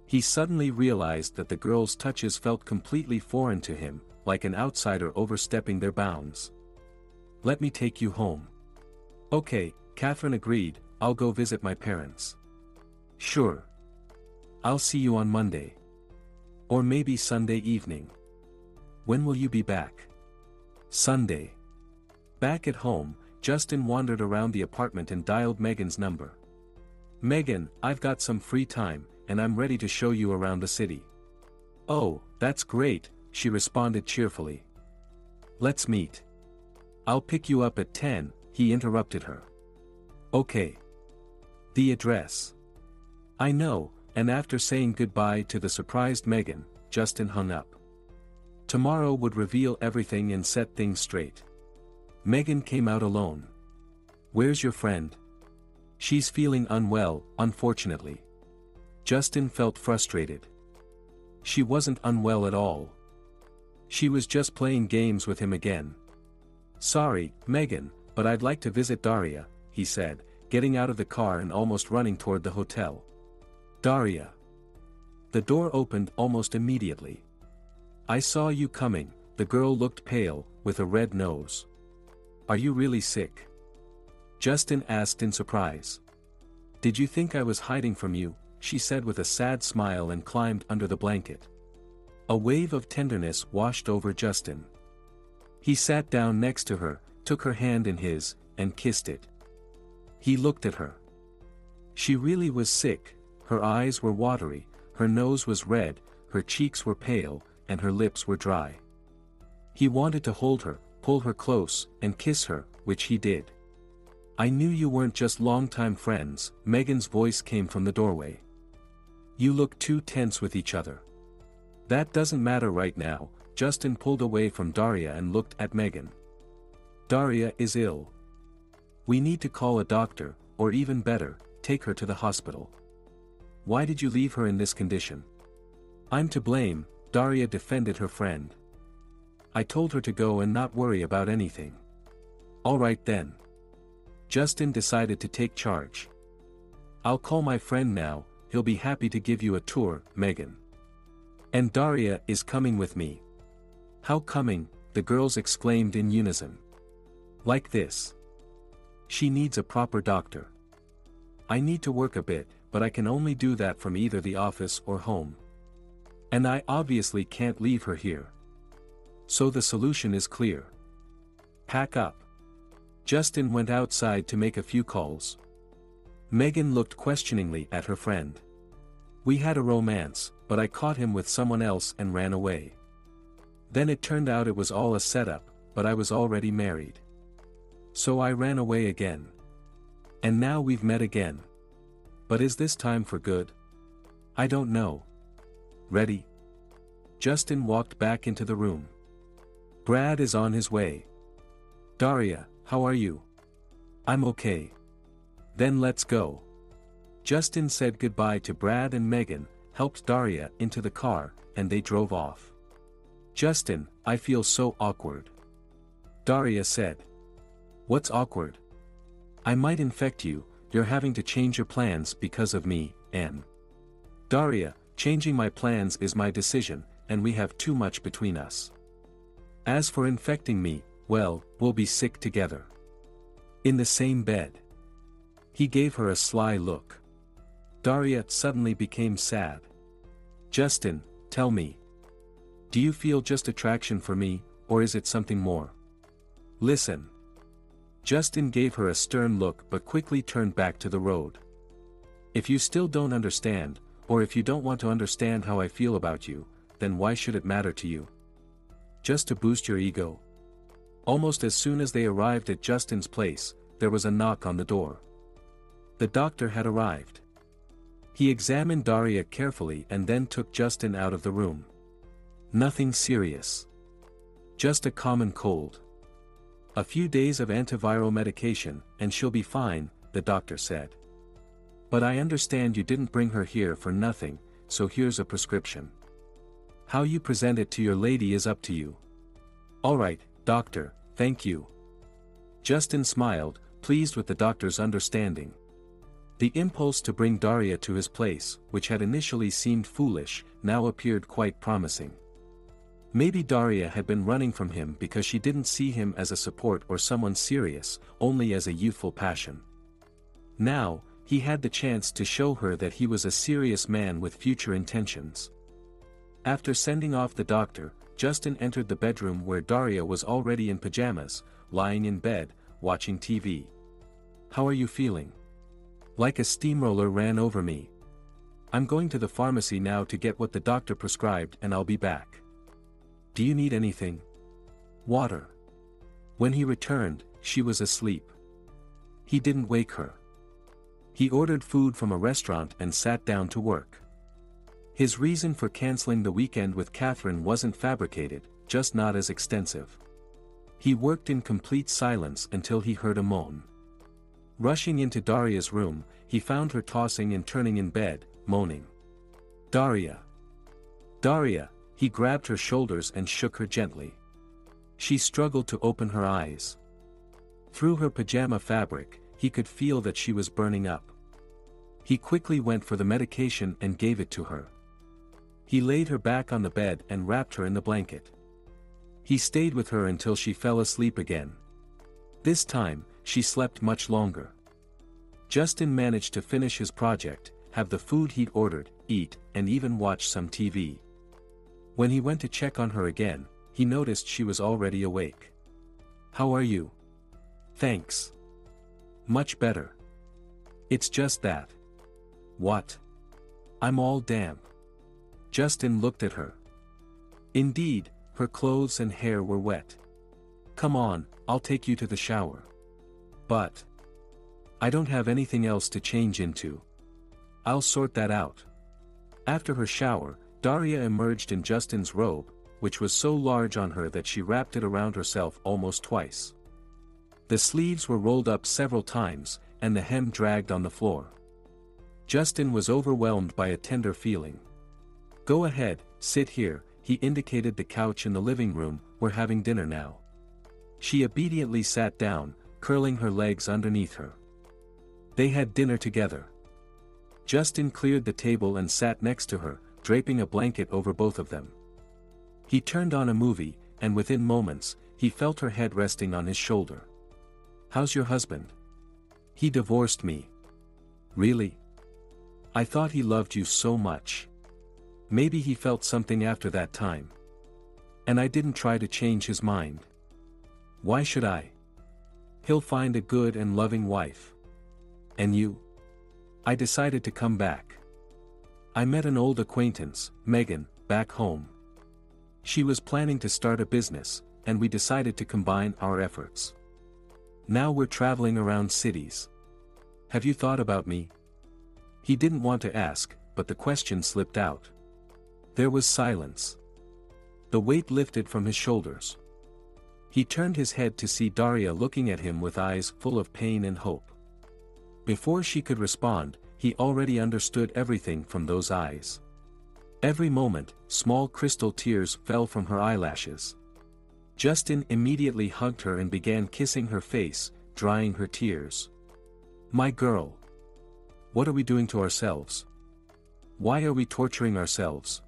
He suddenly realized that the girl's touches felt completely foreign to him, like an outsider overstepping their bounds. Let me take you home. Okay, Catherine agreed, I'll go visit my parents. Sure. I'll see you on Monday. Or maybe Sunday evening. When will you be back? Sunday. Back at home, Justin wandered around the apartment and dialed Megan's number. Megan, I've got some free time, and I'm ready to show you around the city. Oh, that's great, she responded cheerfully. Let's meet. I'll pick you up at 10, he interrupted her. Okay. The address. I know, and after saying goodbye to the surprised Megan, Justin hung up. Tomorrow would reveal everything and set things straight. Megan came out alone. Where's your friend? She's feeling unwell, unfortunately. Justin felt frustrated. She wasn't unwell at all. She was just playing games with him again. Sorry, Megan, but I'd like to visit Daria, he said, getting out of the car and almost running toward the hotel. Daria. The door opened almost immediately. "I saw you coming." The girl looked pale, with a red nose. "Are you really sick?" Justin asked in surprise. "Did you think I was hiding from you?" she said with a sad smile and climbed under the blanket. A wave of tenderness washed over Justin. He sat down next to her, took her hand in his, and kissed it. He looked at her. She really was sick. Her eyes were watery, her nose was red, her cheeks were pale, and her lips were dry. He wanted to hold her, pull her close, and kiss her, which he did. "I knew you weren't just longtime friends," Megan's voice came from the doorway. "You look too tense with each other." "That doesn't matter right now." Justin pulled away from Daria and looked at Megan. "Daria is ill. We need to call a doctor, or even better, take her to the hospital." "Why did you leave her in this condition?" "I'm to blame," Daria defended her friend. "I told her to go and not worry about anything." "All right then." Justin decided to take charge. "I'll call my friend now, he'll be happy to give you a tour, Megan. And Daria is coming with me." "How coming?" the girls exclaimed in unison. "Like this. She needs a proper doctor. I need to work a bit, but I can only do that from either the office or home. And I obviously can't leave her here. So the solution is clear. Pack up." Justin went outside to make a few calls. Megan looked questioningly at her friend. "We had a romance, but I caught him with someone else and ran away. Then it turned out it was all a setup, but I was already married. So I ran away again. And now we've met again. But is this time for good? I don't know. Ready?" Justin walked back into the room. "Brad is on his way. Daria, how are you?" "I'm okay." "Then let's go." Justin said goodbye to Brad and Megan, helped Daria into the car, and they drove off. "Justin, I feel so awkward." Daria said. "What's awkward?" "I might infect you. You're having to change your plans because of me, Anne." "Daria, changing my plans is my decision, and we have too much between us. As for infecting me, well, we'll be sick together. In the same bed." He gave her a sly look. Daria suddenly became sad. "Justin, tell me. Do you feel just attraction for me, or is it something more? Listen." Justin gave her a stern look but quickly turned back to the road. "If you still don't understand, or if you don't want to understand how I feel about you, then why should it matter to you? Just to boost your ego?" Almost as soon as they arrived at Justin's place, there was a knock on the door. The doctor had arrived. He examined Daria carefully and then took Justin out of the room. "Nothing serious. Just a common cold. A few days of antiviral medication, and she'll be fine," the doctor said. "But I understand you didn't bring her here for nothing, so here's a prescription. How you present it to your lady is up to you." "All right, doctor, thank you." Justin smiled, pleased with the doctor's understanding. The impulse to bring Daria to his place, which had initially seemed foolish, now appeared quite promising. Maybe Daria had been running from him because she didn't see him as a support or someone serious, only as a youthful passion. Now, he had the chance to show her that he was a serious man with future intentions. After sending off the doctor, Justin entered the bedroom where Daria was already in pajamas, lying in bed, watching TV. "How are you feeling?" "Like a steamroller ran over me. I'm going to the pharmacy now to get what the doctor prescribed and I'll be back. Do you need anything?" "Water." When he returned, she was asleep. He didn't wake her. He ordered food from a restaurant and sat down to work. His reason for canceling the weekend with Catherine wasn't fabricated, just not as extensive. He worked in complete silence until he heard a moan. Rushing into Daria's room, he found her tossing and turning in bed, moaning. "Daria! Daria!" He grabbed her shoulders and shook her gently. She struggled to open her eyes. Through her pajama fabric, he could feel that she was burning up. He quickly went for the medication and gave it to her. He laid her back on the bed and wrapped her in the blanket. He stayed with her until she fell asleep again. This time, she slept much longer. Justin managed to finish his project, have the food he'd ordered, eat, and even watch some TV. When he went to check on her again, he noticed she was already awake. "How are you?" "Thanks. Much better. It's just that." "What?" "I'm all damp." Justin looked at her. Indeed, her clothes and hair were wet. "Come on, I'll take you to the shower." "But I don't have anything else to change into." "I'll sort that out." After her shower, Daria emerged in Justin's robe, which was so large on her that she wrapped it around herself almost twice. The sleeves were rolled up several times, and the hem dragged on the floor. Justin was overwhelmed by a tender feeling. "Go ahead, sit here," he indicated the couch in the living room. "We're having dinner now." She obediently sat down, curling her legs underneath her. They had dinner together. Justin cleared the table and sat next to her, draping a blanket over both of them. He turned on a movie, and within moments, he felt her head resting on his shoulder. "How's your husband?" "He divorced me." "Really? I thought he loved you so much." "Maybe he felt something after that time. And I didn't try to change his mind." "Why should I? He'll find a good and loving wife." "And you?" "I decided to come back. I met an old acquaintance, Megan, back home. She was planning to start a business, and we decided to combine our efforts. Now we're traveling around cities. Have you thought about me?" He didn't want to ask, but the question slipped out. There was silence. The weight lifted from his shoulders. He turned his head to see Daria looking at him with eyes full of pain and hope. Before she could respond, he already understood everything from those eyes. Every moment, small crystal tears fell from her eyelashes. Justin immediately hugged her and began kissing her face, drying her tears. "My girl. What are we doing to ourselves? Why are we torturing ourselves?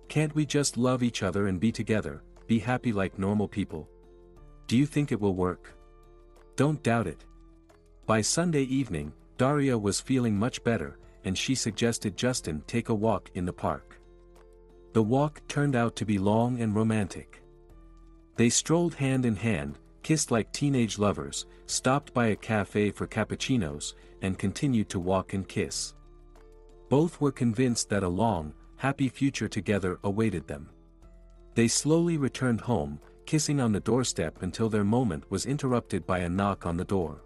Can't we just love each other and be together, be happy like normal people? Do you think it will work? Don't doubt it." By Sunday evening, Daria was feeling much better, and she suggested Justin take a walk in the park. The walk turned out to be long and romantic. They strolled hand in hand, kissed like teenage lovers, stopped by a cafe for cappuccinos, and continued to walk and kiss. Both were convinced that a long, happy future together awaited them. They slowly returned home, kissing on the doorstep until their moment was interrupted by a knock on the door.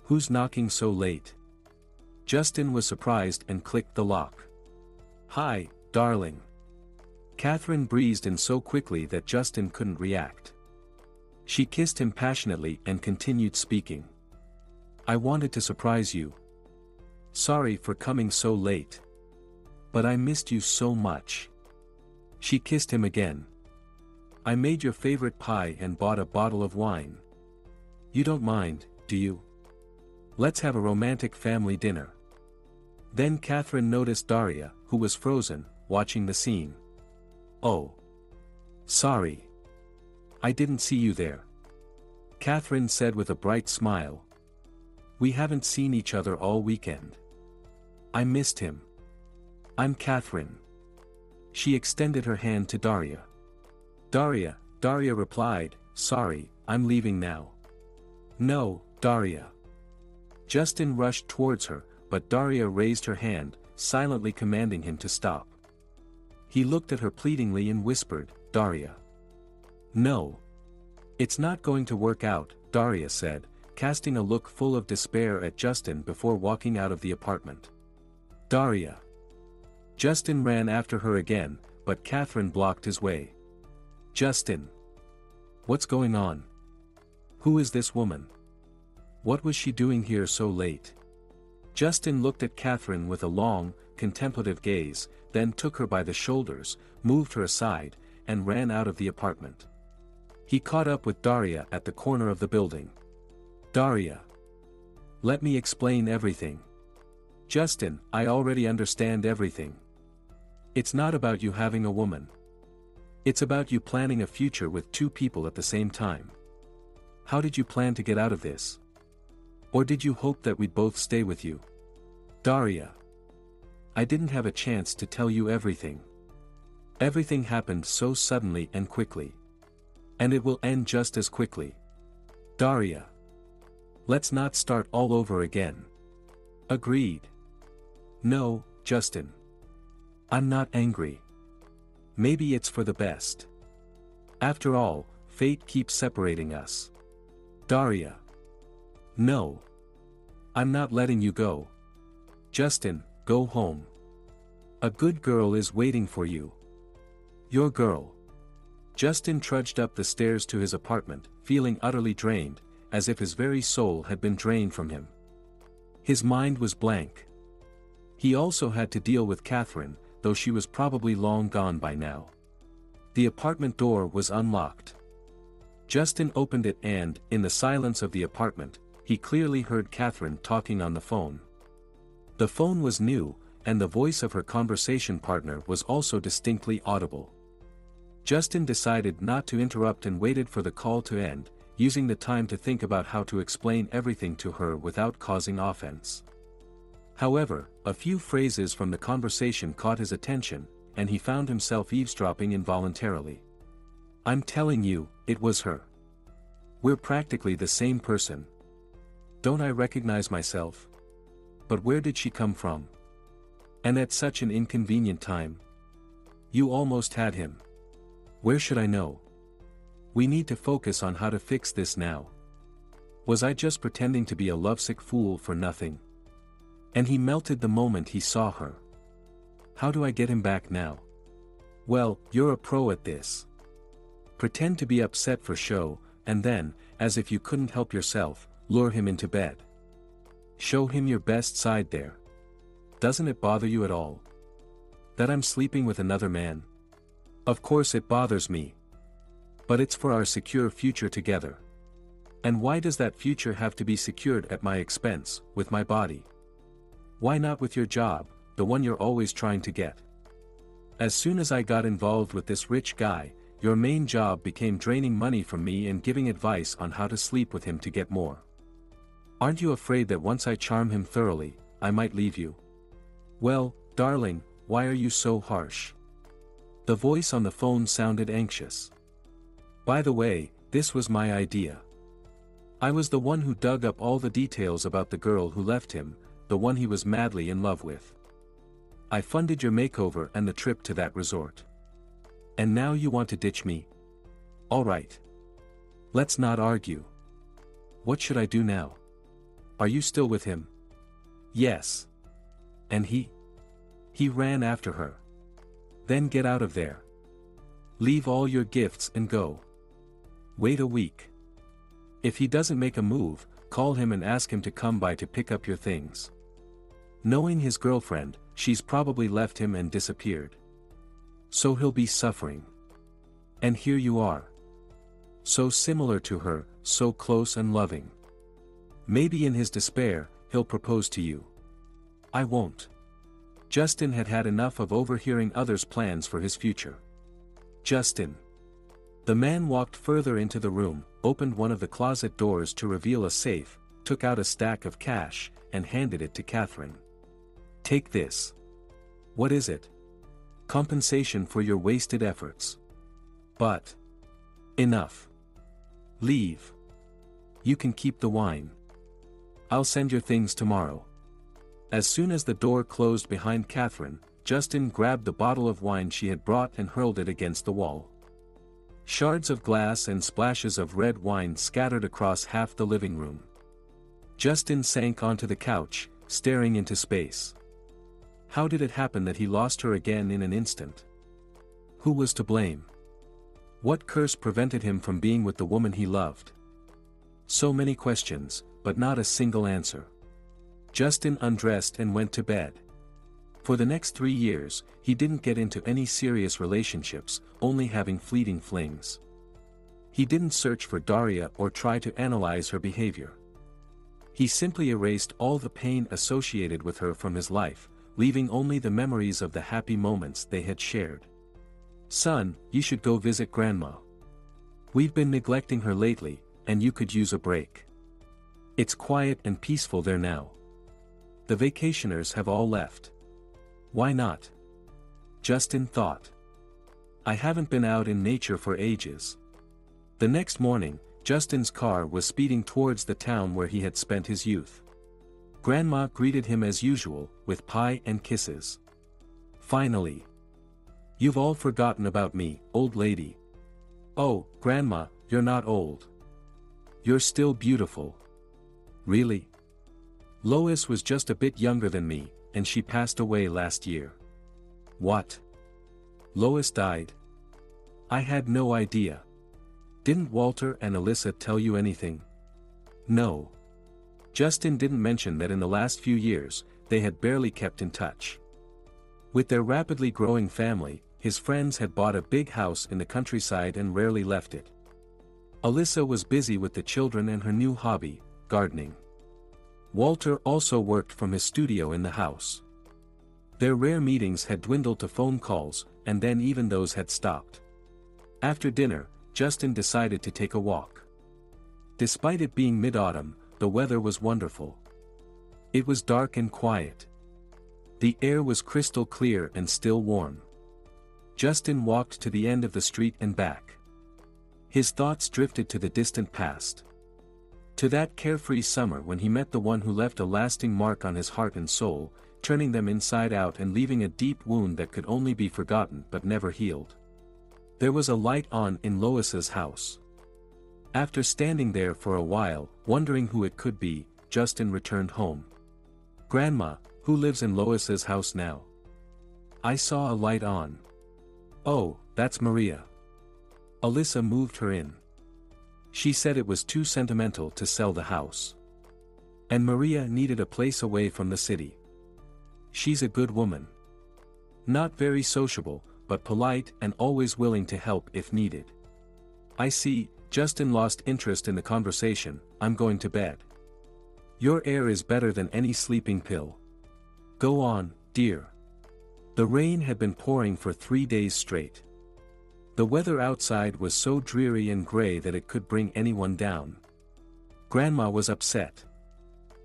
"Who's knocking so late?" Justin was surprised and clicked the lock. "Hi, darling." Catherine breezed in so quickly that Justin couldn't react. She kissed him passionately and continued speaking. "I wanted to surprise you. Sorry for coming so late. But I missed you so much." She kissed him again. "I made your favorite pie and bought a bottle of wine. You don't mind, do you? Let's have a romantic family dinner." Then Catherine noticed Daria, who was frozen, watching the scene. "Oh. Sorry. I didn't see you there," Catherine said with a bright smile. "We haven't seen each other all weekend. I missed him. I'm Catherine." She extended her hand to Daria. Daria replied, "Sorry, I'm leaving now." "No, Daria." Justin rushed towards her, but Daria raised her hand, silently commanding him to stop. He looked at her pleadingly and whispered, "Daria. No. It's not going to work out," Daria said, casting a look full of despair at Justin before walking out of the apartment. "Daria." Justin ran after her again, but Catherine blocked his way. "Justin. What's going on? Who is this woman? What was she doing here so late?" Justin looked at Catherine with a long, contemplative gaze, then took her by the shoulders, moved her aside, and ran out of the apartment. He caught up with Daria at the corner of the building. "Daria. Let me explain everything." "Justin, I already understand everything." It's not about you having a woman. It's about you planning a future with two people at the same time. How did you plan to get out of this? Or did you hope that we'd both stay with you? Daria. I didn't have a chance to tell you everything. Everything happened so suddenly and quickly. And it will end just as quickly. Daria. Let's not start all over again. Agreed. No, Justin. I'm not angry. Maybe it's for the best. After all, fate keeps separating us. Daria. No. I'm not letting you go. Justin, go home. A good girl is waiting for you. Your girl. Justin trudged up the stairs to his apartment, feeling utterly drained, as if his very soul had been drained from him. His mind was blank. He also had to deal with Catherine, though she was probably long gone by now. The apartment door was unlocked. Justin opened it and, in the silence of the apartment, he clearly heard Catherine talking on the phone. The phone was new, and the voice of her conversation partner was also distinctly audible. Justin decided not to interrupt and waited for the call to end, using the time to think about how to explain everything to her without causing offense. However, a few phrases from the conversation caught his attention, and he found himself eavesdropping involuntarily. I'm telling you, it was her. We're practically the same person. Don't I recognize myself? But where did she come from? And at such an inconvenient time? You almost had him. Where should I know? We need to focus on how to fix this now. Was I just pretending to be a lovesick fool for nothing? And he melted the moment he saw her. How do I get him back now? Well, you're a pro at this. Pretend to be upset for show, and then, as if you couldn't help yourself, lure him into bed. Show him your best side there. Doesn't it bother you at all? That I'm sleeping with another man? Of course it bothers me. But it's for our secure future together. And why does that future have to be secured at my expense, with my body? Why not with your job, the one you're always trying to get? As soon as I got involved with this rich guy, your main job became draining money from me and giving advice on how to sleep with him to get more. Aren't you afraid that once I charm him thoroughly, I might leave you? Well, darling, why are you so harsh? The voice on the phone sounded anxious. By the way, this was my idea. I was the one who dug up all the details about the girl who left him, the one he was madly in love with. I funded your makeover and the trip to that resort. And now you want to ditch me? All right. Let's not argue. What should I do now? Are you still with him? Yes. And he? He ran after her. Then get out of there. Leave all your gifts and go. Wait a week. If he doesn't make a move, call him and ask him to come by to pick up your things. Knowing his girlfriend, she's probably left him and disappeared. So he'll be suffering. And here you are. So similar to her, so close and loving. Maybe in his despair, he'll propose to you. I won't. Justin had had enough of overhearing others' plans for his future. Justin. The man walked further into the room, opened one of the closet doors to reveal a safe, took out a stack of cash, and handed it to Catherine. Take this. What is it? Compensation for your wasted efforts. But. Enough. Leave. You can keep the wine. I'll send your things tomorrow. As soon as the door closed behind Catherine, Justin grabbed the bottle of wine she had brought and hurled it against the wall. Shards of glass and splashes of red wine scattered across half the living room. Justin sank onto the couch, staring into space. How did it happen that he lost her again in an instant? Who was to blame? What curse prevented him from being with the woman he loved? So many questions, but not a single answer. Justin undressed and went to bed. For the next 3 years, he didn't get into any serious relationships, only having fleeting flings. He didn't search for Daria or try to analyze her behavior. He simply erased all the pain associated with her from his life, leaving only the memories of the happy moments they had shared. "Son, you should go visit Grandma. We've been neglecting her lately, and you could use a break. It's quiet and peaceful there now. The vacationers have all left." "Why not?" Justin thought. "I haven't been out in nature for ages." The next morning, Justin's car was speeding towards the town where he had spent his youth. Grandma greeted him as usual, with pie and kisses. "Finally. You've all forgotten about me, old lady." "Oh, Grandma, you're not old. You're still beautiful." "Really? Lois was just a bit younger than me, and she passed away last year." "What? Lois died? I had no idea. Didn't Walter and Alyssa tell you anything?" "No. Justin didn't mention that in the last few years, they had barely kept in touch. With their rapidly growing family, his friends had bought a big house in the countryside and rarely left it. Alyssa was busy with the children and her new hobby, gardening. Walter also worked from his studio in the house. Their rare meetings had dwindled to phone calls, and then even those had stopped. After dinner, Justin decided to take a walk. Despite it being mid-autumn, the weather was wonderful. It was dark and quiet. The air was crystal clear and still warm. Justin walked to the end of the street and back. His thoughts drifted to the distant past. To that carefree summer when he met the one who left a lasting mark on his heart and soul, turning them inside out and leaving a deep wound that could only be forgotten but never healed. There was a light on in Lois's house. After standing there for a while, wondering who it could be, Justin returned home. "Grandma, who lives in Lois's house now?" "I saw a light on." "Oh, that's Maria. Alyssa moved her in. She said it was too sentimental to sell the house. And Maria needed a place away from the city. She's a good woman. Not very sociable, but polite and always willing to help if needed." "I see." Justin lost interest in the conversation. "I'm going to bed. Your air is better than any sleeping pill. Go on, dear." The rain had been pouring for 3 days straight. The weather outside was so dreary and gray that it could bring anyone down. Grandma was upset.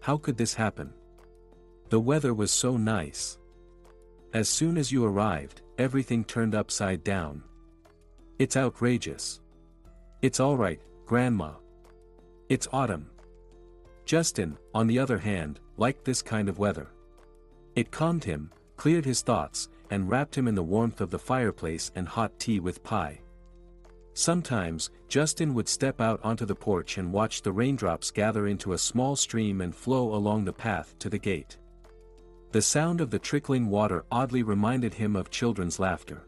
How could this happen? The weather was so nice. As soon as you arrived, everything turned upside down. It's outrageous. "It's all right, Grandma. It's autumn." Justin, on the other hand, liked this kind of weather. It calmed him, cleared his thoughts, and wrapped him in the warmth of the fireplace and hot tea with pie. Sometimes, Justin would step out onto the porch and watch the raindrops gather into a small stream and flow along the path to the gate. The sound of the trickling water oddly reminded him of children's laughter.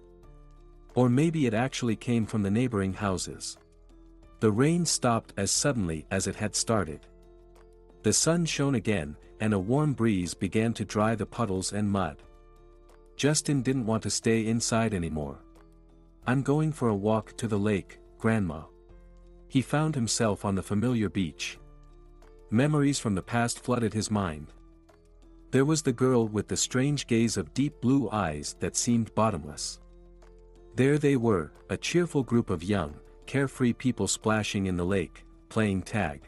Or maybe it actually came from the neighboring houses. The rain stopped as suddenly as it had started. The sun shone again, and a warm breeze began to dry the puddles and mud. Justin didn't want to stay inside anymore. "I'm going for a walk to the lake, Grandma." He found himself on the familiar beach. Memories from the past flooded his mind. There was the girl with the strange gaze of deep blue eyes that seemed bottomless. There they were, a cheerful group of young, carefree people splashing in the lake, playing tag.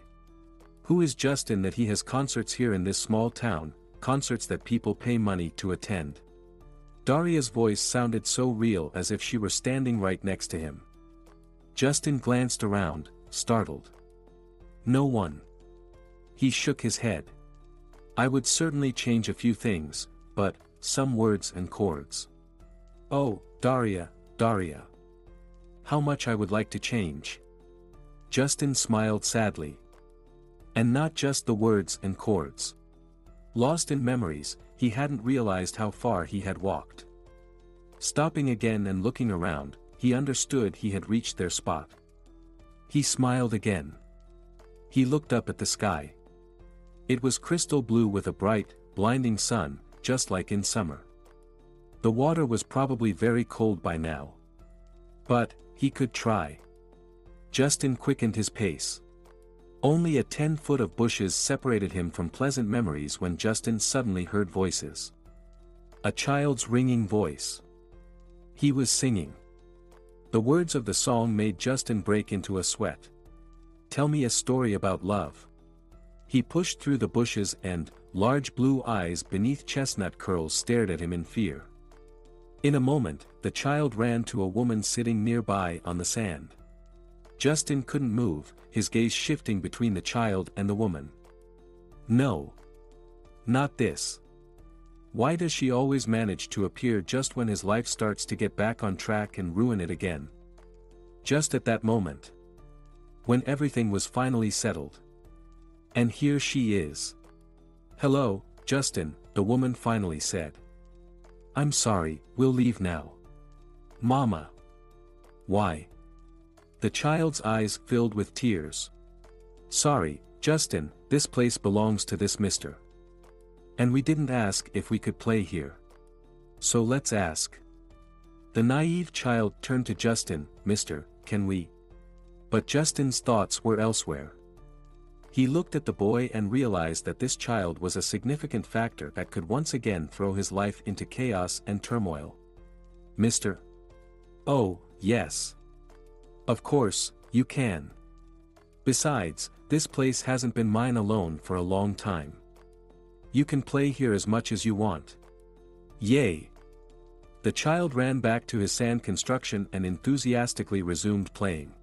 Who is Justin that he has concerts here in this small town, concerts that people pay money to attend? Daria's voice sounded so real as if she were standing right next to him. Justin glanced around, startled. No one. He shook his head. "I would certainly change a few things, but, some words and chords. Oh, Daria, Daria. How much I would like to change." Justin smiled sadly. And not just the words and chords. Lost in memories, he hadn't realized how far he had walked. Stopping again and looking around, he understood he had reached their spot. He smiled again. He looked up at the sky. It was crystal blue with a bright, blinding sun, just like in summer. The water was probably very cold by now. But, he could try. Justin quickened his pace. Only a 10-foot of bushes separated him from pleasant memories when Justin suddenly heard voices. A child's ringing voice. He was singing. The words of the song made Justin break into a sweat. Tell me a story about love. He pushed through the bushes and, large blue eyes beneath chestnut curls stared at him in fear. In a moment, the child ran to a woman sitting nearby on the sand. Justin couldn't move, his gaze shifting between the child and the woman. No. Not this. Why does she always manage to appear just when his life starts to get back on track and ruin it again? Just at that moment. When everything was finally settled. And here she is. Hello, Justin, the woman finally said. I'm sorry, we'll leave now. Mama. Why? The child's eyes filled with tears. Sorry, Justin, this place belongs to this mister. And we didn't ask if we could play here. So let's ask. The naive child turned to Justin, Mister, can we? But Justin's thoughts were elsewhere. He looked at the boy and realized that this child was a significant factor that could once again throw his life into chaos and turmoil. Mister? Oh, yes. Of course, you can. Besides, this place hasn't been mine alone for a long time. You can play here as much as you want. Yay! The child ran back to his sand construction and enthusiastically resumed playing.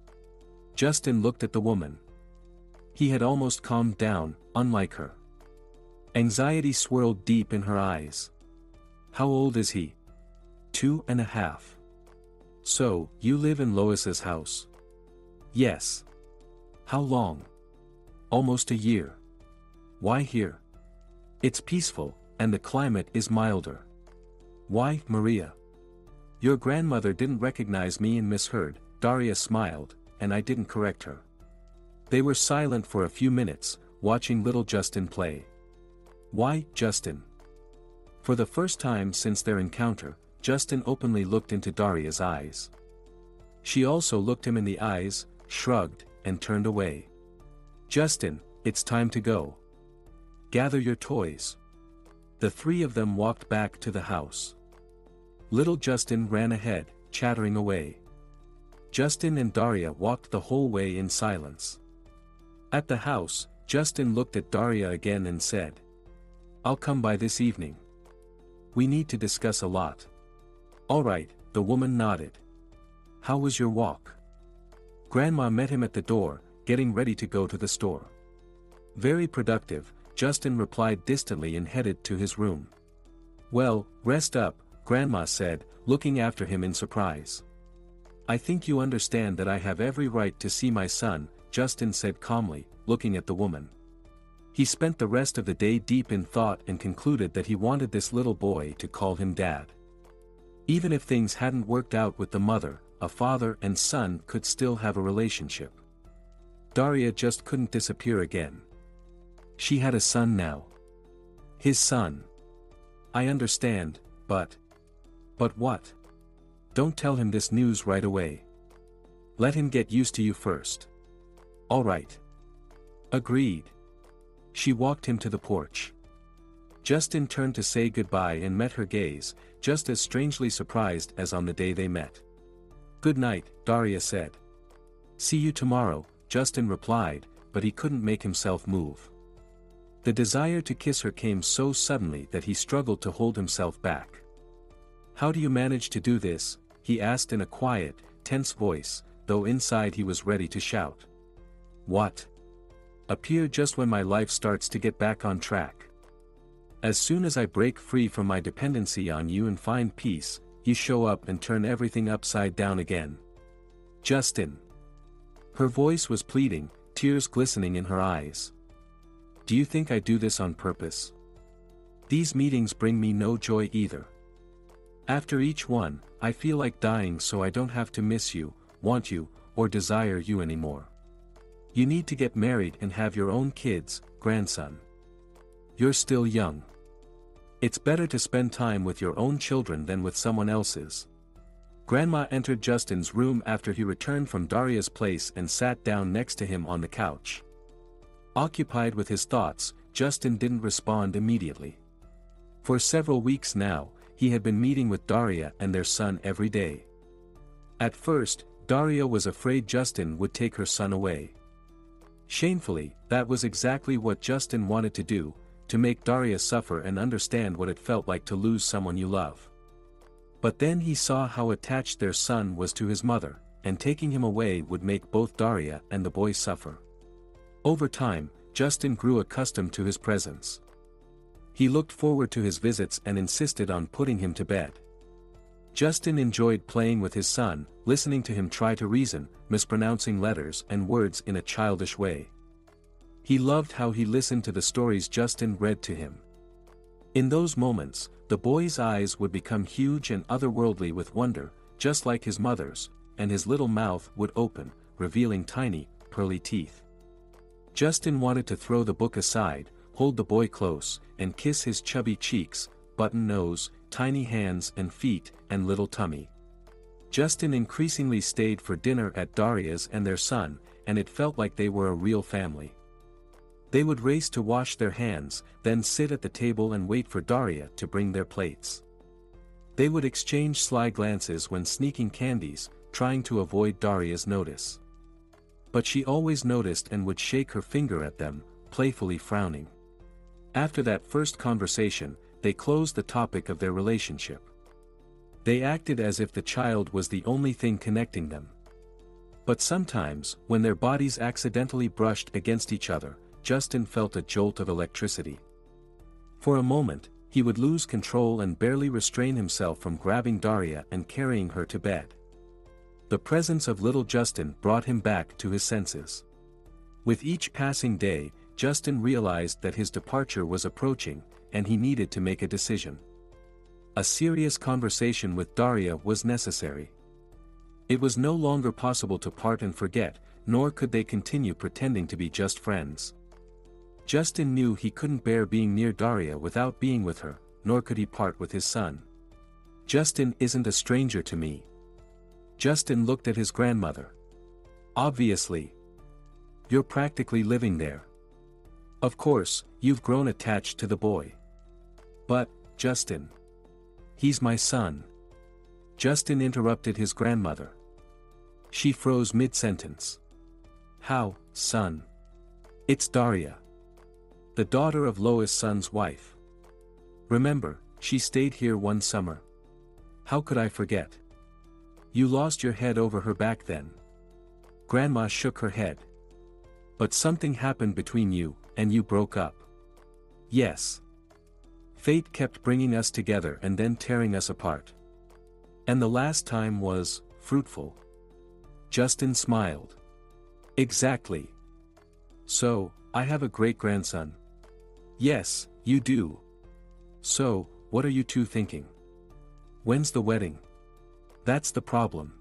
Justin looked at the woman. He had almost calmed down, unlike her. Anxiety swirled deep in her eyes. How old is he? 2.5. So, you live in Lois's house? Yes. How long? Almost a year. Why here? It's peaceful, and the climate is milder. Why, Maria? Your grandmother didn't recognize me and misheard, Daria smiled, and I didn't correct her. They were silent for a few minutes, watching little Justin play. Why, Justin? For the first time since their encounter, Justin openly looked into Daria's eyes. She also looked him in the eyes, shrugged, and turned away. Justin, it's time to go. Gather your toys. The three of them walked back to the house. Little Justin ran ahead, chattering away. Justin and Daria walked the whole way in silence. At the house, Justin looked at Daria again and said, I'll come by this evening. We need to discuss a lot. All right, the woman nodded. How was your walk? Grandma met him at the door, getting ready to go to the store. Very productive, Justin replied distantly and headed to his room. Well, rest up, Grandma said, looking after him in surprise. I think you understand that I have every right to see my son, Justin said calmly, looking at the woman. He spent the rest of the day deep in thought and concluded that he wanted this little boy to call him Dad. Even if things hadn't worked out with the mother, a father and son could still have a relationship. Daria just couldn't disappear again. She had a son now. His son. I understand, but... But what? Don't tell him this news right away. Let him get used to you first. All right. Agreed. She walked him to the porch. Justin turned to say goodbye and met her gaze, just as strangely surprised as on the day they met. Good night, Daria said. See you tomorrow, Justin replied, but he couldn't make himself move. The desire to kiss her came so suddenly that he struggled to hold himself back. How do you manage to do this? He asked in a quiet, tense voice, though inside he was ready to shout. What? Appear just when my life starts to get back on track. As soon as I break free from my dependency on you and find peace, you show up and turn everything upside down again. Justin. Her voice was pleading, tears glistening in her eyes. Do you think I do this on purpose? These meetings bring me no joy either. After each one, I feel like dying so I don't have to miss you, want you, or desire you anymore. You need to get married and have your own kids, grandson. You're still young. It's better to spend time with your own children than with someone else's. Grandma entered Justin's room after he returned from Daria's place and sat down next to him on the couch. Occupied with his thoughts, Justin didn't respond immediately. For several weeks now, he had been meeting with Daria and their son every day. At first, Daria was afraid Justin would take her son away. Shamefully, that was exactly what Justin wanted to do, to make Daria suffer and understand what it felt like to lose someone you love. But then he saw how attached their son was to his mother, and taking him away would make both Daria and the boy suffer. Over time, Justin grew accustomed to his presence. He looked forward to his visits and insisted on putting him to bed. Justin enjoyed playing with his son, listening to him try to reason, mispronouncing letters and words in a childish way. He loved how he listened to the stories Justin read to him. In those moments, the boy's eyes would become huge and otherworldly with wonder, just like his mother's, and his little mouth would open, revealing tiny, pearly teeth. Justin wanted to throw the book aside, hold the boy close, and kiss his chubby cheeks, button nose, tiny hands and feet, and little tummy. Justin increasingly stayed for dinner at Daria's and their son, and it felt like they were a real family. They would race to wash their hands, then sit at the table and wait for Daria to bring their plates. They would exchange sly glances when sneaking candies, trying to avoid Daria's notice. But she always noticed and would shake her finger at them, playfully frowning. After that first conversation, they closed the topic of their relationship. They acted as if the child was the only thing connecting them. But sometimes, when their bodies accidentally brushed against each other, Justin felt a jolt of electricity. For a moment, he would lose control and barely restrain himself from grabbing Daria and carrying her to bed. The presence of little Justin brought him back to his senses. With each passing day, Justin realized that his departure was approaching, and he needed to make a decision. A serious conversation with Daria was necessary. It was no longer possible to part and forget, nor could they continue pretending to be just friends. Justin knew he couldn't bear being near Daria without being with her, nor could he part with his son. Justin isn't a stranger to me. Justin looked at his grandmother. Obviously. You're practically living there. Of course, you've grown attached to the boy. But, Justin. He's my son. Justin interrupted his grandmother. She froze mid-sentence. How, son? It's Daria. The daughter of Lois' son's wife. Remember, she stayed here one summer. How could I forget? You lost your head over her back then. Grandma shook her head. But something happened between you, and you broke up. Yes. Fate kept bringing us together and then tearing us apart. And the last time was fruitful. Justin smiled. Exactly. So, I have a great-grandson. Yes, you do. So, what are you two thinking? When's the wedding? That's the problem.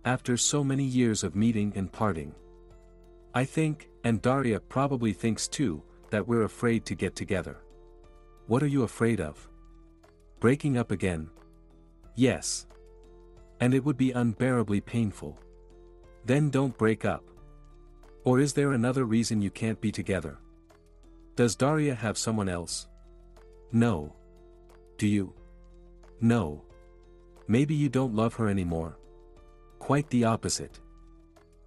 After so many years of meeting and parting. I think, and Daria probably thinks too, that we're afraid to get together. What are you afraid of? Breaking up again? Yes. And it would be unbearably painful. Then don't break up. Or is there another reason you can't be together? Does Daria have someone else? No. Do you? No. Maybe you don't love her anymore. Quite the opposite.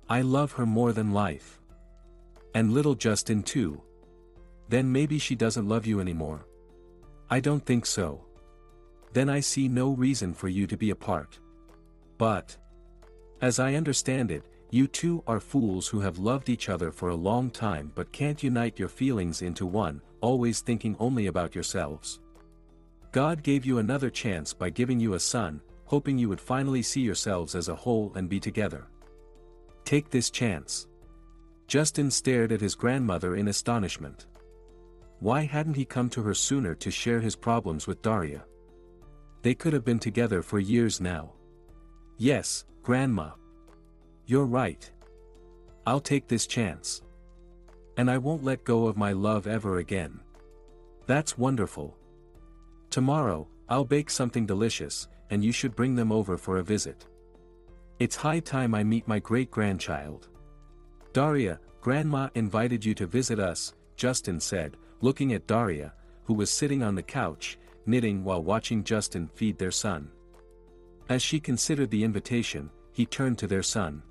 I love her more than life. And little Justin too. Then maybe she doesn't love you anymore. I don't think so. Then I see no reason for you to be apart. But, as I understand it, you two are fools who have loved each other for a long time but can't unite your feelings into one, always thinking only about yourselves. God gave you another chance by giving you a son, hoping you would finally see yourselves as a whole and be together. Take this chance. Justin stared at his grandmother in astonishment. Why hadn't he come to her sooner to share his problems with Daria? They could have been together for years now. Yes, Grandma. You're right. I'll take this chance. And I won't let go of my love ever again. That's wonderful. Tomorrow, I'll bake something delicious, and you should bring them over for a visit. It's high time I meet my great-grandchild. Daria, Grandma invited you to visit us, Justin said, looking at Daria, who was sitting on the couch, knitting while watching Justin feed their son. As she considered the invitation, he turned to their son.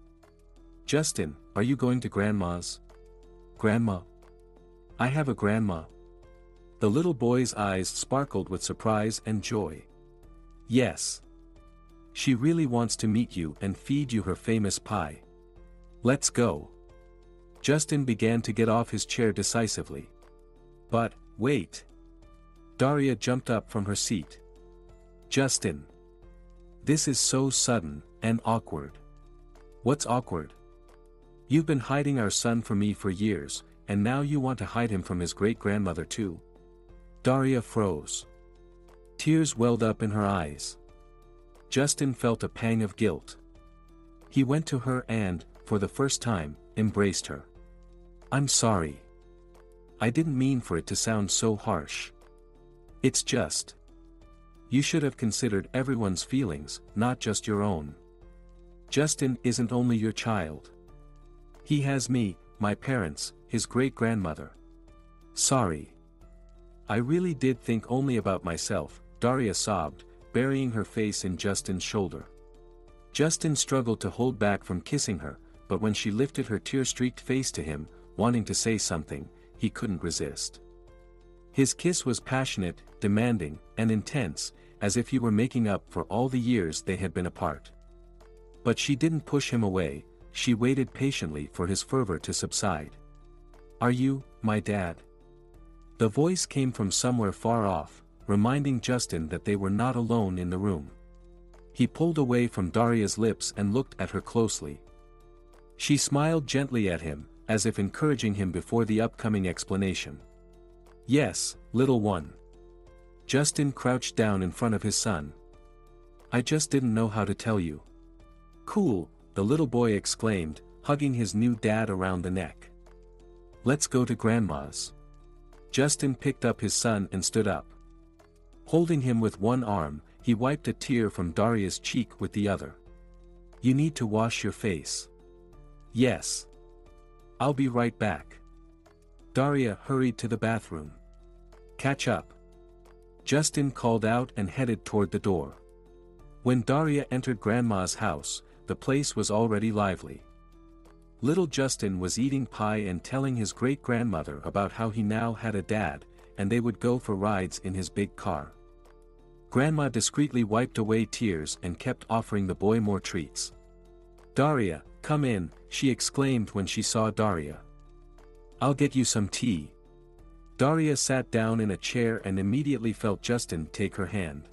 "Justin, are you going to Grandma's?" "Grandma? I have a grandma." The little boy's eyes sparkled with surprise and joy. "Yes. She really wants to meet you and feed you her famous pie. Let's go." Justin began to get off his chair decisively. "But, wait." Daria jumped up from her seat. "Justin. This is so sudden, and awkward." "What's awkward? You've been hiding our son from me for years, and now you want to hide him from his great-grandmother too?" Daria froze. Tears welled up in her eyes. Justin felt a pang of guilt. He went to her and, for the first time, embraced her. "I'm sorry. I didn't mean for it to sound so harsh. It's just. You should have considered everyone's feelings, not just your own. Justin isn't only your child. He has me, my parents, his great-grandmother. Sorry. I really did think only about myself," Daria sobbed, burying her face in Justin's shoulder. Justin struggled to hold back from kissing her, but when she lifted her tear-streaked face to him, wanting to say something, he couldn't resist. His kiss was passionate, demanding, and intense, as if he were making up for all the years they had been apart. But she didn't push him away, she waited patiently for his fervor to subside. "Are you, my dad?" The voice came from somewhere far off, reminding Justin that they were not alone in the room. He pulled away from Daria's lips and looked at her closely. She smiled gently at him, as if encouraging him before the upcoming explanation. "Yes, little one." Justin crouched down in front of his son. "I just didn't know how to tell you." "Cool," the little boy exclaimed, hugging his new dad around the neck. "Let's go to Grandma's." Justin picked up his son and stood up. Holding him with one arm, he wiped a tear from Daria's cheek with the other. "You need to wash your face." "Yes. I'll be right back." Daria hurried to the bathroom. "Catch up." Justin called out and headed toward the door. When Daria entered Grandma's house, the place was already lively. Little Justin was eating pie and telling his great-grandmother about how he now had a dad, and they would go for rides in his big car. Grandma discreetly wiped away tears and kept offering the boy more treats. "Daria, come in," she exclaimed when she saw Daria. "I'll get you some tea." Daria sat down in a chair and immediately felt Justin take her hand.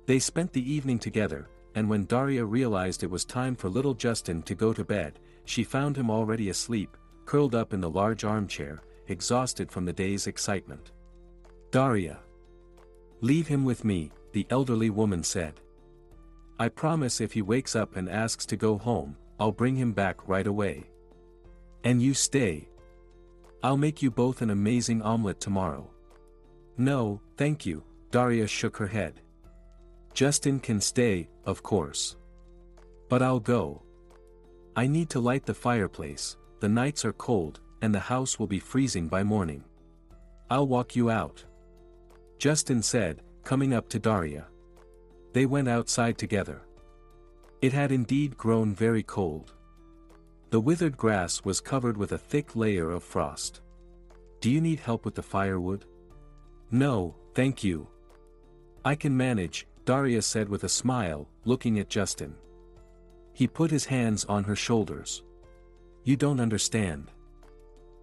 They spent the evening together, and when Daria realized it was time for little Justin to go to bed, she found him already asleep, curled up in the large armchair, exhausted from the day's excitement. "Daria. Leave him with me," the elderly woman said. "I promise if he wakes up and asks to go home, I'll bring him back right away. And you stay. I'll make you both an amazing omelet tomorrow." "No, thank you," Daria shook her head. "Justin can stay, of course. But I'll go. I need to light the fireplace, the nights are cold, and the house will be freezing by morning. I'll walk you out," Justin said, coming up to Daria. They went outside together. It had indeed grown very cold. The withered grass was covered with a thick layer of frost. "Do you need help with the firewood?" "No, thank you. I can manage," Daria said with a smile, looking at Justin. He put his hands on her shoulders. "You don't understand.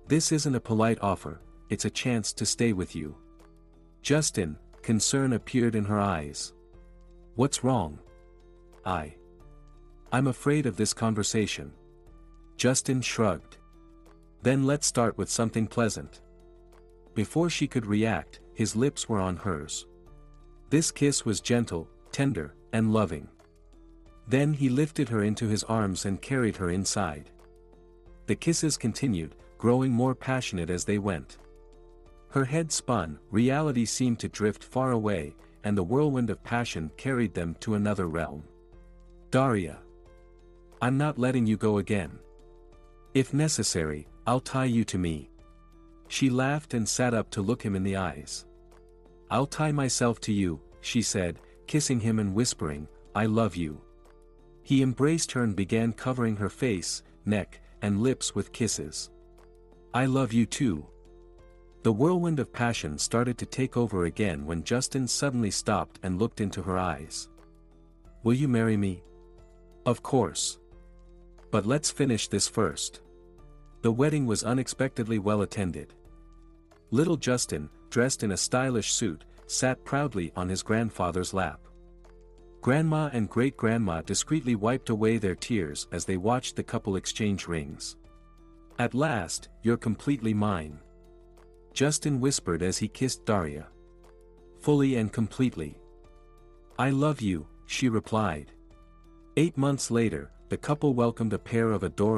This isn't a polite offer, it's a chance to stay with you." Justin, concern appeared in her eyes. "What's wrong?" I'm afraid of this conversation." Justin shrugged. "Then let's start with something pleasant." Before she could react, his lips were on hers. This kiss was gentle, tender, and loving. Then he lifted her into his arms and carried her inside. The kisses continued, growing more passionate as they went. Her head spun, reality seemed to drift far away, and the whirlwind of passion carried them to another realm. "Daria. I'm not letting you go again. If necessary, I'll tie you to me." She laughed and sat up to look him in the eyes. "I'll tie myself to you," she said, kissing him and whispering, "I love you." He embraced her and began covering her face, neck, and lips with kisses. "I love you too." The whirlwind of passion started to take over again when Justin suddenly stopped and looked into her eyes. "Will you marry me?" "Of course. But let's finish this first." The wedding was unexpectedly well attended. Little Justin, dressed in a stylish suit, sat proudly on his grandfather's lap. Grandma and great-grandma discreetly wiped away their tears as they watched the couple exchange rings. "At last, you're completely mine," Justin whispered as he kissed Daria. "Fully and completely." "I love you," she replied. 8 months later, the couple welcomed a pair of adorable